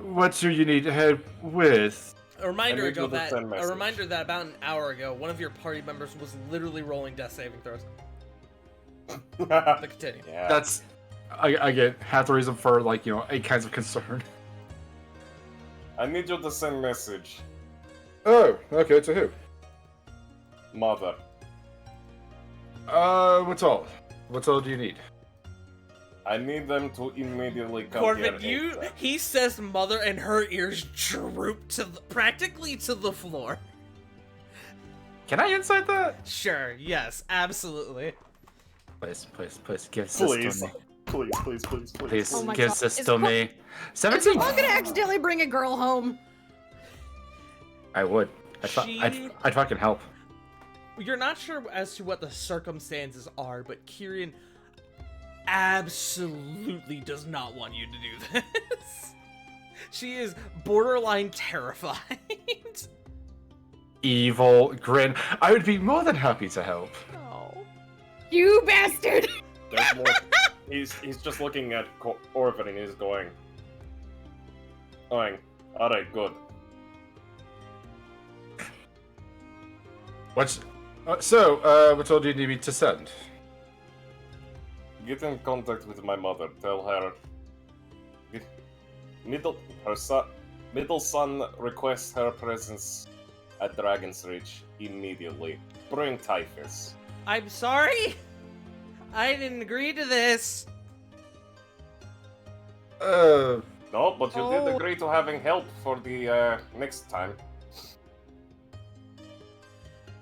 "What do you need help with?" A reminder I need ago you to that send a message. reminder that about an hour ago, one of your party members was literally rolling death saving throws. But continue. Yeah. That's again half the reason for like a kinds of concern. I need you to send message, Oh, okay. To who? mother. What's all? What all do you need? I need them to immediately come Corbin, here. he says mother and her ears droop practically to the floor. Can I insight that? Sure, yes, absolutely. Please, give this Please. to me. Please. Please, Oh my give God. this Is to Cor- me. Is 17. Ravon gonna accidentally bring a girl home? I would. She- I'd fucking help. You're not sure as to what the circumstances are, but Kieran absolutely does not want you to do this. She is borderline terrified. Evil grin. I would be more than happy to help. Oh. You bastard! There's more. He's just looking at Orphan and he's going. Alright, good. What all do you need me to send? Get in contact with my mother. Tell her. Middle son requests her presence at Dragon's Reach immediately. Bring Typhus. I'm sorry? I didn't agree to this. No, but you did Oh. agree to having help for the next time.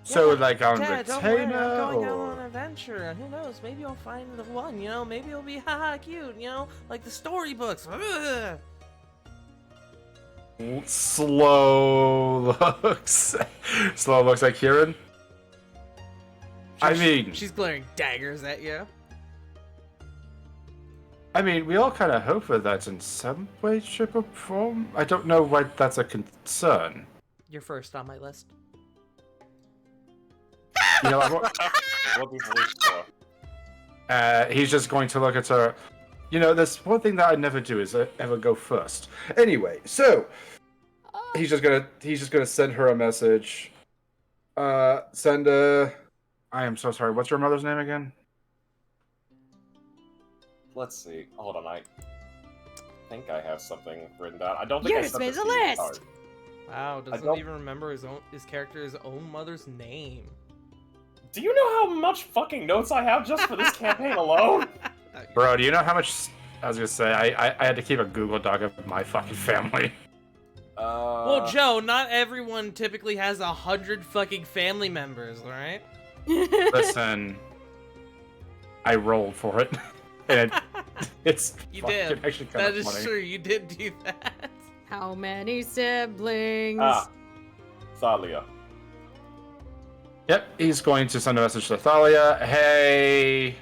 So Yeah, like on Dad, don't worry, I'm retainer going out on an or adventure, and who knows, maybe I'll find the one, maybe it'll be haha cute, like the storybooks. Ugh. slow looks. Slow looks like Kieran. I mean, She's glaring daggers at you. we all kind of hope for that in some way, shape, or form. I don't know why that's a concern. You're first on my list. You know, What is this for? he's just going to look at her. You know, that's one thing that I never do is ever go first. Anyway, so he's just gonna send her a message. Send a. I am so sorry. What's your mother's name again? Let's see. Hold on, I think I have something written down. I don't think I Yours sent made this the to you, list. Tart. Wow, doesn't don't- even remember his character's own mother's name. Do you know how much fucking notes I have just for this campaign alone? Bro, do you know how much? I was gonna say I had to keep a Google Doc of my fucking family. Well, Joe, not everyone typically has 100 fucking family members, alright? Listen, I rolled for it, and it's You fucking did. actually kind That of is funny. true, you did do that. How many siblings? Thalia. Yep, he's going to send a message to Thalia. Hey,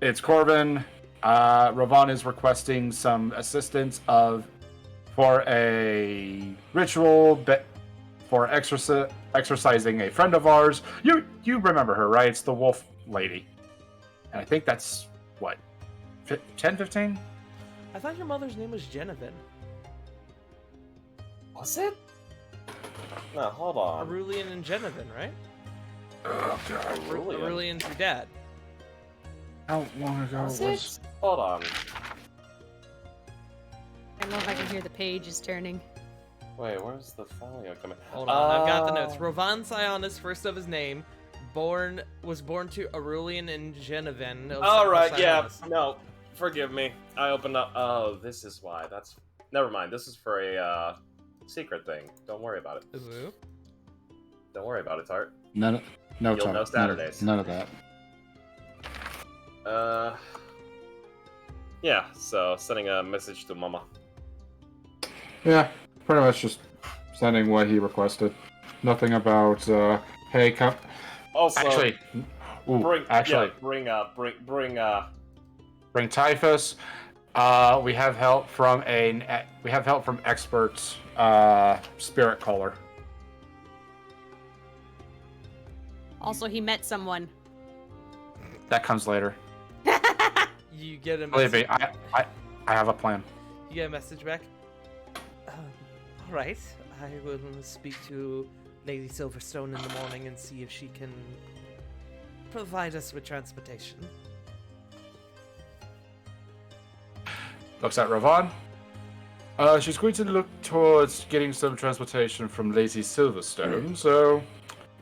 it's Corbin. Ravon is requesting some assistance for a ritual for exorcising a friend of ours. You remember her, right? It's the wolf lady. And I think that's, what, 10, 15? I thought your mother's name was Genevin. Was it? No, hold on. Aurelian and Genevin, right? Oh, God. Aurelian. Aurelian's your dad. How long ago Was was... it? Hold on. I love I can hear the pages turning. Wait, where's the Thalia coming? Hold on, I've got the notes. Rovan Sionis, first of his name, was born to Aurelian and Genevin. Alright, yeah. No, forgive me. I opened up. Oh, this is why. That's. Never mind. This is for a secret thing. Don't worry about it. Ooh. Don't worry about it, Tart. No You'll time. know Saturdays. None of that. Yeah, so sending a message to Mama. Yeah, pretty much just sending what he requested. Nothing about, hey, come... Also, Actually, bring Typhus. We have help from expert spirit caller. Also, he met someone. That comes later. You get a Believe message. me, I have a plan. You get a message back. All right, I will speak to Lady Silverstone in the morning and see if she can provide us with transportation. Looks at Ravon. She's going to look towards getting some transportation from Lady Silverstone, so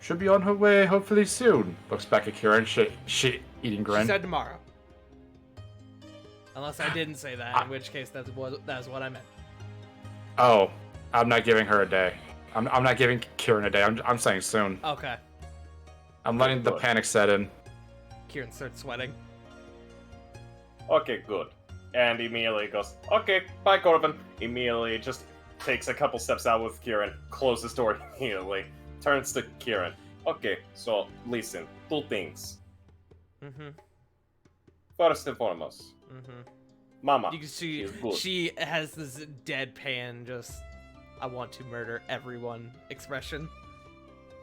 should be on her way hopefully soon. Looks back at Kieran, shit eating She grin. said tomorrow. Unless I didn't say that, in which case that's what I meant. Oh, I'm not giving her a day. I'm not giving Kieran a day. I'm saying soon. Okay. I'm letting the Good. panic set in. Kieran starts sweating. Okay, good. And immediately goes, okay, bye, Corbin. Immediately just takes a couple steps out with Kieran, closes door immediately, turns to Kieran. Okay, so listen, two things. Mm-hmm. First and foremost, Mm-hmm. Mama. You can see is good. she has this deadpan, just I want to murder everyone expression.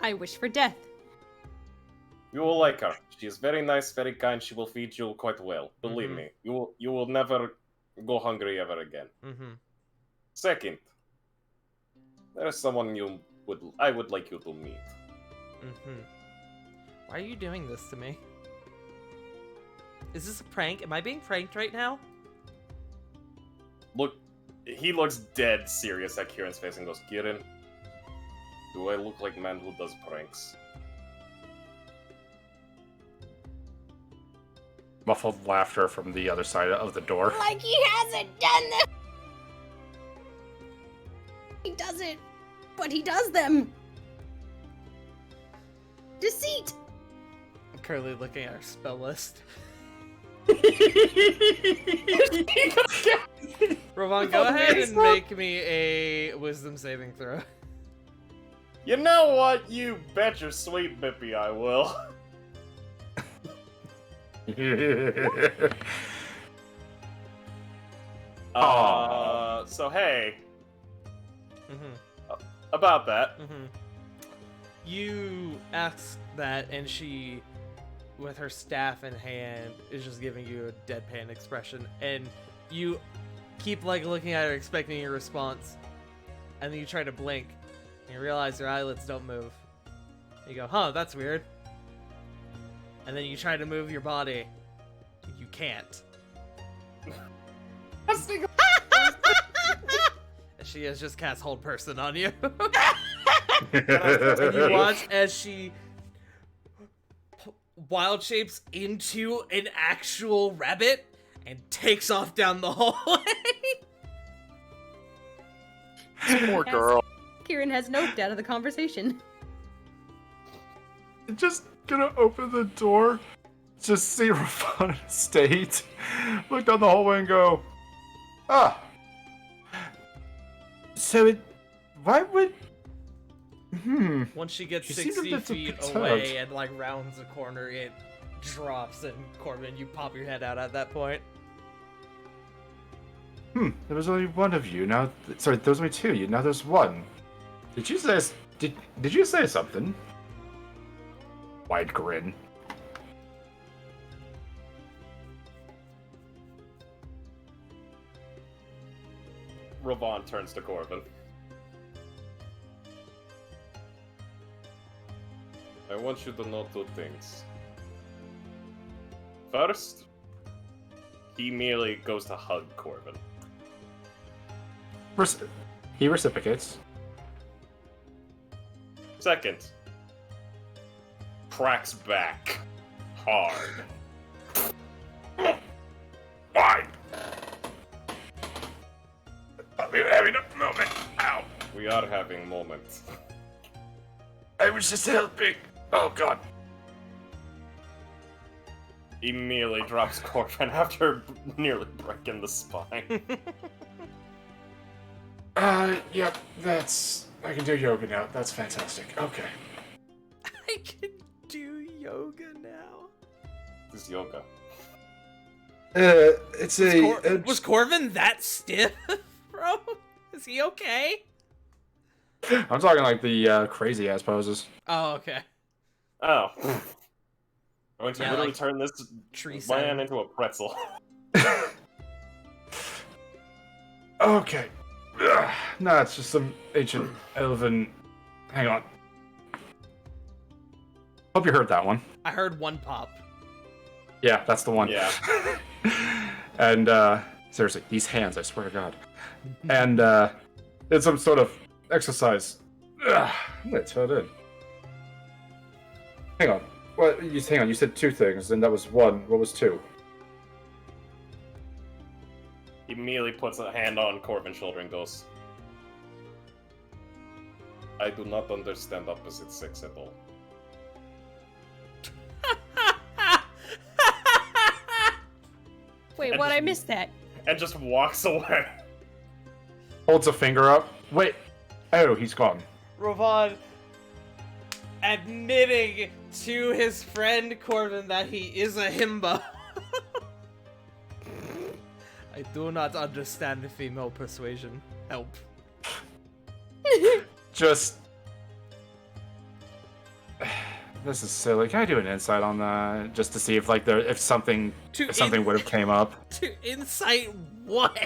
I wish for death. You will like her. She is very nice, very kind. She will feed you quite well. Believe Mhm. me. You will never go hungry ever again. Mm-hmm. Second, there is someone I would like you to meet. Mm-hmm. Why are you doing this to me? Is this a prank? Am I being pranked right now? Look, he looks dead serious at Kieran's face and goes, Kieran, do I look like a man who does pranks? Muffled laughter from the other side of the door. Like he hasn't done them. He doesn't, but he does them. Deceit. I'm currently looking at our spell list. Ravon, go ahead and make me a wisdom saving throw. You know what? You bet your sweet bippy I will. So hey, Mm-hmm. about that. Mm-hmm. You ask that, and she with her staff in hand, is just giving you a deadpan expression, and you keep like looking at her, expecting your response, and then you try to blink, and you realize your eyelids don't move. You go, huh, that's weird. And then you try to move your body. You can't. And she has just cast Hold Person on you. And you watch as she wild shapes into an actual rabbit and takes off down the hallway. Poor girl. Kieran has noped out of the conversation. Just gonna open the door, just see Ravon state, look down the hallway and go, ah. So why would, Once she gets She seems a 60 bit feet perturbed. away and like rounds a corner, it drops, and Corbin, you pop your head out at that point. there was only one of you, now, sorry, there was only two of you, now there's one. Did you say, did you say something? Wide grin. Ravon turns to Corbin. I want you to know two things. First, he merely goes to hug Corbin. He reciprocates. Second, cracks back hard. Why? We were having a moment. Ow. We are having moments. I was just helping. Oh god. He merely drops Corbin after nearly breaking the spine. Yep, I can do yoga now. That's fantastic. Okay. I can do yoga now. This is yoga. It's Was Corbin that stiff, bro? Is he okay? I'm talking like the crazy ass poses. Oh, okay. Oh. I'm going to Yeah, literally like turn this tree man sound. into a pretzel. Okay. No, it's just some ancient elven. Hang on. Hope you heard that one. I heard one pop. Yeah, that's the one. Yeah. And seriously, these hands, I swear to God. And it's some sort of exercise. I'm gonna turn in. Hang on. Hang on. You said two things, and that was one. What was two? He immediately puts a hand on Corbin's shoulder and goes, I do not understand opposite sex at all. Wait, what? I missed that. And just walks away. Holds a finger up. Wait. Oh, he's gone. Ravon admitting to his friend Corbin that he is a himbo. I do not understand female persuasion. Help. Just. This is silly. Can I do an insight on that, just to see if like if something would have came up? To insight what?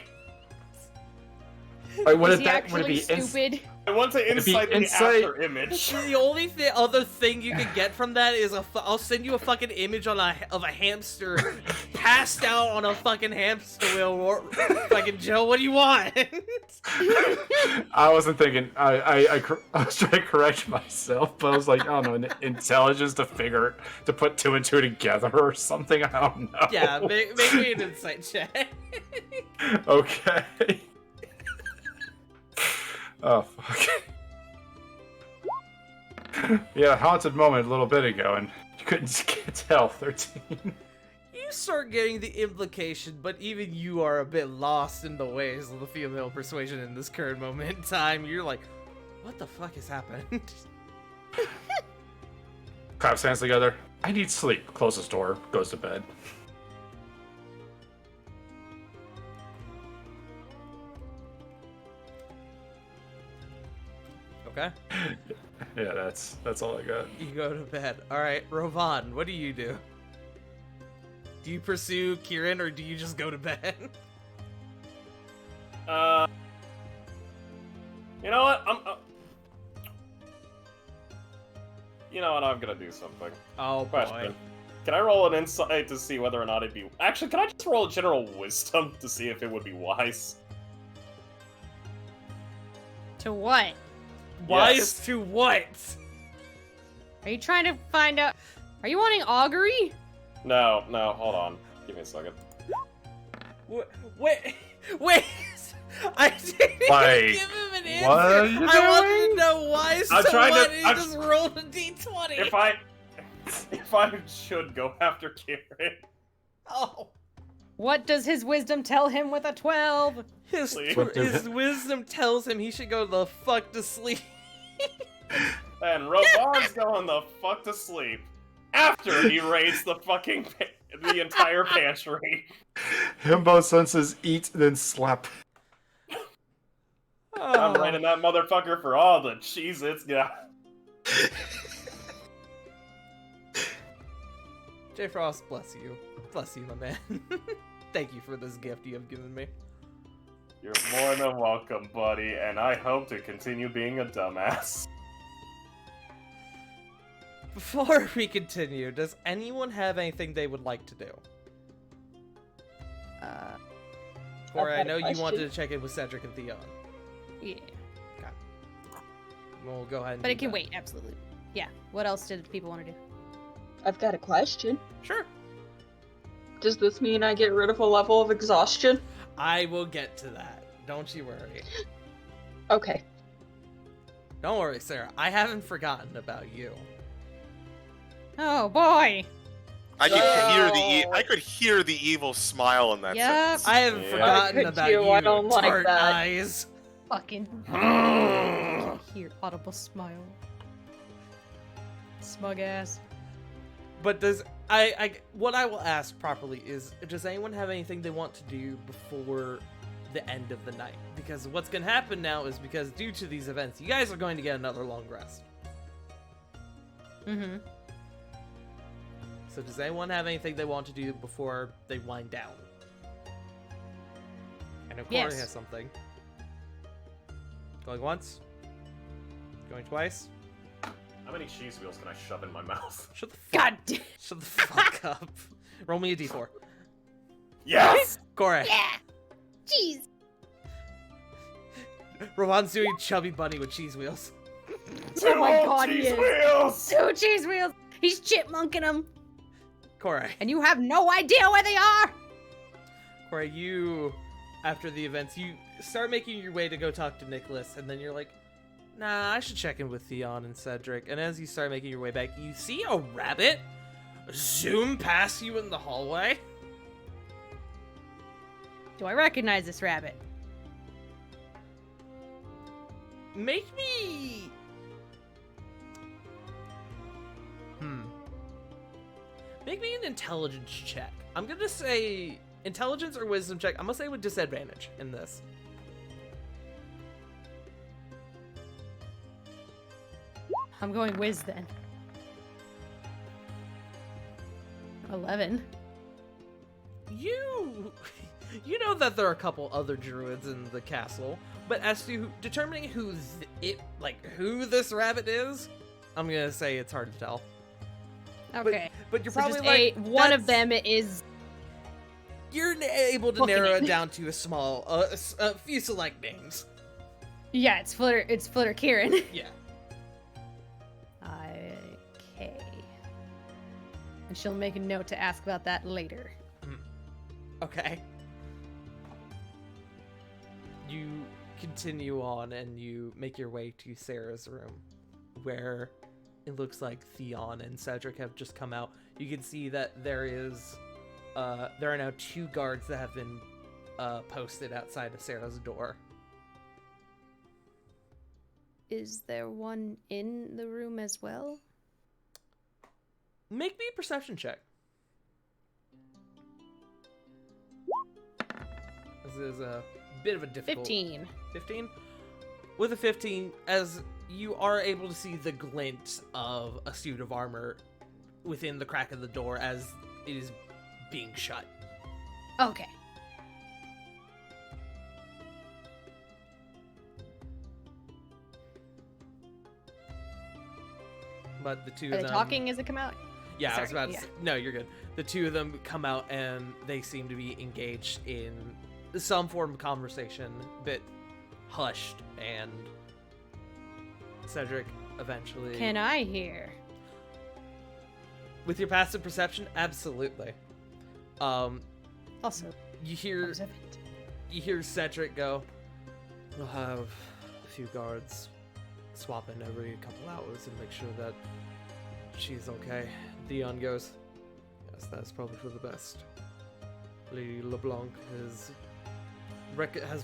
Like, would Is it he that would it actually be stupid? I want to be insight the insight- after image. The only other thing you can get from that is I'll send you a fucking image of a hamster passed out on a fucking hamster wheel. Fucking Joe, what do you want? I wasn't thinking. I was trying to correct myself, but I was like, I don't know, intelligence to put two and two together or something. I don't know. Yeah, make me an insight check. Okay. Oh fuck. Yeah, haunted moment a little bit ago, and you couldn't tell. 13. You start getting the implication, but even you are a bit lost in the ways of the female persuasion in this current moment in time. You're like, what the fuck has happened? Claps hands together. I need sleep. Closes door. Goes to bed. Okay. Yeah, that's all I got. You go to bed. Alright, Ravon, what do you do? Do you pursue Kieran or do you just go to bed? You know what? You know what? I'm gonna do something. Oh Question. boy. Can I roll an insight to see whether or not it'd be... Actually, can I just roll a general wisdom to see if it would be wise? To what? Wise Yes. to what? Are you trying to find out? Are you wanting augury? No, hold on. Give me a second. Wait. I didn't Why? even give him an answer. What are you I wanted doing? to know why so I'm trying to- what, and he I'm- just rolled a d20. If I should go after Kieran... Oh. What does his wisdom tell him with a 12? His Sleep. his wisdom tells him he should go the fuck to sleep. And Rovar's going the fuck to sleep after he raids the fucking the entire pantry. Himbo senses eat, then slap. I'm Oh. raiding that motherfucker for all the cheese it's got. J. Frost, bless you. Bless you, my man. Thank you for this gift you have given me. You're more than welcome, buddy, and I hope to continue being a dumbass. Before we continue, does anyone have anything they would like to do? Corey, I got a know you question. wanted to check in with Cedric and Theon. Yeah. We'll go ahead and But do it can that. wait, absolutely. Yeah. What else did people want to do? I've got a question. Sure. Does this mean I get rid of a level of exhaustion? I will get to that. Don't you worry. Okay. Don't worry, Sarah. I haven't forgotten about you. Oh boy. I could hear No. I could hear the evil smile in that Yep. sentence. I haven't Yeah. forgotten Could about you? you, I don't like tart that. eyes. Fucking hear audible smile. Smug ass. But what I will ask properly is, does anyone have anything they want to do before the end of the night? Because what's going to happen now is, because due to these events, you guys are going to get another long rest. Mm-hmm. So does anyone have anything they want to do before they wind down? I know Corey Yes. has something. Going once? Going twice? How many cheese wheels can I shove in my mouth? Shut the fuck God damn. Shut the fuck up. Roll me a d4. Yes! Corey. Yeah. Jeez. Rowan's doing chubby bunny with cheese wheels. Oh my Two God, he cheese is. wheels! 2 cheese wheels. He's chipmunking them. Corey. And you have no idea where they are. Corey, you, after the events, you start making your way to go talk to Nicholas, and then you're like, nah, I should check in with Theon and Cedric. And as you start making your way back, you see a rabbit zoom past you in the hallway. Do I recognize this rabbit? Make me... Make me an intelligence check. I'm gonna say intelligence or wisdom check. I'm gonna say with disadvantage in this. I'm going whiz then. 11. You know that there are a couple other druids in the castle, but as to determining who this rabbit is, I'm gonna say it's hard to tell. Okay. But you're So probably just like one of that's- them is You're able to Looking narrow at- it down to a few select names. yeah, it's Flitter Kieran. Yeah. Okay. And she'll make a note to ask about that later. Okay. You continue on and you make your way to Sarah's room, where it looks like Theon and Cedric have just come out. You can see that there are now 2 guards that have been posted outside of Sarah's door. Is there one in the room as well? Make me a perception check. This is a bit of a difficult... 15. 15? With a 15, as you are able to see the glint of a suit of armor within the crack of the door, as it is being shut. Okay. But the two Are of they them talking as it come out? Yeah, I was Sorry, about to yeah. say, no, you're good. The two of them come out and they seem to be engaged in some form of conversation, a bit hushed, and Cedric eventually... Can I hear? With your passive perception, absolutely. Also, You hear Cedric go, we'll have a few guards swap in every couple hours and make sure that she's okay. Theon goes, yes, that's probably for the best. Lady LeBlanc has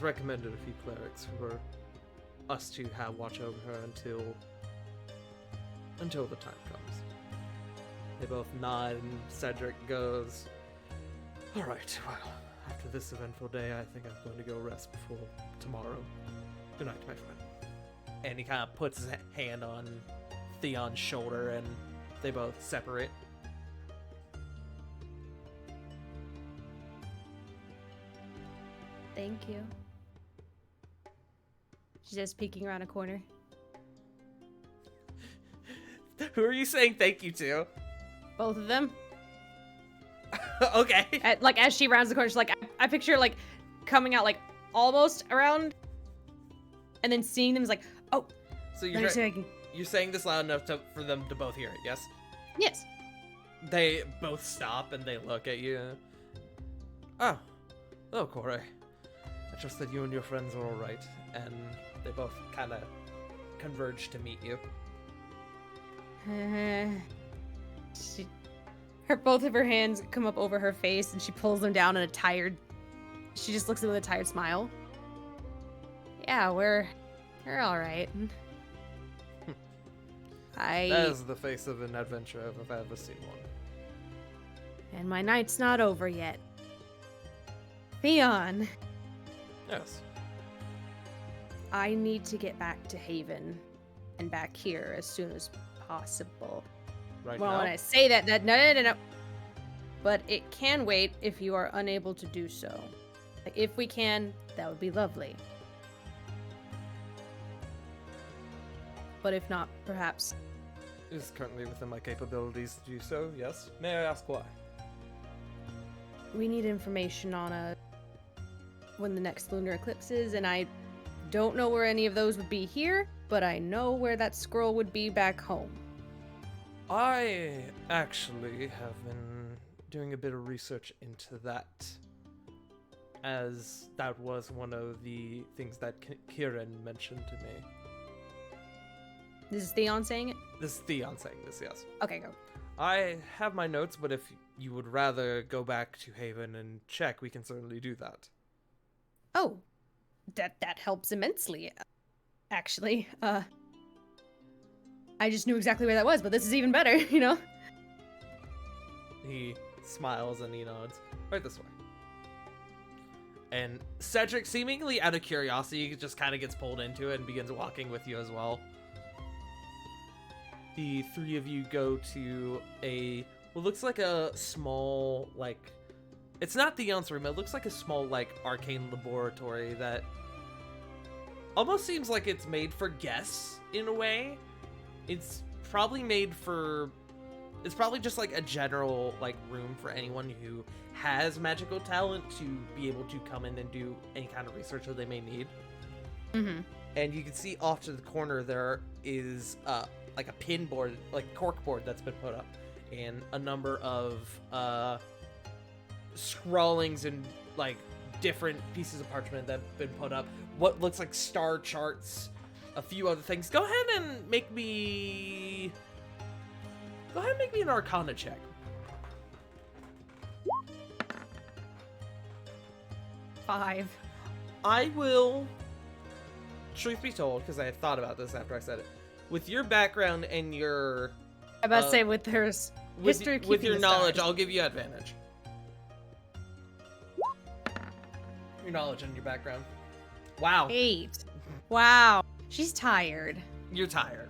recommended a few clerics for us to have watch over her until the time comes. They both nod and Cedric goes, alright, well, after this eventful day, I think I'm going to go rest before tomorrow. Good night, my friend. And he kind of puts his hand on Theon's shoulder and they both separate. Thank you. She's just peeking around a corner. Who are you saying thank you to? Both of them. Okay. Like as she rounds the corner, she's like, I picture like coming out like almost around, and then seeing them is like, oh, So let me see if I can. you're saying this loud enough for them to both hear it, yes? Yes. They both stop and they look at you. Oh, hello, Corey. I trust that you and your friends are all right, and they both kind of converge to meet you. Both of her hands come up over her face, and she pulls them down in a tired. She just looks at them with a tired smile. Yeah, we're all right. That is the face of an adventurer if I've ever seen one. And my night's not over yet. Theon, Yes. I need to get back to Haven and back here as soon as possible. Right Well, now? when I say that no. But it can wait if you are unable to do so. Like, if we can, that would be lovely. But if not, perhaps. It is currently within my capabilities to do so, yes. May I ask why? We need information on when the next lunar eclipse is, and I don't know where any of those would be here, but I know where that scroll would be back home. I actually have been doing a bit of research into that, as that was one of the things that Kieran mentioned to me. This is Theon saying it? This is Theon saying this, yes. Okay, go. I have my notes, but if you would rather go back to Haven and check, we can certainly do that. Oh, that helps immensely, actually. I just knew exactly where that was, but this is even better, you know? He smiles and he nods. Right this way. And Cedric, seemingly out of curiosity, just kind of gets pulled into it and begins walking with you as well. The three of you go to what looks like a small, like, it's not the Theon's room, it looks like a small, like, arcane laboratory that almost seems like it's made for guests, in a way. It's probably just like a general, like, room for anyone who has magical talent to be able to come in and do any kind of research that they may need. Mm-hmm. And you can see off to the corner there is like a pin board, like cork board that's been put up, and a number of scrawlings and like different pieces of parchment that have been put up. What looks like star charts, a few other things. Go ahead and make me an Arcana check. Five. I will, truth be told, because I had thought about this after I said it, with your background and your I about to say with her history of with keeping your the knowledge, stars. I'll give you advantage. Your knowledge and your background. Wow, 8. Wow. She's tired. you're tired.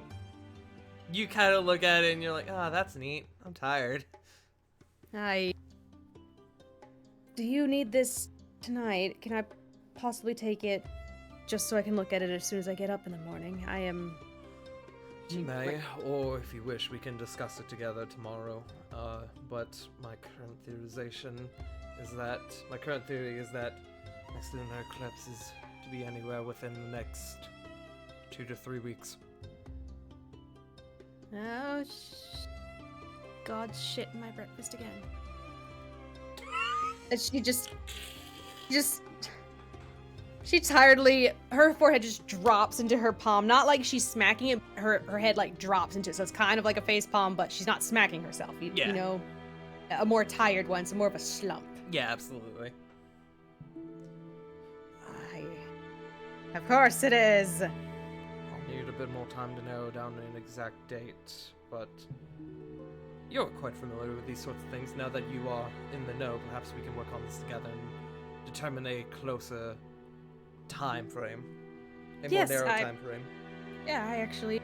You kind of look at it and you're like, oh, that's neat. I'm tired. Do you need this tonight? Can I possibly take it just so I can look at it as soon as I get up in the morning? I am... You may, or if you wish, we can discuss it together tomorrow. But my current theory is that next lunar eclipse is to be anywhere within the next 2 to 3 weeks. Oh, God shit in my breakfast again. And she tiredly, her forehead just drops into her palm. Not like she's smacking it, her head like drops into it. So it's kind of like a face palm, but she's not smacking herself. You know, a more tired one, so more of a slump. Yeah, absolutely. Of course it is. I'll need a bit more time to narrow down an exact date, but you're quite familiar with these sorts of things. Now that you are in the know, perhaps we can work on this together and determine a closer time frame. A more narrow time frame. Yeah, I actually...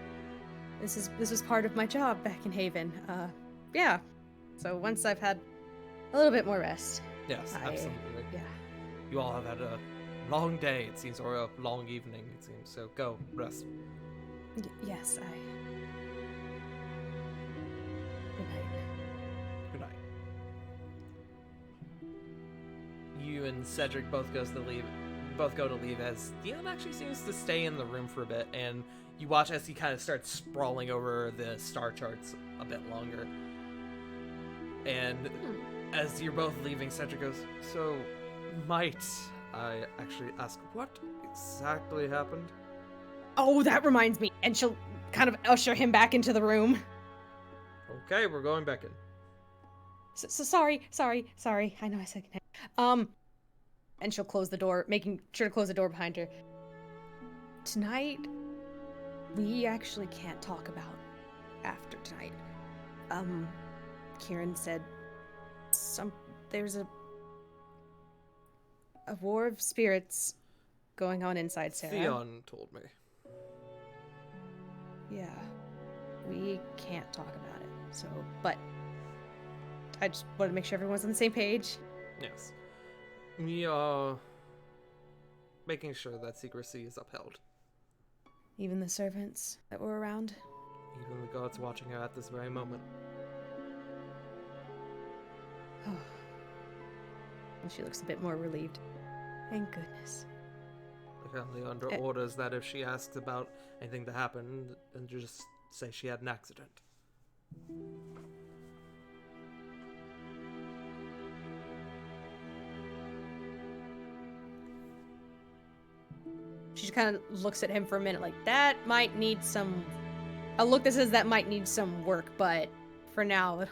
This was part of my job back in Haven. Yeah. So once I've had a little bit more rest. Yes, absolutely. Yeah. You all have had a long day, it seems, or a long evening, it seems. So go, rest. Yes, I... Good night. You and Cedric both go to leave as Theon actually seems to stay in the room for a bit, and you watch as he kind of starts sprawling over the star charts a bit longer. And as you're both leaving, Cedric goes, "So, might I actually ask what exactly happened?" Oh, that reminds me. And she'll kind of usher him back into the room. Okay, we're going back in. So sorry. I know I said goodnight. And she'll close the door, making sure to close the door behind her. Tonight, we actually can't talk about after tonight. Kieran said there's a war of spirits going on inside Sarah. Theon told me. Yeah. We can't talk about it. So, but I just wanted to make sure everyone's on the same page. Yes. We are making sure that secrecy is upheld. Even the servants that were around. Even the guards watching her at this very moment. And she looks a bit more relieved. Thank goodness. Apparently under orders that if she asks about anything that happened, then just say she had an accident. She kind of looks at him for a minute like, that might need some... A look that says that might need some work, but for now,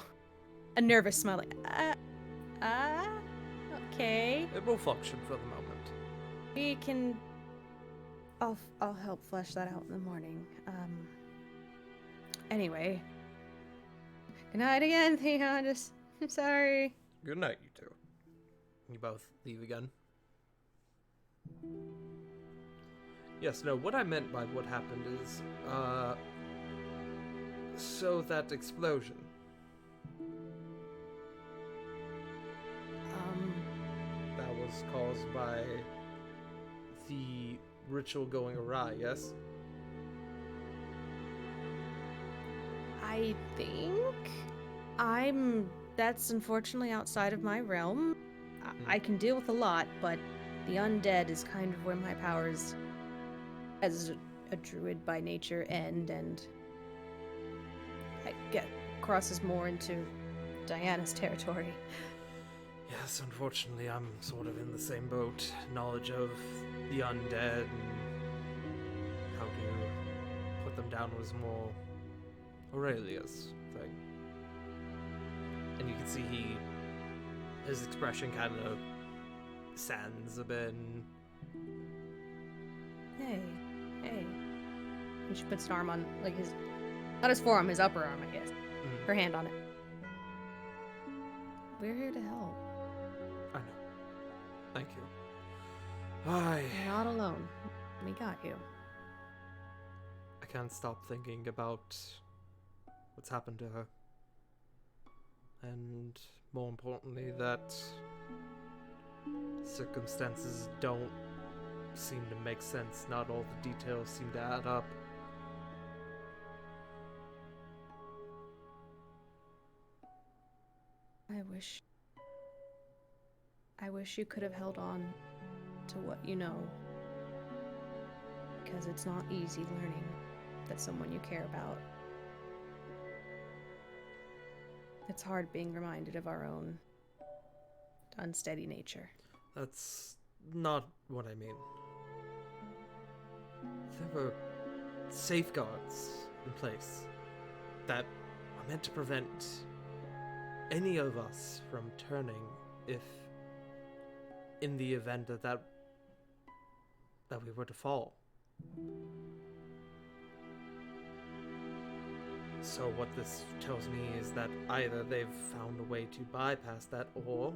a nervous smile like, okay. It will function for the moment. We can... I'll help flesh that out in the morning. Anyway. Good night again, Theon. I'm sorry. Good night, you two. You both leave again. Yes, no, what I meant by what happened is, so that explosion. That was caused by the ritual going awry, yes? I think that's unfortunately outside of my realm. I can deal with a lot, but the undead is kind of where my powers as a druid by nature end, and I get crosses more into Diana's territory. Yes, unfortunately, I'm sort of in the same boat. Knowledge of the undead and how to put them down was more Aurelia's thing. And you can see his expression kind of sands a bit. Hey. And she puts an arm on, like, not his forearm, his upper arm, I guess. Her hand on it. We're here to help. I know. Thank you. You're not alone. We got you. I can't stop thinking about what's happened to her. And more importantly, that Circumstances don't seem to make sense. Not all the details seem to add up. I wish you could have held on to what you know. Because it's not easy learning that someone you care about. It's hard being reminded of our own unsteady nature. That's not what I mean. There were safeguards in place that are meant to prevent any of us from turning if, in the event that we were to fall. So what this tells me is that either they've found a way to bypass that, or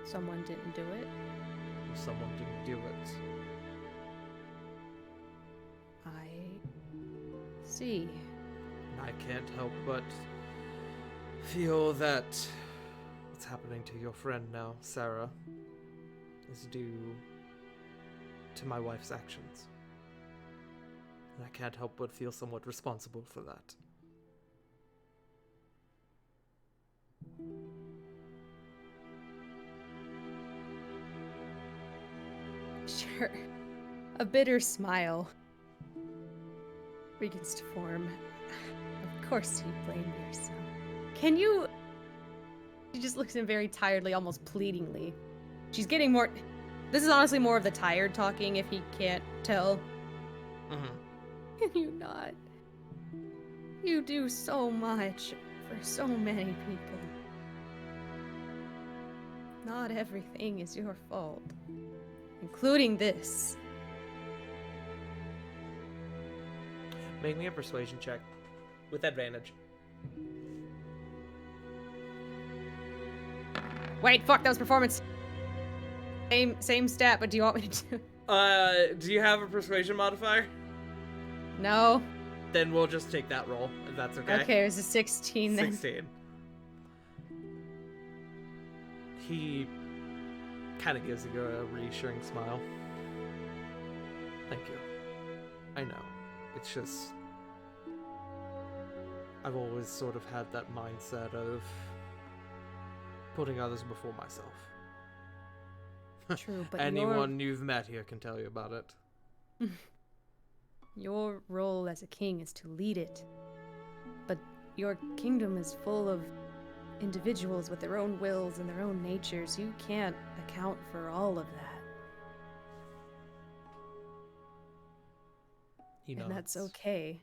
Someone didn't do it. someone didn't do it. I see. And I can't help but feel that what's happening to your friend now, Sarah, is due to my wife's actions. And I can't help but feel somewhat responsible for that. Sure. A bitter smile begins to form. Of course you blame your son. Can you... She just looks at him very tiredly, almost pleadingly. She's getting more... This is honestly more of the tired talking, if he can't tell. Mm-hmm. Can you not? You do so much for so many people. Not everything is your fault. Including this. Make me a persuasion check. With advantage. Wait, fuck, that was performance. Same stat, but do you want me to do... Do you have a persuasion modifier? No. Then we'll just take that roll, if that's okay. Okay, it was a 16 then. 16. He kind of gives you a reassuring smile. Thank you. I know. It's just... I've always sort of had that mindset of putting others before myself. True, but Anyone you've met here can tell you about it. your role as a king is to lead it. But your kingdom is full of individuals with their own wills and their own natures. You can't account for all of that. And that's okay.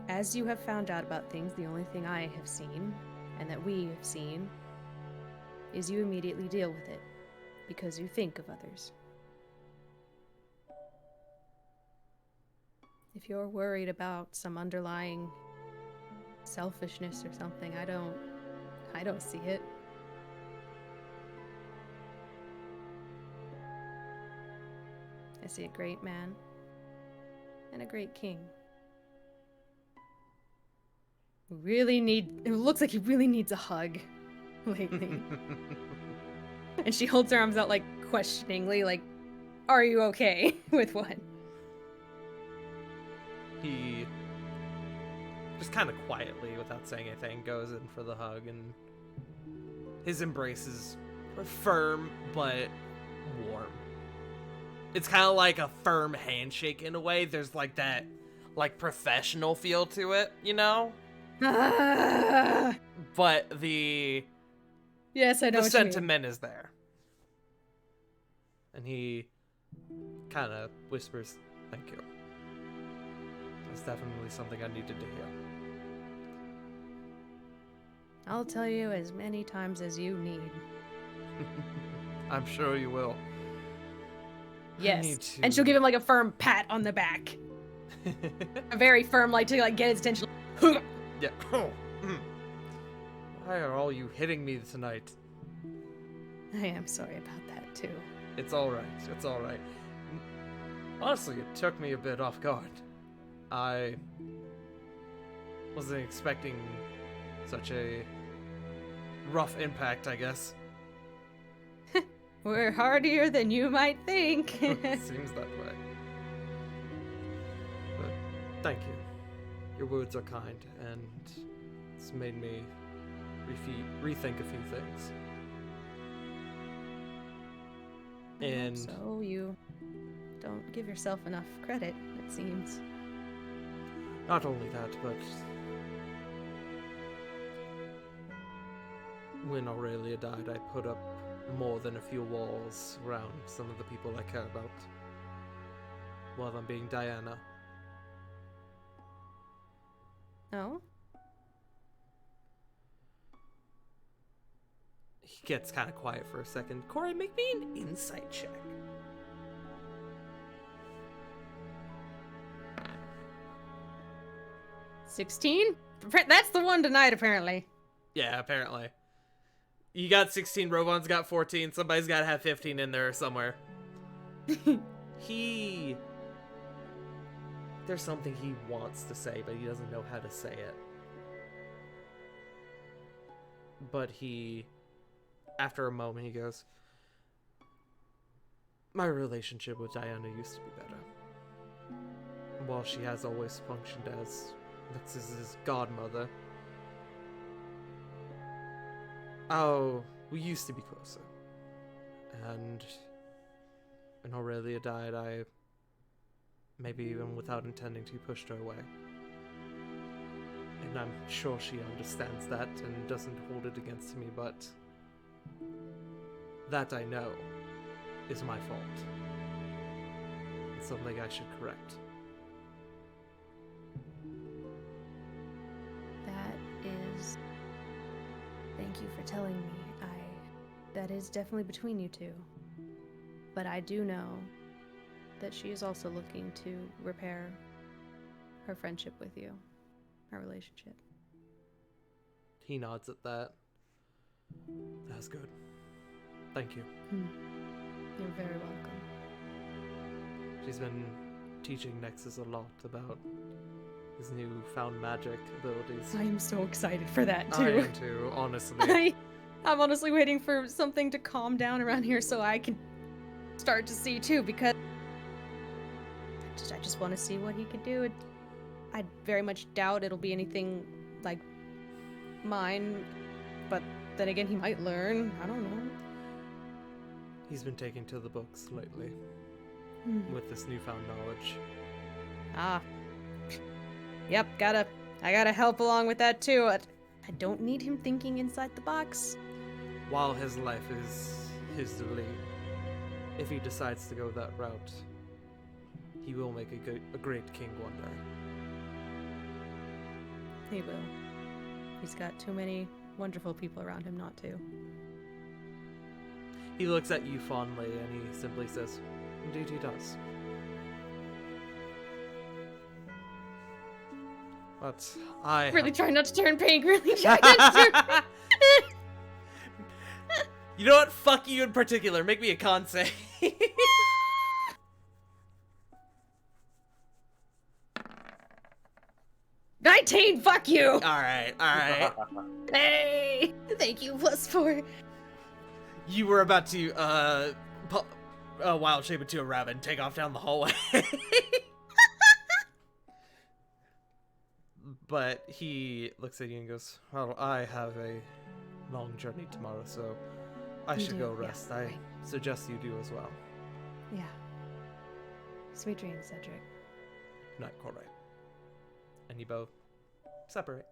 As you have found out about things, the only thing I have seen, and that we have seen, is you immediately deal with it, because you think of others. If you're worried about some underlying selfishness or something, I don't see it. I see a great man and a great king. It looks like he really needs a hug lately. And she holds her arms out like questioningly, like, are you okay with what? He just kind of quietly, without saying anything, goes in for the hug, and his embrace is firm but warm. It's kind of like a firm handshake in a way. There's like that, like, professional feel to it, you know? But the Yes, I know the what you mean. sentiment is there. And he kind of whispers, "Thank you. That's definitely something I needed to hear." I'll tell you as many times as you need. I'm sure you will. Yes. And she'll give him like a firm pat on the back. A very firm, like to like get his attention. Yeah. Why are all you hitting me tonight? I am sorry about that too. It's alright. It's alright. Honestly, it took me a bit off guard. I wasn't expecting such a rough impact, I guess. We're hardier than you might think. Seems that way. But thank you. Your words are kind, and it's made me rethink a few things. And So you don't give yourself enough credit, it seems. not only that, but when Aurelia died, I put up more than a few walls around some of the people I care about. One of them being Diana. Oh? He gets kind of quiet for a second. Corey, make me an insight check. $16? That's the one tonight, apparently. Yeah, apparently. You got 16, Rovon's got 14, somebody's gotta have 15 in there somewhere. There's something he wants to say, but he doesn't know how to say it. But after a moment, he goes, my relationship with Diana used to be better. While she has always functioned as Nexus's godmother, we used to be closer. And when Aurelia died, I, maybe even without intending to, pushed her away. And I'm sure she understands that and doesn't hold it against me, but that I know is my fault. It's something I should correct. That is... Thank you for telling me. That is definitely between you two. But I do know that she is also looking to repair her friendship with you. Her relationship. He nods at that. That's good. Thank you. You're very welcome. She's been teaching Nexus a lot about his newfound magic abilities. I am so excited for that, I too. am too, honestly. I'm honestly waiting for something to calm down around here so I can start to see, too, because I just want to see what he could do. I very much doubt it'll be anything like mine, but then again, he might learn. I don't know. He's been taking to the books lately with this newfound knowledge. Ah. Yep, I gotta help along with that too. I don't need him thinking inside the box. While his life is his to lead, if he decides to go that route, he will make a great king one day. He will. He's got too many wonderful people around him not to. He looks at you fondly and he simply says, indeed he does. But I Really trying not to turn pink, really trying not to turn You know what? Fuck you in particular. Make me a con save. 19, fuck you! Alright. Hey! Thank you, +4. You were about to, wild shape into a rabbit and take off down the hallway. But he looks at you and goes, well, I have a long journey tomorrow, so I You should do, go yeah, rest. I right. suggest you do as well. Yeah. Sweet dreams, Cedric. Good night, Corey. And you both separate.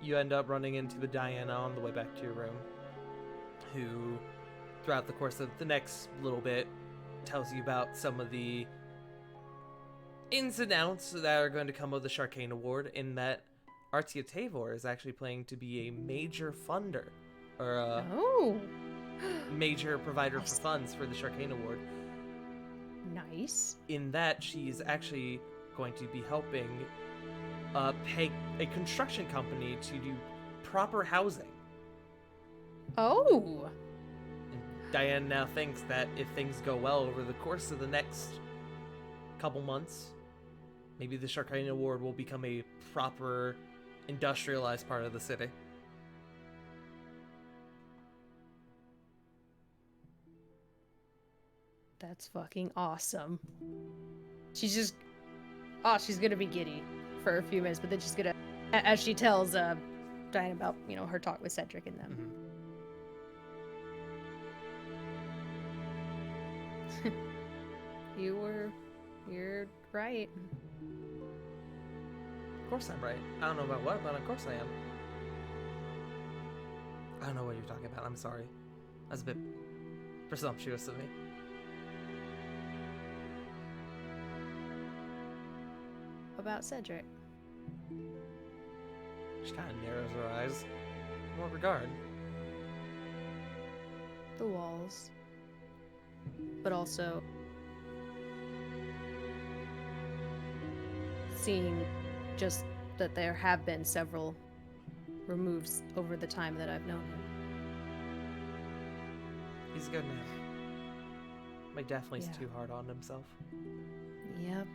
You end up running into the Diana on the way back to your room, who, throughout the course of the next little bit, tells you about some of the ins and outs that are going to come of the Sharkane Award, in that Artia Tavor is actually planning to be a major funder, or a Oh! major provider for funds for the Sharkane Award. Nice. In that she's actually going to be helping pay a construction company to do proper housing. Oh! And Diane now thinks that if things go well over the course of the next couple months, Maybe the Sharkina Ward will become a proper industrialized part of the city. That's fucking awesome. She's just... Oh, she's gonna be giddy for a few minutes, but then she's gonna... As she tells Diane about, you know, her talk with Cedric and them. You're right. Of course I'm right. I don't know about what, but of course I am. I don't know what you're talking about. I'm sorry. That's a bit presumptuous of me. About Cedric. She kind of narrows her eyes. In what regard? The walls. But also... seeing just that there have been several removes over the time that I've known him. He's a good man. But definitely is Yeah. too hard on himself. Yep.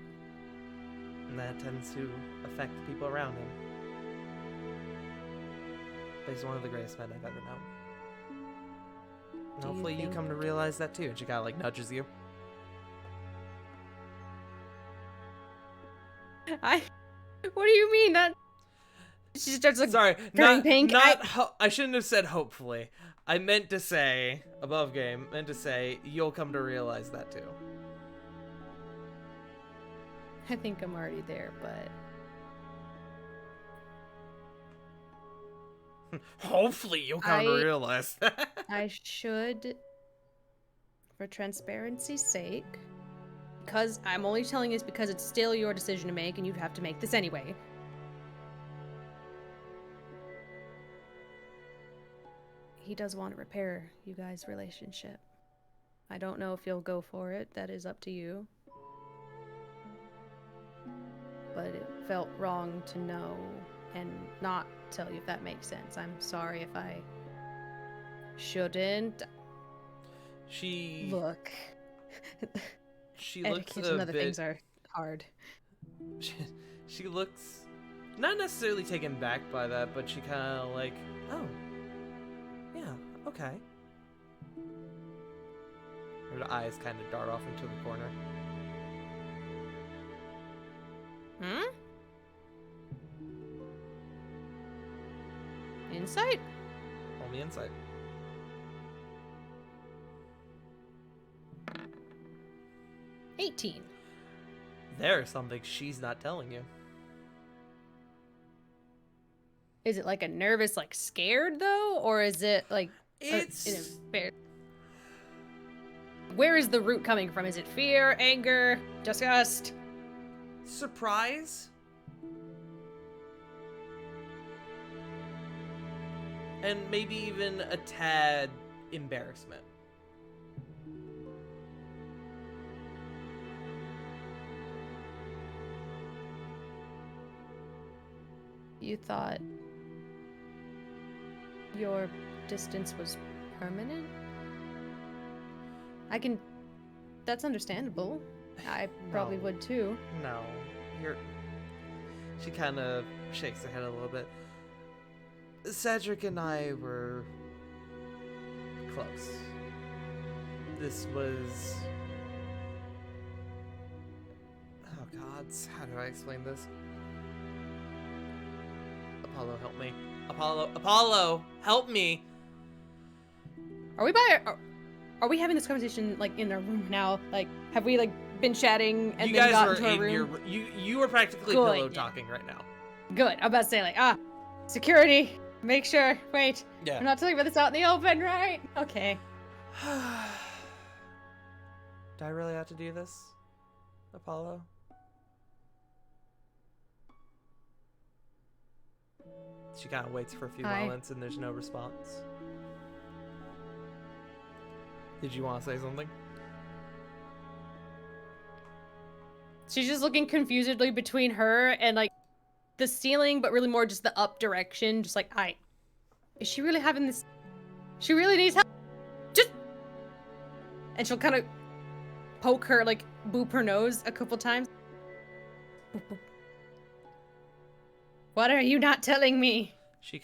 And that tends to affect the people around him. But he's one of the greatest men I've ever known. And Do you hopefully you think- come to realize that too. And she kind of like nudges you. What do you mean? That she starts like Sorry, turning not pink. I shouldn't have said hopefully. I meant to say above game. Meant to say you'll come to realize that too. I think I'm already there, but Hopefully you'll come to I- realize. I should, for transparency's sake, because I'm only telling this because it's still your decision to make, and you'd have to make this anyway. He does want to repair you guys' relationship. I don't know if you'll go for it. That is up to you. But it felt wrong to know and not tell you, if that makes sense. I'm sorry if I shouldn't. she Look. she looks Etiquette a and other bit. things are hard. She looks not necessarily taken back by that, but she kind of like, oh, yeah, okay. Her eyes kind of dart off into the corner. Hmm? Insight? Roll me insight. $18. There's something she's not telling you. Is it like a nervous, like scared though? Or is it like It's where is the root coming from? Is it fear, anger, disgust? surprise. And maybe even a tad embarrassment. You thought your distance was permanent? That's understandable. I probably No. would too. No, you're. She kind of shakes her head a little bit. Cedric and I were close. This was. Oh gods, how do I explain this? Apollo, help me. Apollo, help me! Are we having this conversation like in our room now? Like, have we like been chatting and You then guys got were into our in room? you were practically Good, pillow yeah. talking right now. Good. I'm about to say like, security. Make sure. Wait, Yeah. I'm not talking about this out in the open, right? Okay. Do I really have to do this, Apollo? She kind of waits for a few Hi. moments and there's no response. Did you want to say something? She's just looking confusedly between her and like the ceiling, but really more just the up direction. Just like, is she really having this? She really needs help. Just, and she'll kind of poke her, like boop her nose a couple times. What are you not telling me?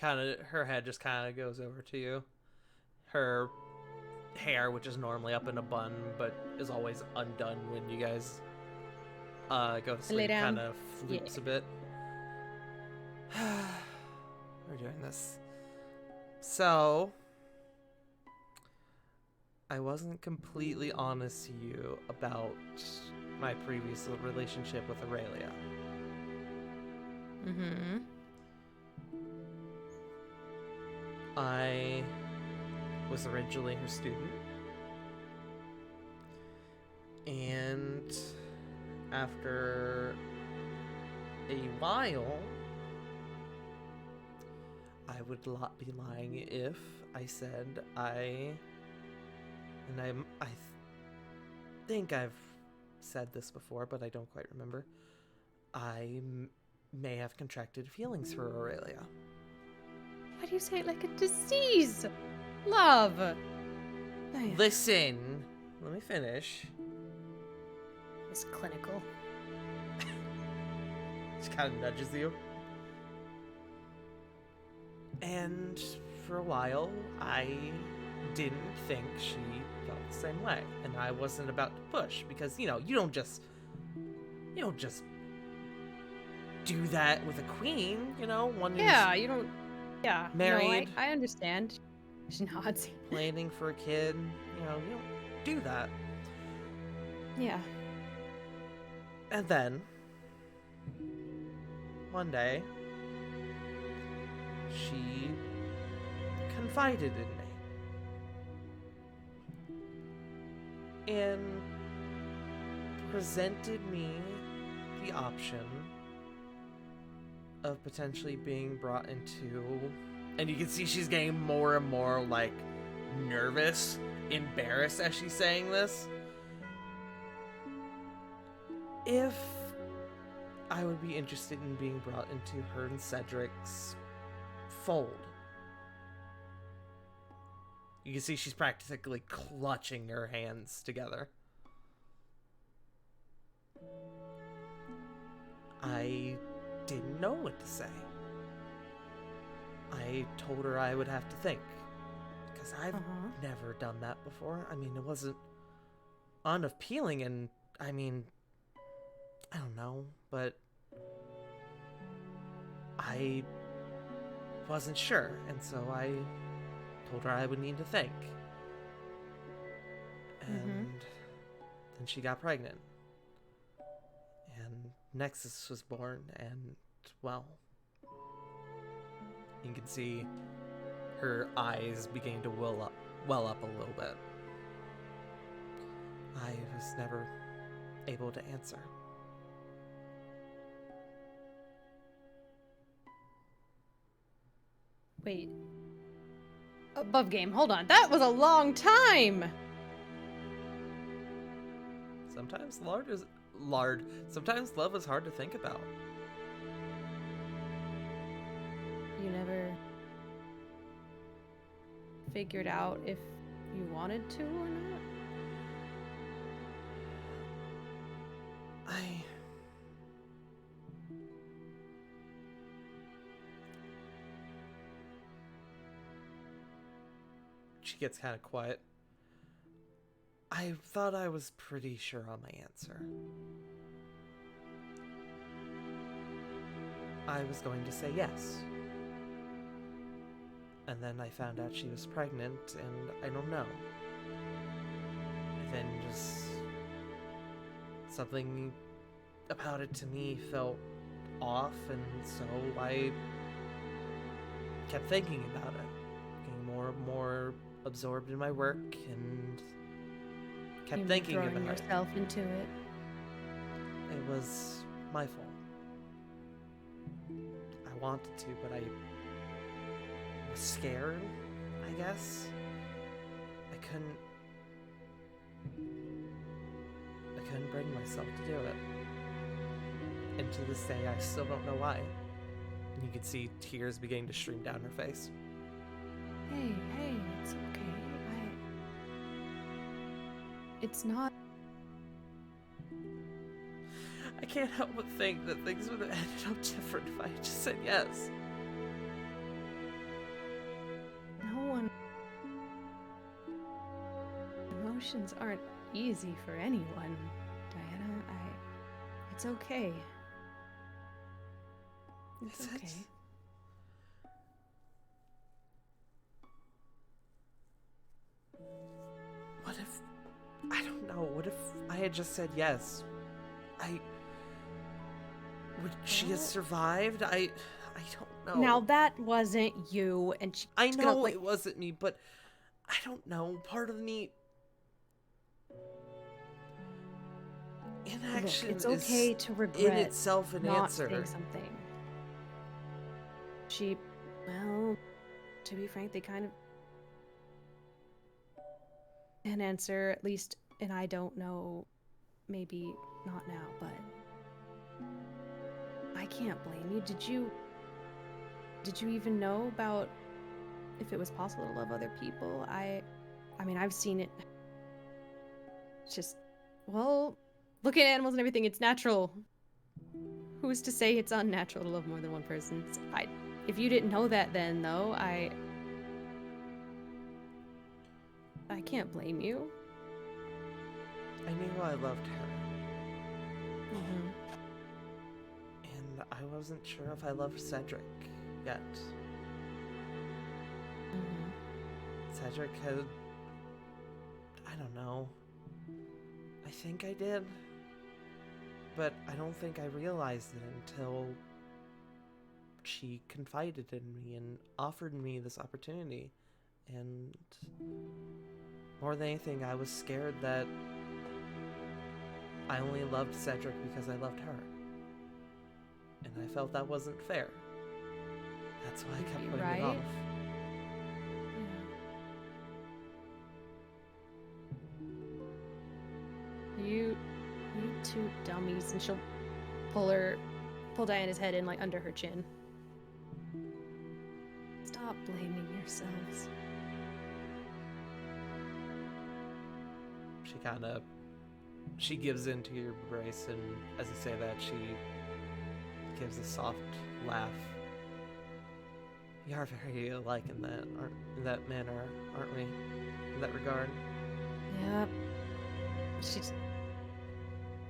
Her head just kind of goes over to you. Her hair, which is normally up in a bun, but is always undone when you guys go to Lay sleep, down. kind of floops a bit. We're doing this. So, I wasn't completely honest to you about my previous relationship with Aurelia. Mm-hmm. I was originally her student. And after a while, I would not be lying if I said I think I've said this before, but I don't quite remember. I may have contracted feelings for Aurelia. Why do you say it like a disease? Love. Listen, let me finish. It's clinical. She kind of nudges you. And for a while, I didn't think she felt the same way, and I wasn't about to push because you don't just do that with a queen, one who's Yeah, you don't. Yeah. Married. No, I understand. She nods. planning for a kid. You don't do that. Yeah. And then one day, she confided in me and presented me the option of potentially being brought into, and you can see she's getting more and more like nervous, embarrassed as she's saying this, if I would be interested in being brought into her and Cedric's fold. You can see she's practically clutching her hands together. I didn't know what to say. I told her I would have to think, because I've never done that before. I mean, it wasn't unappealing, and I mean, I don't know, but I wasn't sure, and so I told her I would need to think. And then she got pregnant. And Nexus was born, and, well, you can see her eyes beginning to well up a little bit. I was never able to answer. Wait. Above game. Hold on. That was a long time. Sometimes sometimes love is hard to think about. You never figured out if you wanted to or not? She gets kind of quiet. I thought I was pretty sure on my answer. I was going to say yes. And then I found out she was pregnant, and I don't know. Then just something about it to me felt off, and so I kept thinking about it, getting more and more absorbed in my work, and kept thinking throwing about it. yourself into it. It was my fault. I wanted to, but I was scared, I guess. I couldn't bring myself to do it. And to this day, I still don't know why. And you can see tears beginning to stream down her face. Hey, it's okay. It's not. I can't help but think that things would have ended up different if I had just said yes. No one. Emotions aren't easy for anyone, Diana. It's okay. It's Is it? okay. What if... I don't know. What if I had just said yes? Would she have Well- survived? I don't know. Now that wasn't you, and I she's know gonna, like, it wasn't me, but I don't know. Part of me... Inaction Look, it's okay is to regret in itself an not answer. saying something. Well, to be frank, they kind of an answer, at least, and I don't know, maybe not now, but I can't blame you. Did you even know about if it was possible to love other people? I mean, I've seen it. It's just, well, look at animals and everything, it's natural. Who's to say it's unnatural to love more than one person? If you didn't know that then, though, I can't blame you. I knew I loved her, Mm-hmm. and I wasn't sure if I loved Cedric yet. Mm-hmm. Cedric had... I don't know. I think I did. But I don't think I realized it until she confided in me and offered me this opportunity. And more than anything, I was scared that I only loved Cedric because I loved her. And I felt that wasn't fair. That's why I kept You're putting it right. off. Yeah. You two dummies, and she'll pull Diana's head in, like, under her chin. Stop blaming yourselves. She gives into your embrace, and as you say that, she gives a soft laugh. We are very alike in that manner, aren't we? In that regard. Yep. She just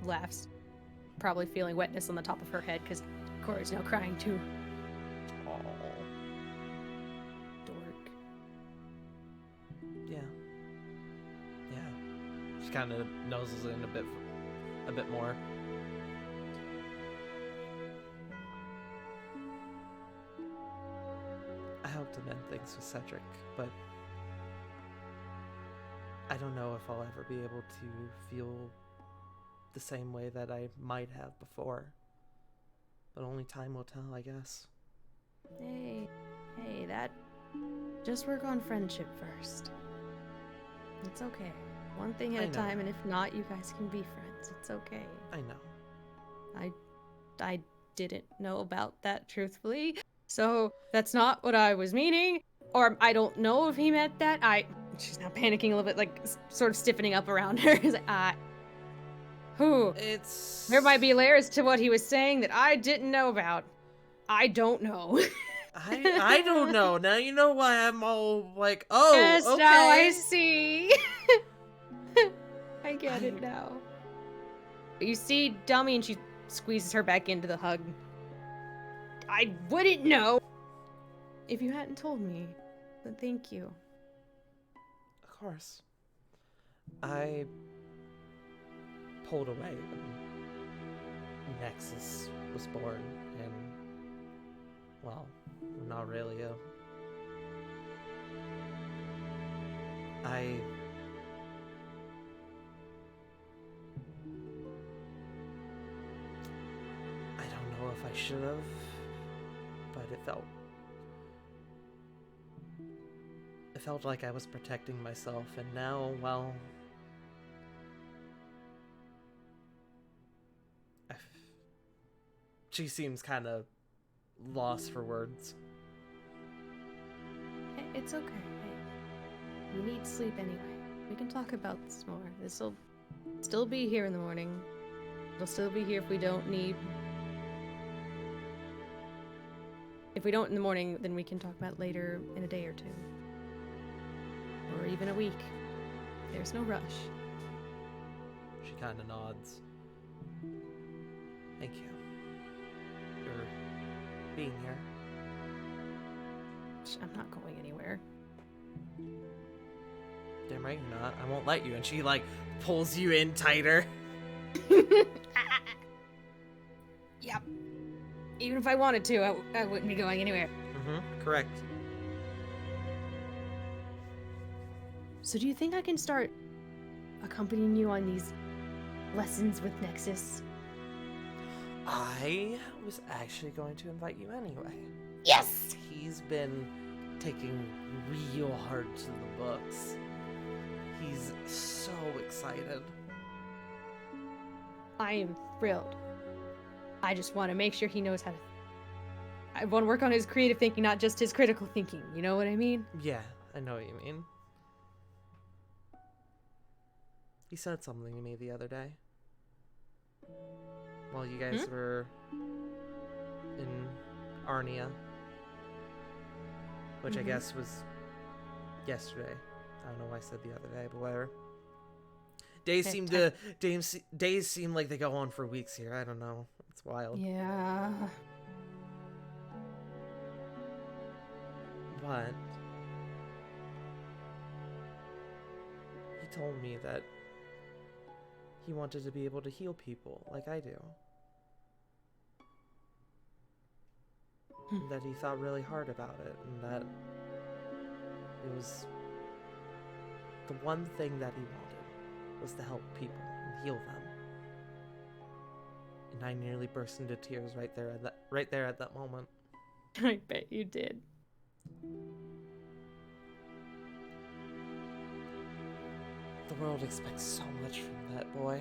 laughs, probably feeling wetness on the top of her head because Corey's now crying too. Aww. Dork. Yeah. She kind of noses in a bit more. I hope to mend things with Cedric, but I don't know if I'll ever be able to feel the same way that I might have before. But only time will tell, I guess. Hey, that. Just work on friendship first. It's okay. One thing at I a know. time, and if not, you guys can be friends. It's okay. I know. I didn't know about that, truthfully. So that's not what I was meaning. Or I don't know if he meant that. She's now panicking a little bit, like sort of stiffening up around her. He's like, It's... there might be layers to what he was saying that I didn't know about. I don't know. I don't know. Now you know why I'm all like, oh, Yes, okay. now I see. I get it now. You see Dummy, and she squeezes her back into the hug. I wouldn't know if you hadn't told me. But thank you. Of course. I pulled away when Nexus was born, and, well, not really. I don't know if I should have, but it felt like I was protecting myself, and now, well, she seems kind of lost for words. Hey, it's okay. Hey, you need sleep anyway. We can talk about this more. This'll still be here in the morning. We'll still be here if we don't need. If we don't in the morning, then we can talk about it later in a day or two. Or even a week. There's no rush. She kind of nods. Thank you for being here. I'm not going anywhere. Damn right you're not. I won't let you. And she like pulls you in tighter. Yep. Even if I wanted to, I wouldn't be going anywhere. Correct. So do you think I can start accompanying you on these lessons with Nexus? I was actually going to invite you anyway. Yes! He's been taking real hard to the books. He's so excited. I am thrilled. I just want to make sure he knows how to... I want to work on his creative thinking, not just his critical thinking. You know what I mean? Yeah, I know what you mean. He said something to me the other day. While you guys were in Arnia. Which I guess was yesterday. I don't know why I said the other day, but whatever. Days seem like they go on for weeks here. I don't know. It's wild. Yeah. But he told me that he wanted to be able to heal people like I do. And that he thought really hard about it, and that it was the one thing that he wanted was to help people and heal them. And I nearly burst into tears right there at that moment. I bet you did. The world expects so much from that boy.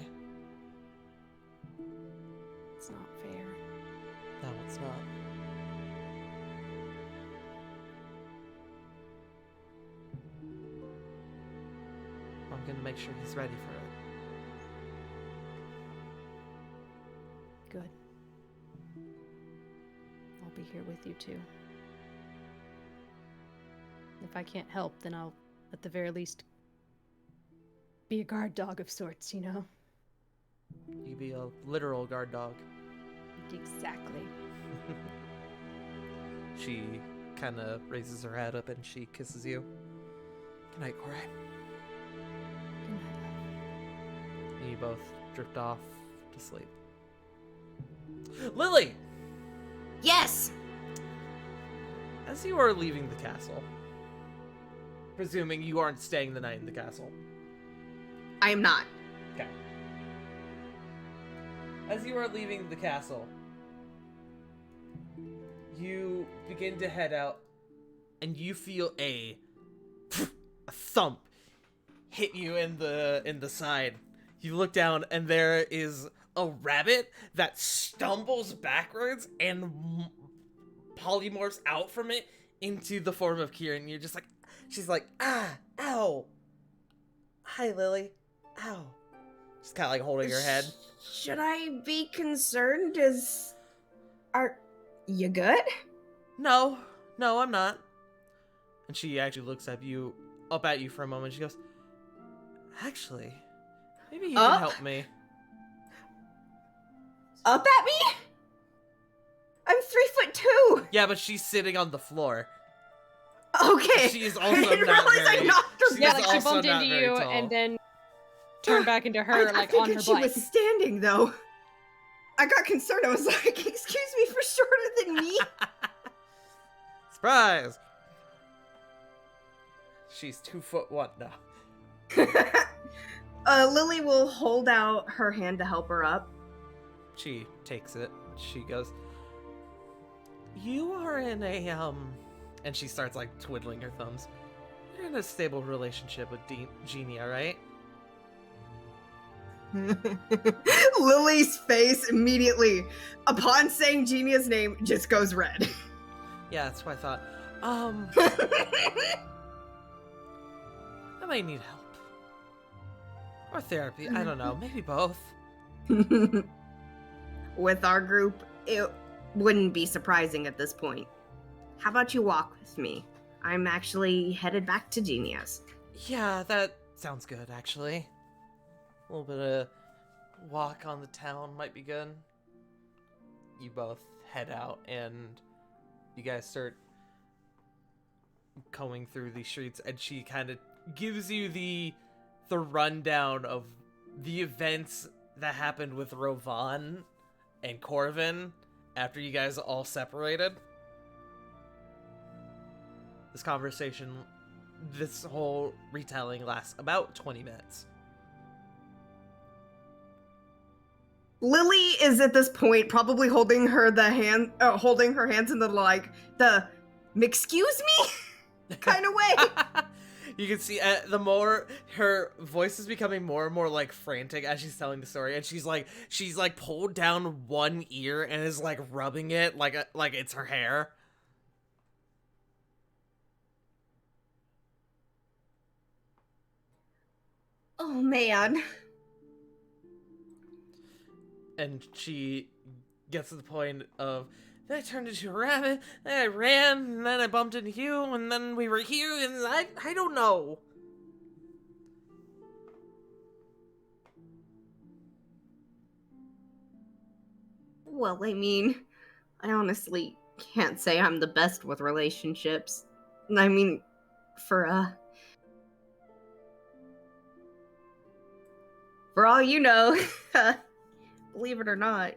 It's not fair. No, it's not. I'm gonna make sure he's ready for it. Good. I'll be here with you too. If I can't help, then I'll, at the very least, be a guard dog of sorts, you know? You be a literal guard dog. Exactly. She kind of raises her head up and she kisses you. Good night, Corey. Good night, love. And you both drift off to sleep. Lily! Yes! As you are leaving the castle, presuming you aren't staying the night in the castle. I am not. Okay. As you are leaving the castle, you begin to head out, and you feel a thump hit you in the side. You look down, and there is a rabbit that stumbles backwards and polymorphs out from it into the form of Kieran. You're just like, she's like, ow. Hi, Lily. Ow. Just kind of like holding her head. Should I be concerned? Are you good? No, I'm not. And she actually looks up at you for a moment. She goes, actually, maybe you can help me. Up at me? I'm 3'2". Yeah, but she's sitting on the floor. Okay. She is I also didn't not realize I very- knocked her she's Yeah, back. like she also bumped not into very you tall. and then turned back into her, I like on figured her she bike. was standing though. I got concerned. I was like, "Excuse me, for shorter than me." Surprise! She's 2'1" now. Lily will hold out her hand to help her up. She takes it. She goes, you are in a, and she starts, like, twiddling her thumbs. You're in a stable relationship with Genia, right? Lily's face immediately, upon saying Genia's name, just goes red. Yeah, that's what I thought. I might need help. Or therapy, I don't know, maybe both. with our group, it wouldn't be surprising at this point. How about you walk with me? I'm actually headed back to Genius. Yeah, that sounds good, actually. A little bit of walk on the town might be good. You both head out, and you guys start going through the streets, and she kind of gives you the rundown of the events that happened with Rovan and Corvin after you guys all separated. This whole retelling lasts about 20 minutes. Lily is at this point probably holding her hands in the "excuse me" kind of way. You can see the more her voice is becoming more and more like frantic as she's telling the story, and she's like pulled down one ear and is like rubbing it like it's her hair. Oh man. And she gets to the point of, then I turned into a rabbit, then I ran, and then I bumped into you, and then we were here, and I don't know. Well, I mean, I honestly can't say I'm the best with relationships. I mean, for all you know, believe it or not,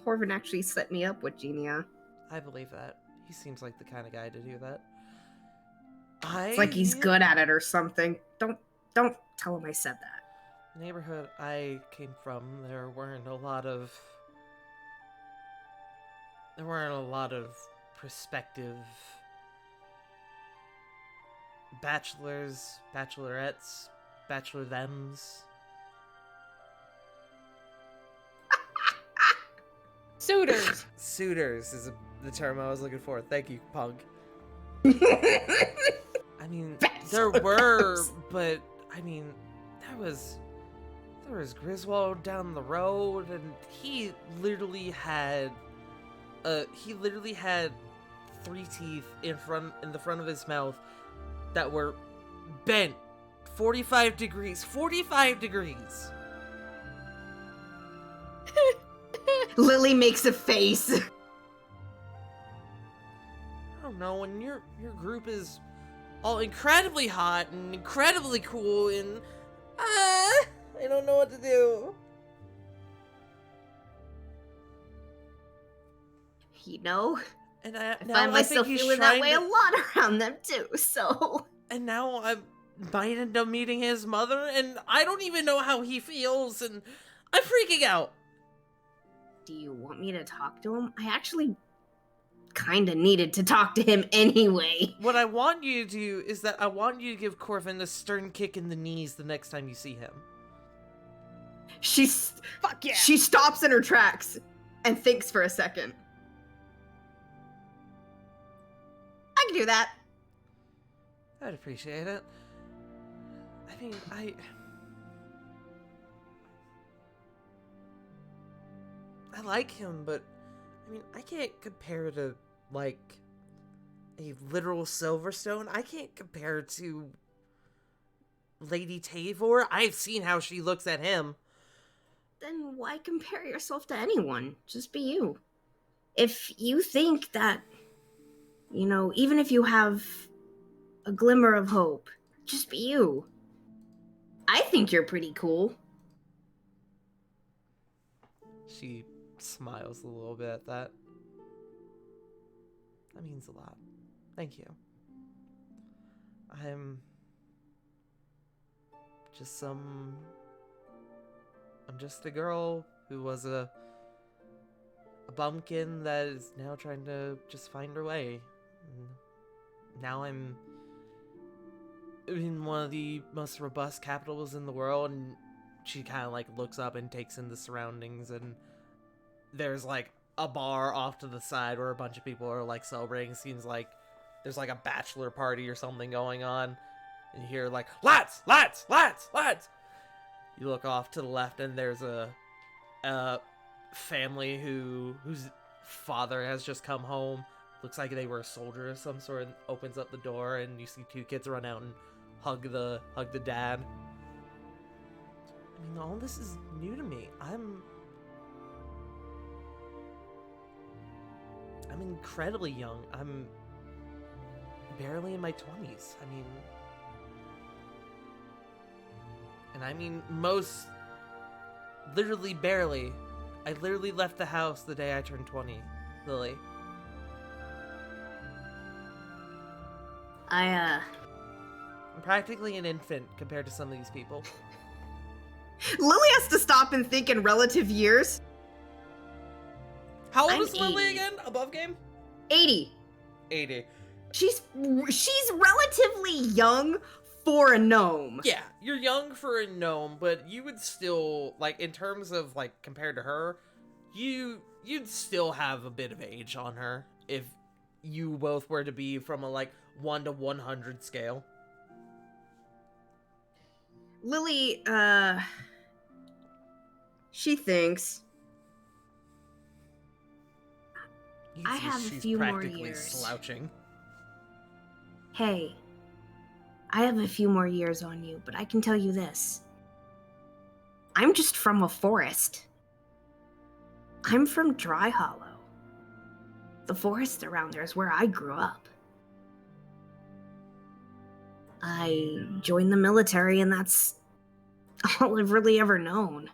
Corvin actually set me up with Genia. I believe that. He seems like the kind of guy to do that. It's like he's good at it or something. Don't tell him I said that. Neighborhood I came from, there weren't a lot of prospective bachelors, bachelorettes, bachelor thems. Suitors is the term I was looking for. Thank you, punk. I mean, there were, but I mean, there was Griswold down the road, and he literally had 3 teeth in the front of his mouth that were bent 45 degrees. 45 degrees. Lily makes a face. I don't know, when your group is all incredibly hot and incredibly cool, and I don't know what to do. You know, And I find myself feeling that way a lot around them too, so. And now I might end up meeting his mother, and I don't even know how he feels, and I'm freaking out. Do you want me to talk to him? I actually kinda needed to talk to him anyway. What I want you to do is that I want you to give Corvin a stern kick in the knees the next time you see him. Fuck yeah! She stops in her tracks and thinks for a second. I can do that. I'd appreciate it. I mean, I like him, but I mean, I can't compare to, like, a literal Silverstone. I can't compare to Lady Tavor. I've seen how she looks at him. Then why compare yourself to anyone? Just be you. If you think that, you know, even if you have a glimmer of hope, just be you. I think you're pretty cool. She smiles a little bit at that. That means a lot. Thank you. I'm just a girl who was a bumpkin that is now trying to just find her way. And now I'm in one of the most robust capitals in the world, and she kind of like looks up and takes in the surroundings, and there's like a bar off to the side where a bunch of people are like celebrating. Seems like there's like a bachelor party or something going on, and you hear like, lads! You look off to the left, and there's a family whose father has just come home. Looks like they were a soldier of some sort, and opens up the door, and you see two kids run out and hug the dad. I mean, all this is new to me. I'm incredibly young. I'm barely in my 20s. I mean literally barely. I literally left the house the day I turned 20, Lily. I'm practically an infant compared to some of these people. Lily has to stop and think in relative years. How I'm old is Lily 80. again? Above game? 80. 80. She's relatively young for a gnome. Yeah, you're young for a gnome, but you would still, like, in terms of, like, compared to her, you'd still have a bit of age on her if you both were to be from a, like, 1 to 100 scale. Lily, she thinks You can I see have a she's few more practically years. slouching. Hey, I have a few more years on you, but I can tell you this. I'm just from a forest. I'm from Dry Hollow. The forest around there is where I grew up. I joined the military, and that's all I've really ever known.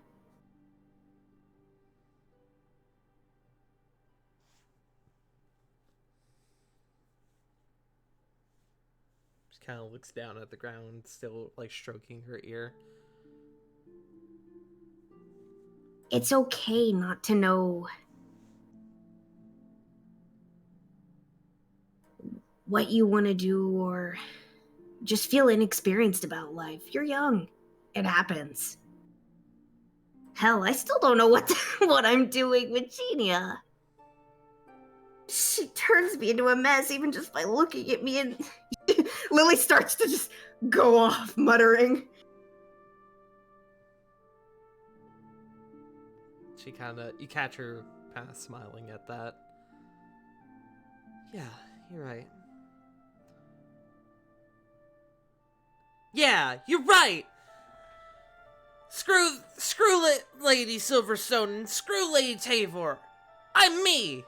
She kind of looks down at the ground, still, like, stroking her ear. It's okay not to know what you want to do or just feel inexperienced about life. You're young. It happens. Hell, I still don't know what I'm doing with Genia. She turns me into a mess even just by looking at me, and Lily starts to just go off muttering. She you catch her kind of smiling at that. Yeah, you're right. Yeah, you're right! Screw Lady Silverstone and screw Lady Tavor. I'm me!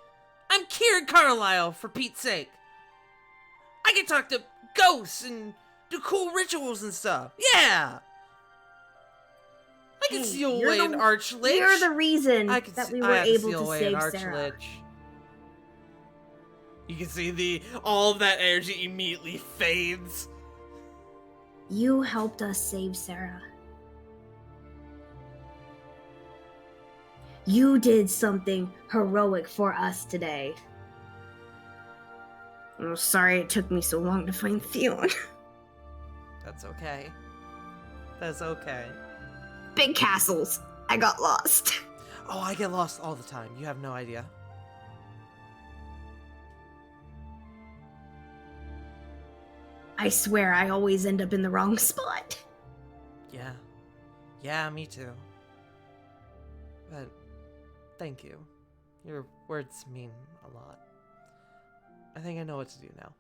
I'm Kieran Carlisle, for Pete's sake. I can talk to ghosts and do cool rituals and stuff. Yeah! I can Hey, seal you're away an the- archlich. You're the reason I can that see- we I were have to able seal to away an save Sarah. archlich. You can see all of that energy immediately fades. You helped us save Sarah. You did something heroic for us today. I'm sorry it took me so long to find Theon. That's okay. That's okay. Big castles. I got lost. Oh, I get lost all the time. You have no idea. I swear I always end up in the wrong spot. Yeah. Yeah, me too. But thank you. Your words mean a lot. I think I know what to do now.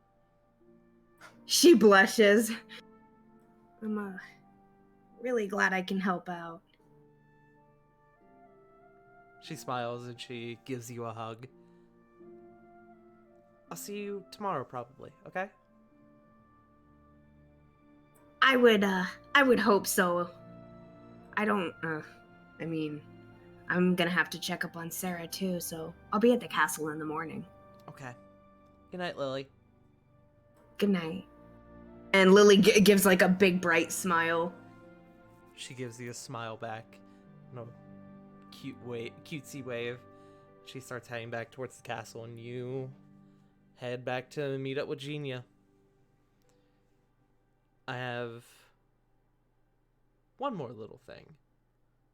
She blushes. I'm really glad I can help out. She smiles and she gives you a hug. I'll see you tomorrow probably, okay? I would hope so. I'm gonna have to check up on Sarah too, so I'll be at the castle in the morning. Okay. Good night, Lily. Good night. And Lily gives like a big bright smile. She gives you a smile back. No cutesy wave. She starts heading back towards the castle, and you head back to meet up with Genia. I have one more little thing.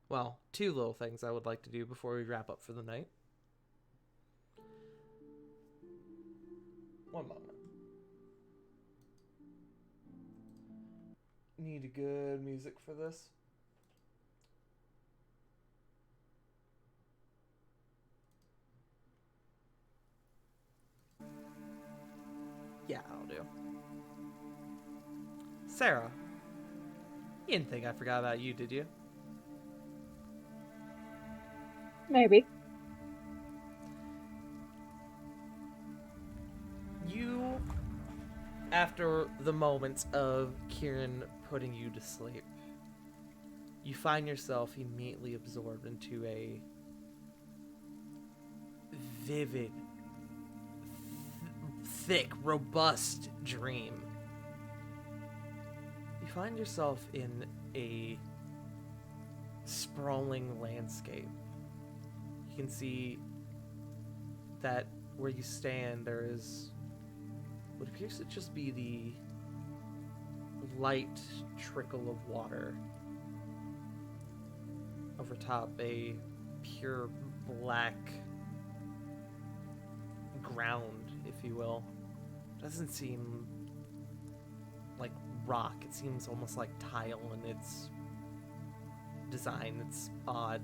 Well, two little things I would like to do before we wrap up for the night. One moment. Need good music for this. you. Sarah, you didn't think I forgot about you, did you? Maybe. You, after the moments of Kieran putting you to sleep, you find yourself immediately absorbed into a vivid, thick, robust dream. You find yourself in a sprawling landscape. You can see that where you stand there is what appears to just be the light trickle of water. Over top, a pure black ground, if you will. Doesn't seem like rock. It seems almost like tile in its design. It's odd.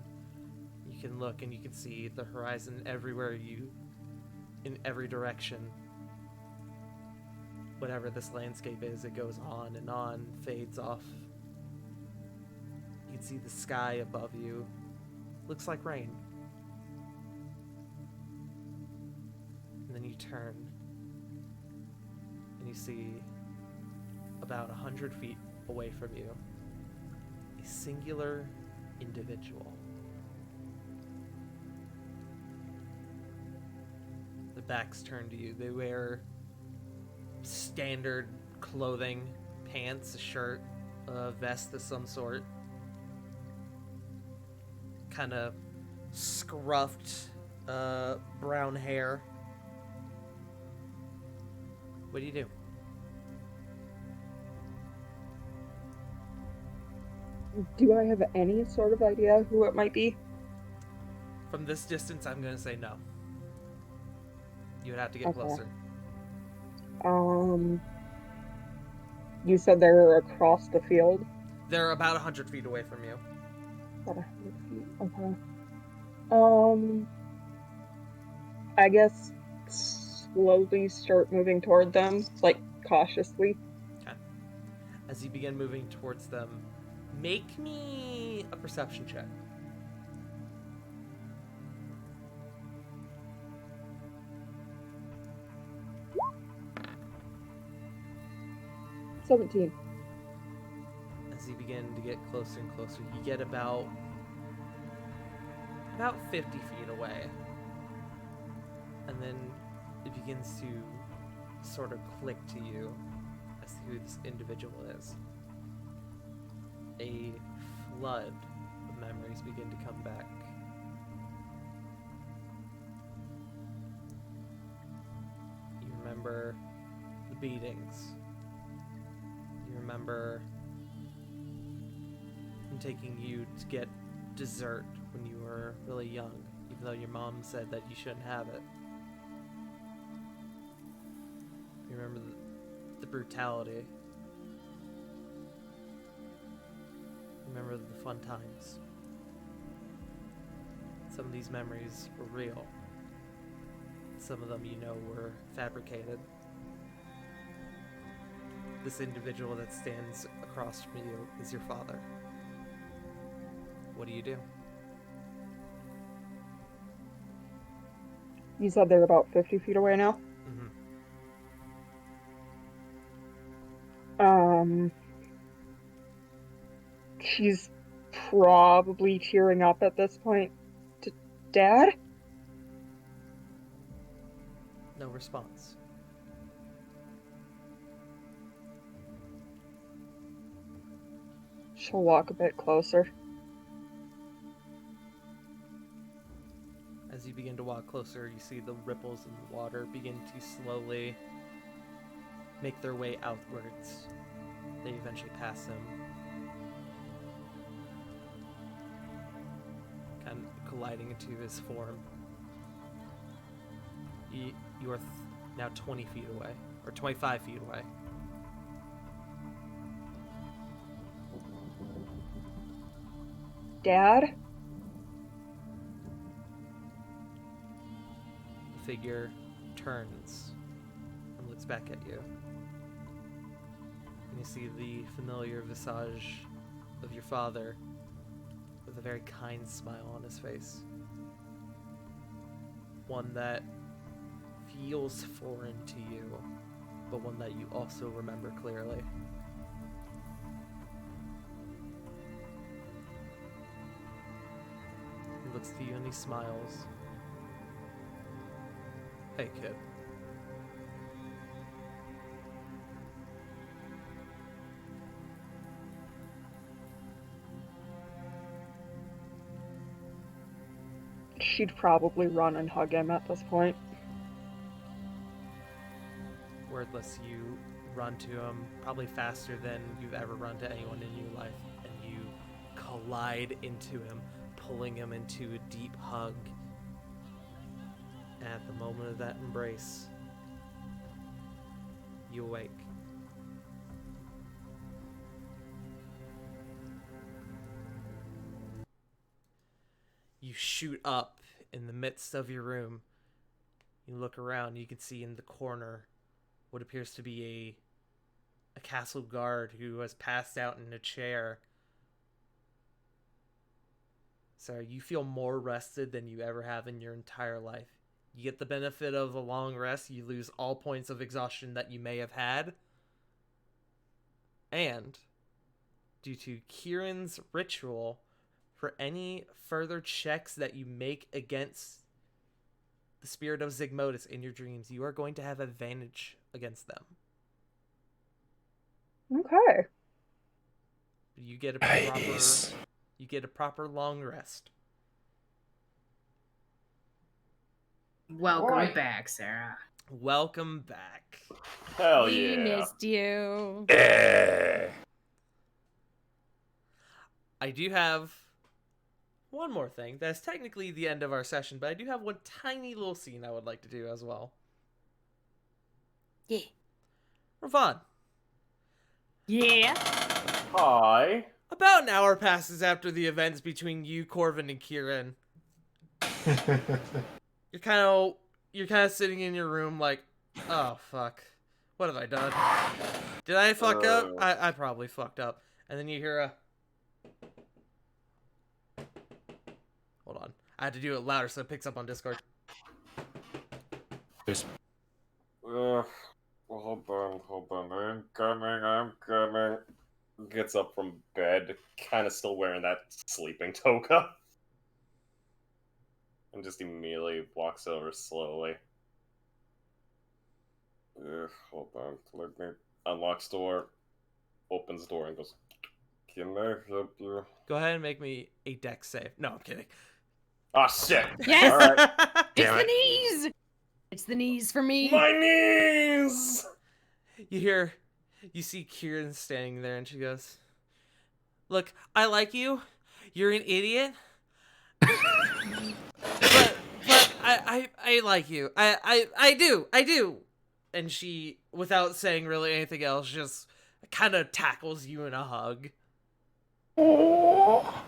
You can look and you can see the horizon everywhere in every direction. Whatever this landscape is, it goes on, fades off. You can see the sky above you. Looks like rain. And then you turn and you see about 100 feet away from you a singular individual. The backs turned to you. They wear standard clothing, pants, a shirt, a vest of some sort. Kind of scruffed brown hair. What do you do? Do I have any sort of idea who it might be? From this distance, I'm going to say no. You would have to get Okay. closer. You said they were across the field? They're about 100 feet away from you. About 100 feet, okay. I guess slowly start moving toward them, like cautiously. Okay. As you begin moving towards them, make me a perception check. – 17. As you begin to get closer and closer, you get about 50 feet away. And then it begins to sort of click to you as to who this individual is. A flood of memories begin to come back. You remember the beatings. You remember him taking you to get dessert when you were really young, even though your mom said that you shouldn't have it. You remember the brutality. Remember the fun times. Some of these memories were real. Some of them, you know, were fabricated. This individual that stands across from you is your father. What do you do? You said they're about 50 feet away now? Mm-hmm. She's probably tearing up at this point. Dad? No response. She'll walk a bit closer. As you begin to walk closer, you see the ripples in the water begin to slowly make their way outwards. They eventually pass him. Kind of colliding into his form. You are now 20 feet away, or 25 feet away. Dad? The figure turns and looks back at you. You see the familiar visage of your father with a very kind smile on his face. One that feels foreign to you, but one that you also remember clearly. He looks to you and he smiles. Hey, kid. She'd probably run and hug him at this point. Wordless, you run to him, probably faster than you've ever run to anyone in your life, and you collide into him, pulling him into a deep hug. And at the moment of that embrace, you awake. You shoot up in the midst of your room. You look around, you can see in the corner what appears to be a castle guard who has passed out in a chair. So you feel more rested than you ever have in your entire life. You get the benefit of a long rest, you lose all points of exhaustion that you may have had. And, due to Kieran's ritual, for any further checks that you make against the spirit of Zygmodus in your dreams, you are going to have advantage against them. Okay. You get a Nice. proper long rest. Welcome Alright. back, Sarah. Welcome back. Hell We yeah. missed you. Eh. I do have one more thing. That's technically the end of our session, but I do have one tiny little scene I would like to do as well. Yeah. Ravon, Yeah. Hi. about an hour passes after the events between you, Corvin, and Kieran. You're kind of sitting in your room like, oh fuck, what have I done? Did I fuck up? I probably fucked up. And then you hear a, hold on, I had to do it louder so it picks up on Discord. There's Hold on. I'm coming. Gets up from bed, kind of still wearing that sleeping toga. And just immediately walks over slowly. Hold on. Let me... Unlocks door, opens door, and goes, "Can I help you?" Go ahead and make me a dex save. No, I'm kidding. Ah, shit! Yes. Alright. It's Damn the it. knees. It's the knees for me. My knees! You see Kieran standing there and she goes, "Look, I like you. You're an idiot. but I like you. I do. And she, without saying really anything else, just kind of tackles you in a hug. oh,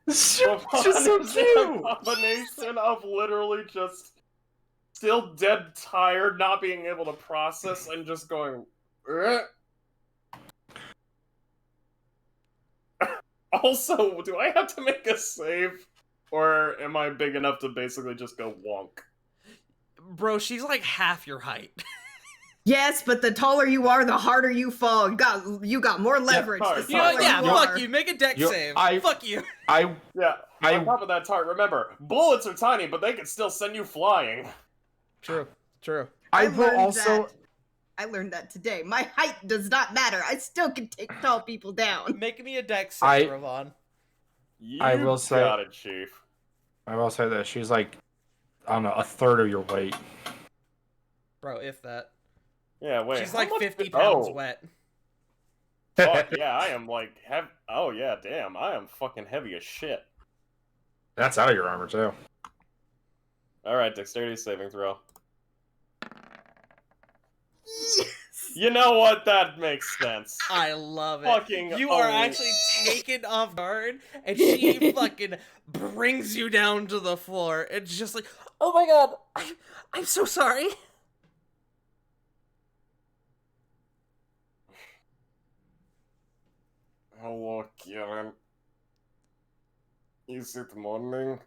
So just so A cute. combination of literally just still dead tired, not being able to process, and just going. Also, do I have to make a save, or am I big enough to basically just go wonk? Bro, she's like half your height. Yes, but the taller you are, the harder you fall. You got more leverage. sorry, the You know what? taller Yeah, you fuck are. you. Make a dex You- save. I- Fuck you. I Yeah. I- On top of that, Tart, remember, bullets are tiny, but they can still send you flying. True. I will learned also that. I learned that today. My height does not matter. I still can take tall people down. Make me a dex I- save, Ravon. I You will say- got it, Chief. that she's like, I don't know, a third of your weight. Bro, if that. Yeah, wait. She's how like much 50 did- pounds oh, wet. Fuck, yeah, I am like oh yeah, damn, I am fucking heavy as shit. That's out of your armor too. Alright, dexterity saving throw. Yes. You know what? That makes sense. I love it. Fucking You are oh. actually taken off guard, and she fucking brings you down to the floor. It's just like, oh my god, I'm so sorry. Hello, Kieran. Is it morning?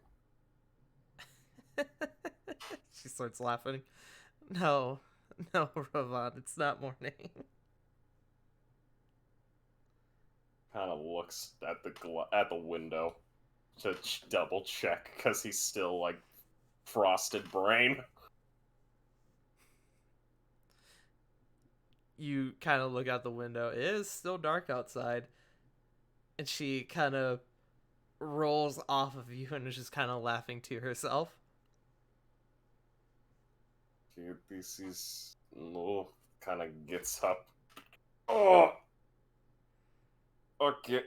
She starts laughing. No, Rovan, it's not morning. Kind of looks at the window to double check because he's still like frosted brain. You kind of look out the window. It is still dark outside. And she kind of rolls off of you and is just kind of laughing to herself. This is no. Kind of gets up. Oh. Okay.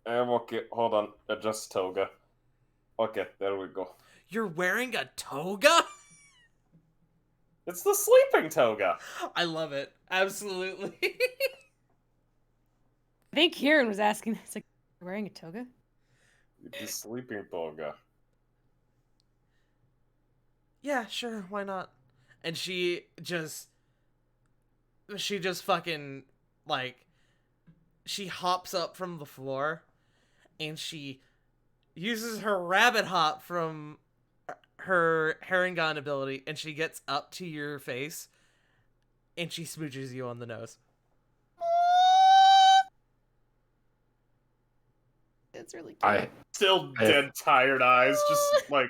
Okay. Hold on. Adjust toga. Okay, there we go. You're wearing a toga? It's the sleeping toga. I love it. Absolutely. I think Kieran was asking. It's like, you're wearing a toga? The sleeping toga. Yeah, sure, why not? And she just fucking, like, she hops up from the floor and she uses her rabbit hop from her Herringon ability and she gets up to your face and she smooches you on the nose. It's really cute. Still dead tired eyes, just like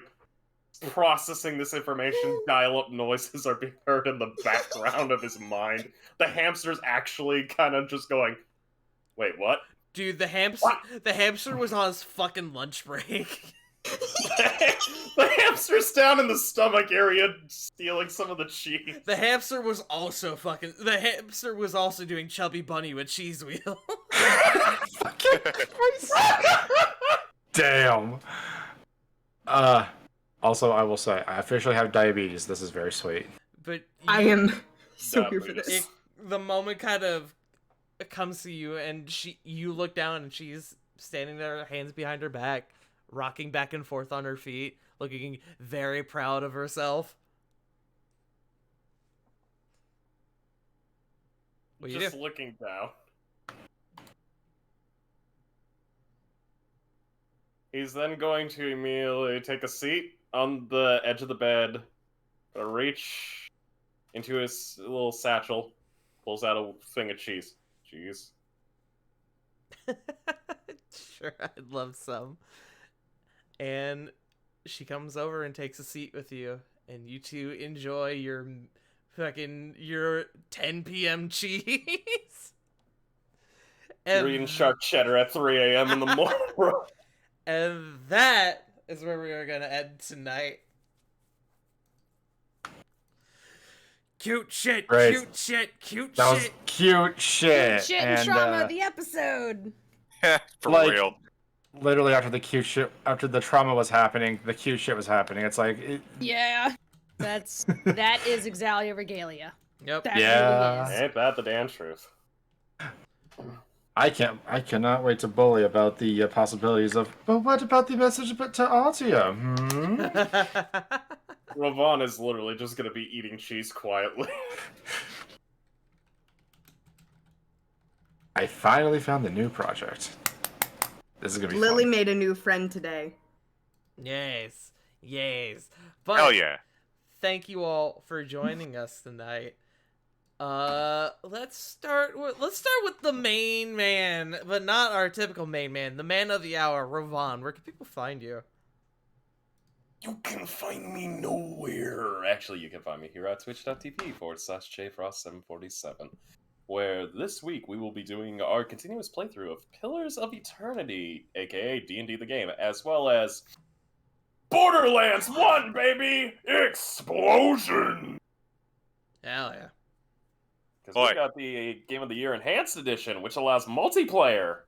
processing this information. Dial-up noises are being heard in the background of his mind. The hamster's actually kind of just going, wait, what? Dude, the hamster was on his fucking lunch break. The hamster's down in the stomach area stealing some of the cheese. The hamster was also doing Chubby Bunny with Cheese Wheel. Damn. Also, I will say, I officially have diabetes. This is very sweet. But I am so here for Diabetes. this. the moment kind of comes to you and you look down and she's standing there, hands behind her back, rocking back and forth on her feet, looking very proud of herself. What you Just do? looking down. He's then going to immediately take a seat on the edge of the bed, reach into his little satchel, pulls out a thing of cheese. Cheese. Sure, I'd love some. And she comes over and takes a seat with you, and you two enjoy your 10 p.m. cheese. You're eating sharp cheddar at 3 a.m. in the morning. And that is where we are going to end tonight. Cute shit, Great. cute shit, cute That was shit. cute shit. Shit and and trauma of the episode. For Like- real. literally after the trauma was happening, the cute shit was happening. It's like, Yeah. That is Exalia Regalia. Yep. That Yeah. really is. Ain't that the damn truth? I cannot wait to bully about the possibilities of. But what about the message to Artia? Ravon is literally just gonna be eating cheese quietly. I finally found the new project. This is gonna be Lily fun. made a new friend today. Yes. But Hell yeah. thank you all for joining us tonight. Let's start with the main man, but not our typical main man, the man of the hour, Ravon. Where can people find you? You can find me nowhere. Actually, you can find me here at twitch.tv/jfrost747, where this week we will be doing our continuous playthrough of Pillars of Eternity, aka D&D the game, as well as Borderlands 1, baby! Explosion! Hell yeah. Because Boy. we got the Game of the Year Enhanced Edition, which allows multiplayer.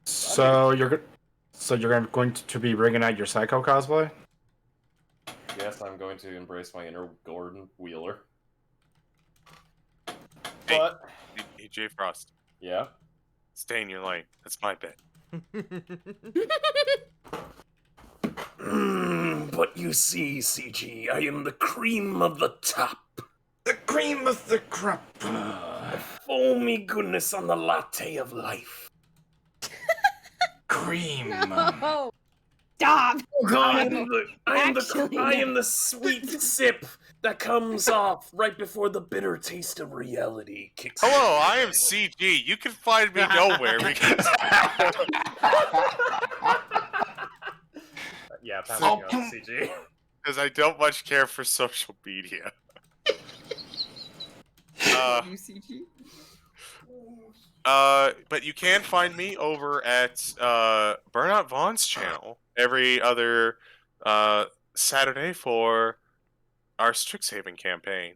So you're going to be bringing out your Psycho cosplay? Yes, I'm going to embrace my inner Gordon Wheeler. Hey. But, Hey, J Frost, yeah. stay in your lane. That's my bet. But you see, CG, I am the cream of the top. The cream of the crop. Full Oh me goodness on the latte of life. Cream. No. Stop. I Actually, am the sweet sip that comes off right before the bitter taste of reality kicks in. Hello, I am CG. You can find me nowhere because Yeah, pass Oh, me on CG. I don't much care for social media. UCG. But you can find me over at Burnout Vaughn's channel every other Saturday for our Strixhaven campaign,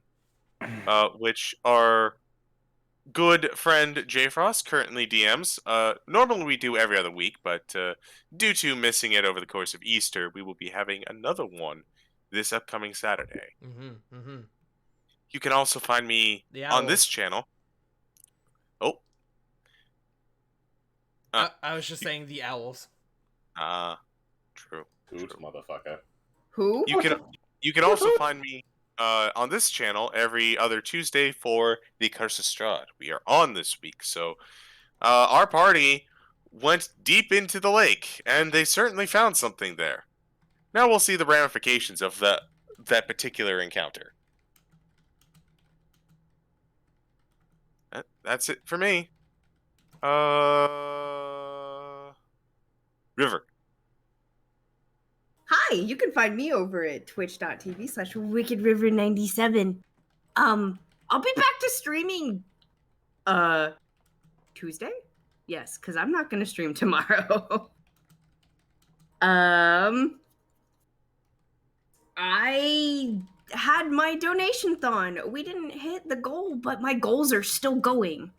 which our good friend J Frost currently DMs. Normally we do every other week, but due to missing it over the course of Easter, we will be having another one this upcoming Saturday. Mm-hmm. Mm-hmm. You can also find me The on this Owls. channel. Oh, I was just saying the owls. true. Hoot, motherfucker. Who? You can also find me on this channel every other Tuesday for the Curse of Strahd. We are on this week, so our party went deep into the lake, and they certainly found something there. Now we'll see the ramifications of that particular encounter. That's it for me. River. Hi, you can find me over at twitch.tv/wickedriver97. I'll be back to streaming Tuesday? Yes, because I'm not gonna stream tomorrow. I had my donation thon. We didn't hit the goal, but my goals are still going.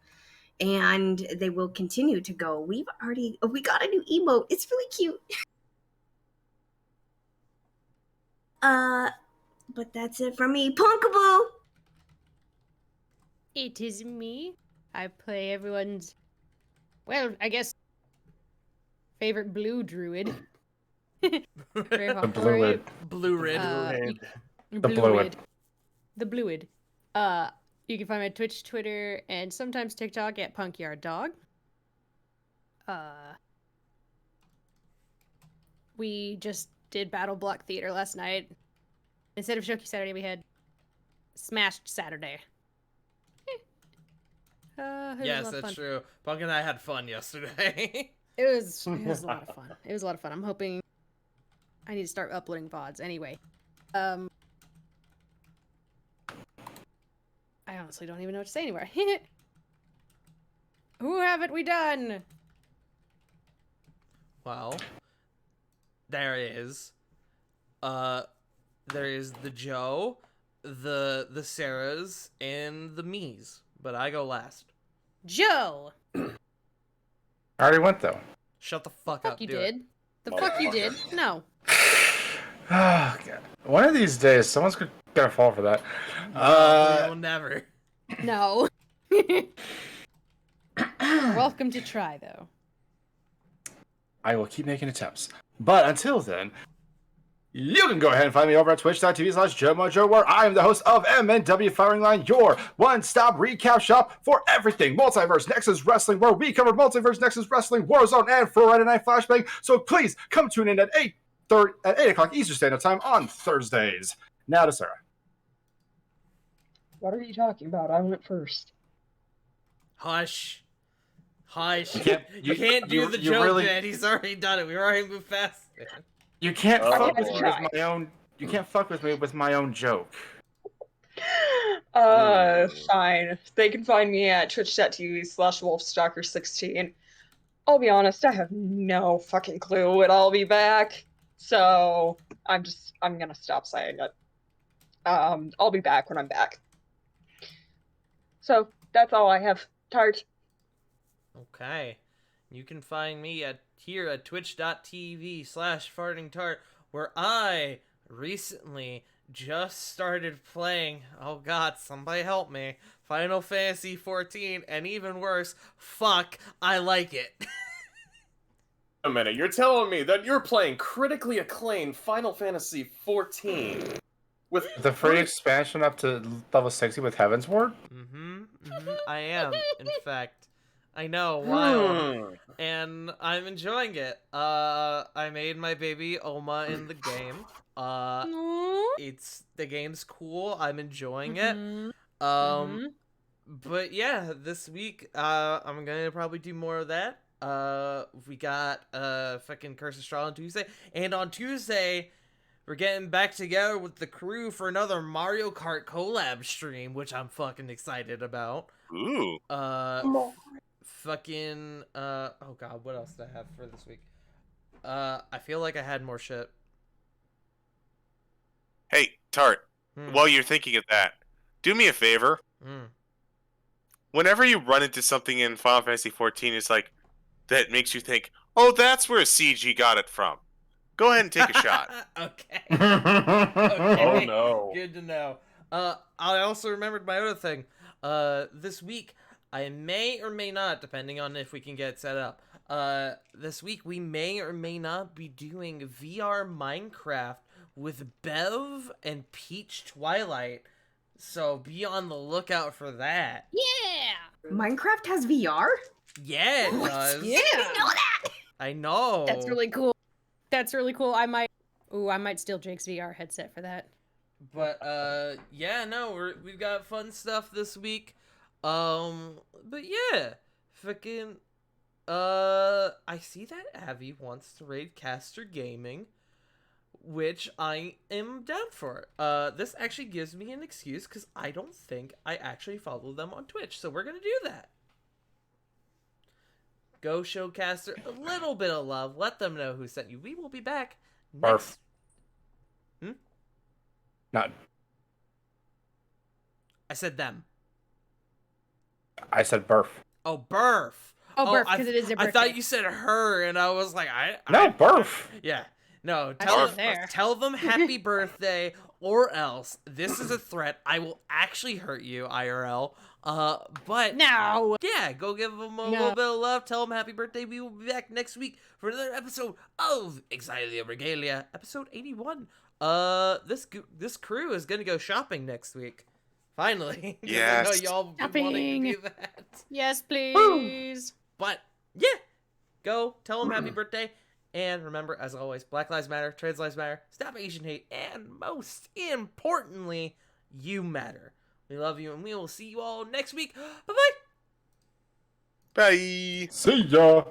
And they will continue to go. We got a new emote. It's really cute. But that's it from me. Punkaboo! It is me. I play everyone's, well, I guess, favorite blue druid. The Bluid. Blue red. The Bluid. The Bluid. You can find me on Twitch, Twitter, and sometimes TikTok at PunkYardDog. We just did Battle Block Theater last night. Instead of Shoki Saturday, we had Smashed Saturday. It was a Yes, lot of that's fun. true. Punk and I had fun yesterday. It was a lot of fun. It was a lot of fun. I'm hoping I need to start uploading VODs. Anyway, I honestly don't even know what to say anymore. Who haven't we done? Well, there is. There is the Joe, the Sarahs, and the me's. But I go last. Joe! I already went though. Shut the fuck Fuck up. you do did. It. The fuck you did. No. Oh, God. One of these days, someone's gonna fall for that. No, we'll never. No. Welcome to try, though. I will keep making attempts. But until then, you can go ahead and find me over at twitch.tv/JoeMojo, where I am the host of MNW Firing Line, your one-stop recap shop for everything Multiverse Nexus Wrestling, where we cover Multiverse Nexus Wrestling, Warzone, and Friday Night Flashbang. So please come tune in at 8 o'clock Eastern Standard Time on Thursdays. Now to Sarah. What are you talking about? I went first. Hush. Hush. You can't do the you joke really- yet. He's already done it. We already moved past it. You can't Oh, fuck with boy. me with my own. You can't fuck with me with my own joke. Fine. They can find me at twitch.tv/wolfstalker16. I'll be honest, I have no fucking clue when I'll be back. So I'm gonna stop saying it. I'll be back when I'm back. So that's all I have. Tart. Okay. You can find me here at twitch.tv/fartingtart, where I recently just started playing, oh god, somebody help me, Final Fantasy XIV, and even worse, fuck, I like it. A minute, you're telling me that you're playing critically acclaimed Final Fantasy XIV with The free expansion up to level 60 with Heaven's Ward? Mm-hmm. I am, in fact. I know, wild. Hmm. And I'm enjoying it. I made my baby Oma in the game. The game's cool. I'm enjoying it. Mhm. But yeah, this week, I'm gonna probably do more of that. We got fucking Curse of Straw on Tuesday, and on Tuesday, we're getting back together with the crew for another Mario Kart collab stream, which I'm fucking excited about. Ooh. Fucking oh god, what else did I have for this week? I feel like I had more shit. Hey, Tart. Hmm. While you're thinking of that, do me a favor. Hmm. Whenever you run into something in Final Fantasy XIV, it's like that makes you think, "Oh, that's where CG got it from." Go ahead and take a shot. Okay. Oh Okay. no. Good to know. I also remembered my other thing. This week I may or may not, depending on if we can get it set up. This week we may or may not be doing VR Minecraft with Bev and Peach Twilight. So be on the lookout for that. Yeah. Minecraft has VR? Yeah, it does. Yeah. I didn't know that. I know. That's really cool. That's really cool. I might steal Jake's VR headset for that. But yeah, no, we've got fun stuff this week. But yeah, fucking I see that Abby wants to raid Caster Gaming, which I am down for. This actually gives me an excuse because I don't think I actually follow them on Twitch, so we're gonna do that. Go show Caster a little bit of love. Let them know who sent you. We will be back next. Not. I said them. I said Burf. Oh, Burf. Oh, Burf, I- because it is their I birthday. thought you said her, and I was like, No, Burf. Yeah. No, I tell wasn't them, there. tell them happy birthday, or else this is a threat. I will actually hurt you, IRL. But No. yeah, go give them a No. little bit of love. Tell them happy birthday. We will be back next week for another episode of Excited Regalia, episode 81. This crew is gonna go shopping next week. Finally. 'Cause I know Yes. y'all been wanting to Shopping. do that. Yes, please. But yeah, go tell them happy birthday. And remember, as always, Black Lives Matter, Trans Lives Matter, stop Asian hate, and most importantly, you matter. We love you, and we will see you all next week. Bye-bye. Bye. See ya.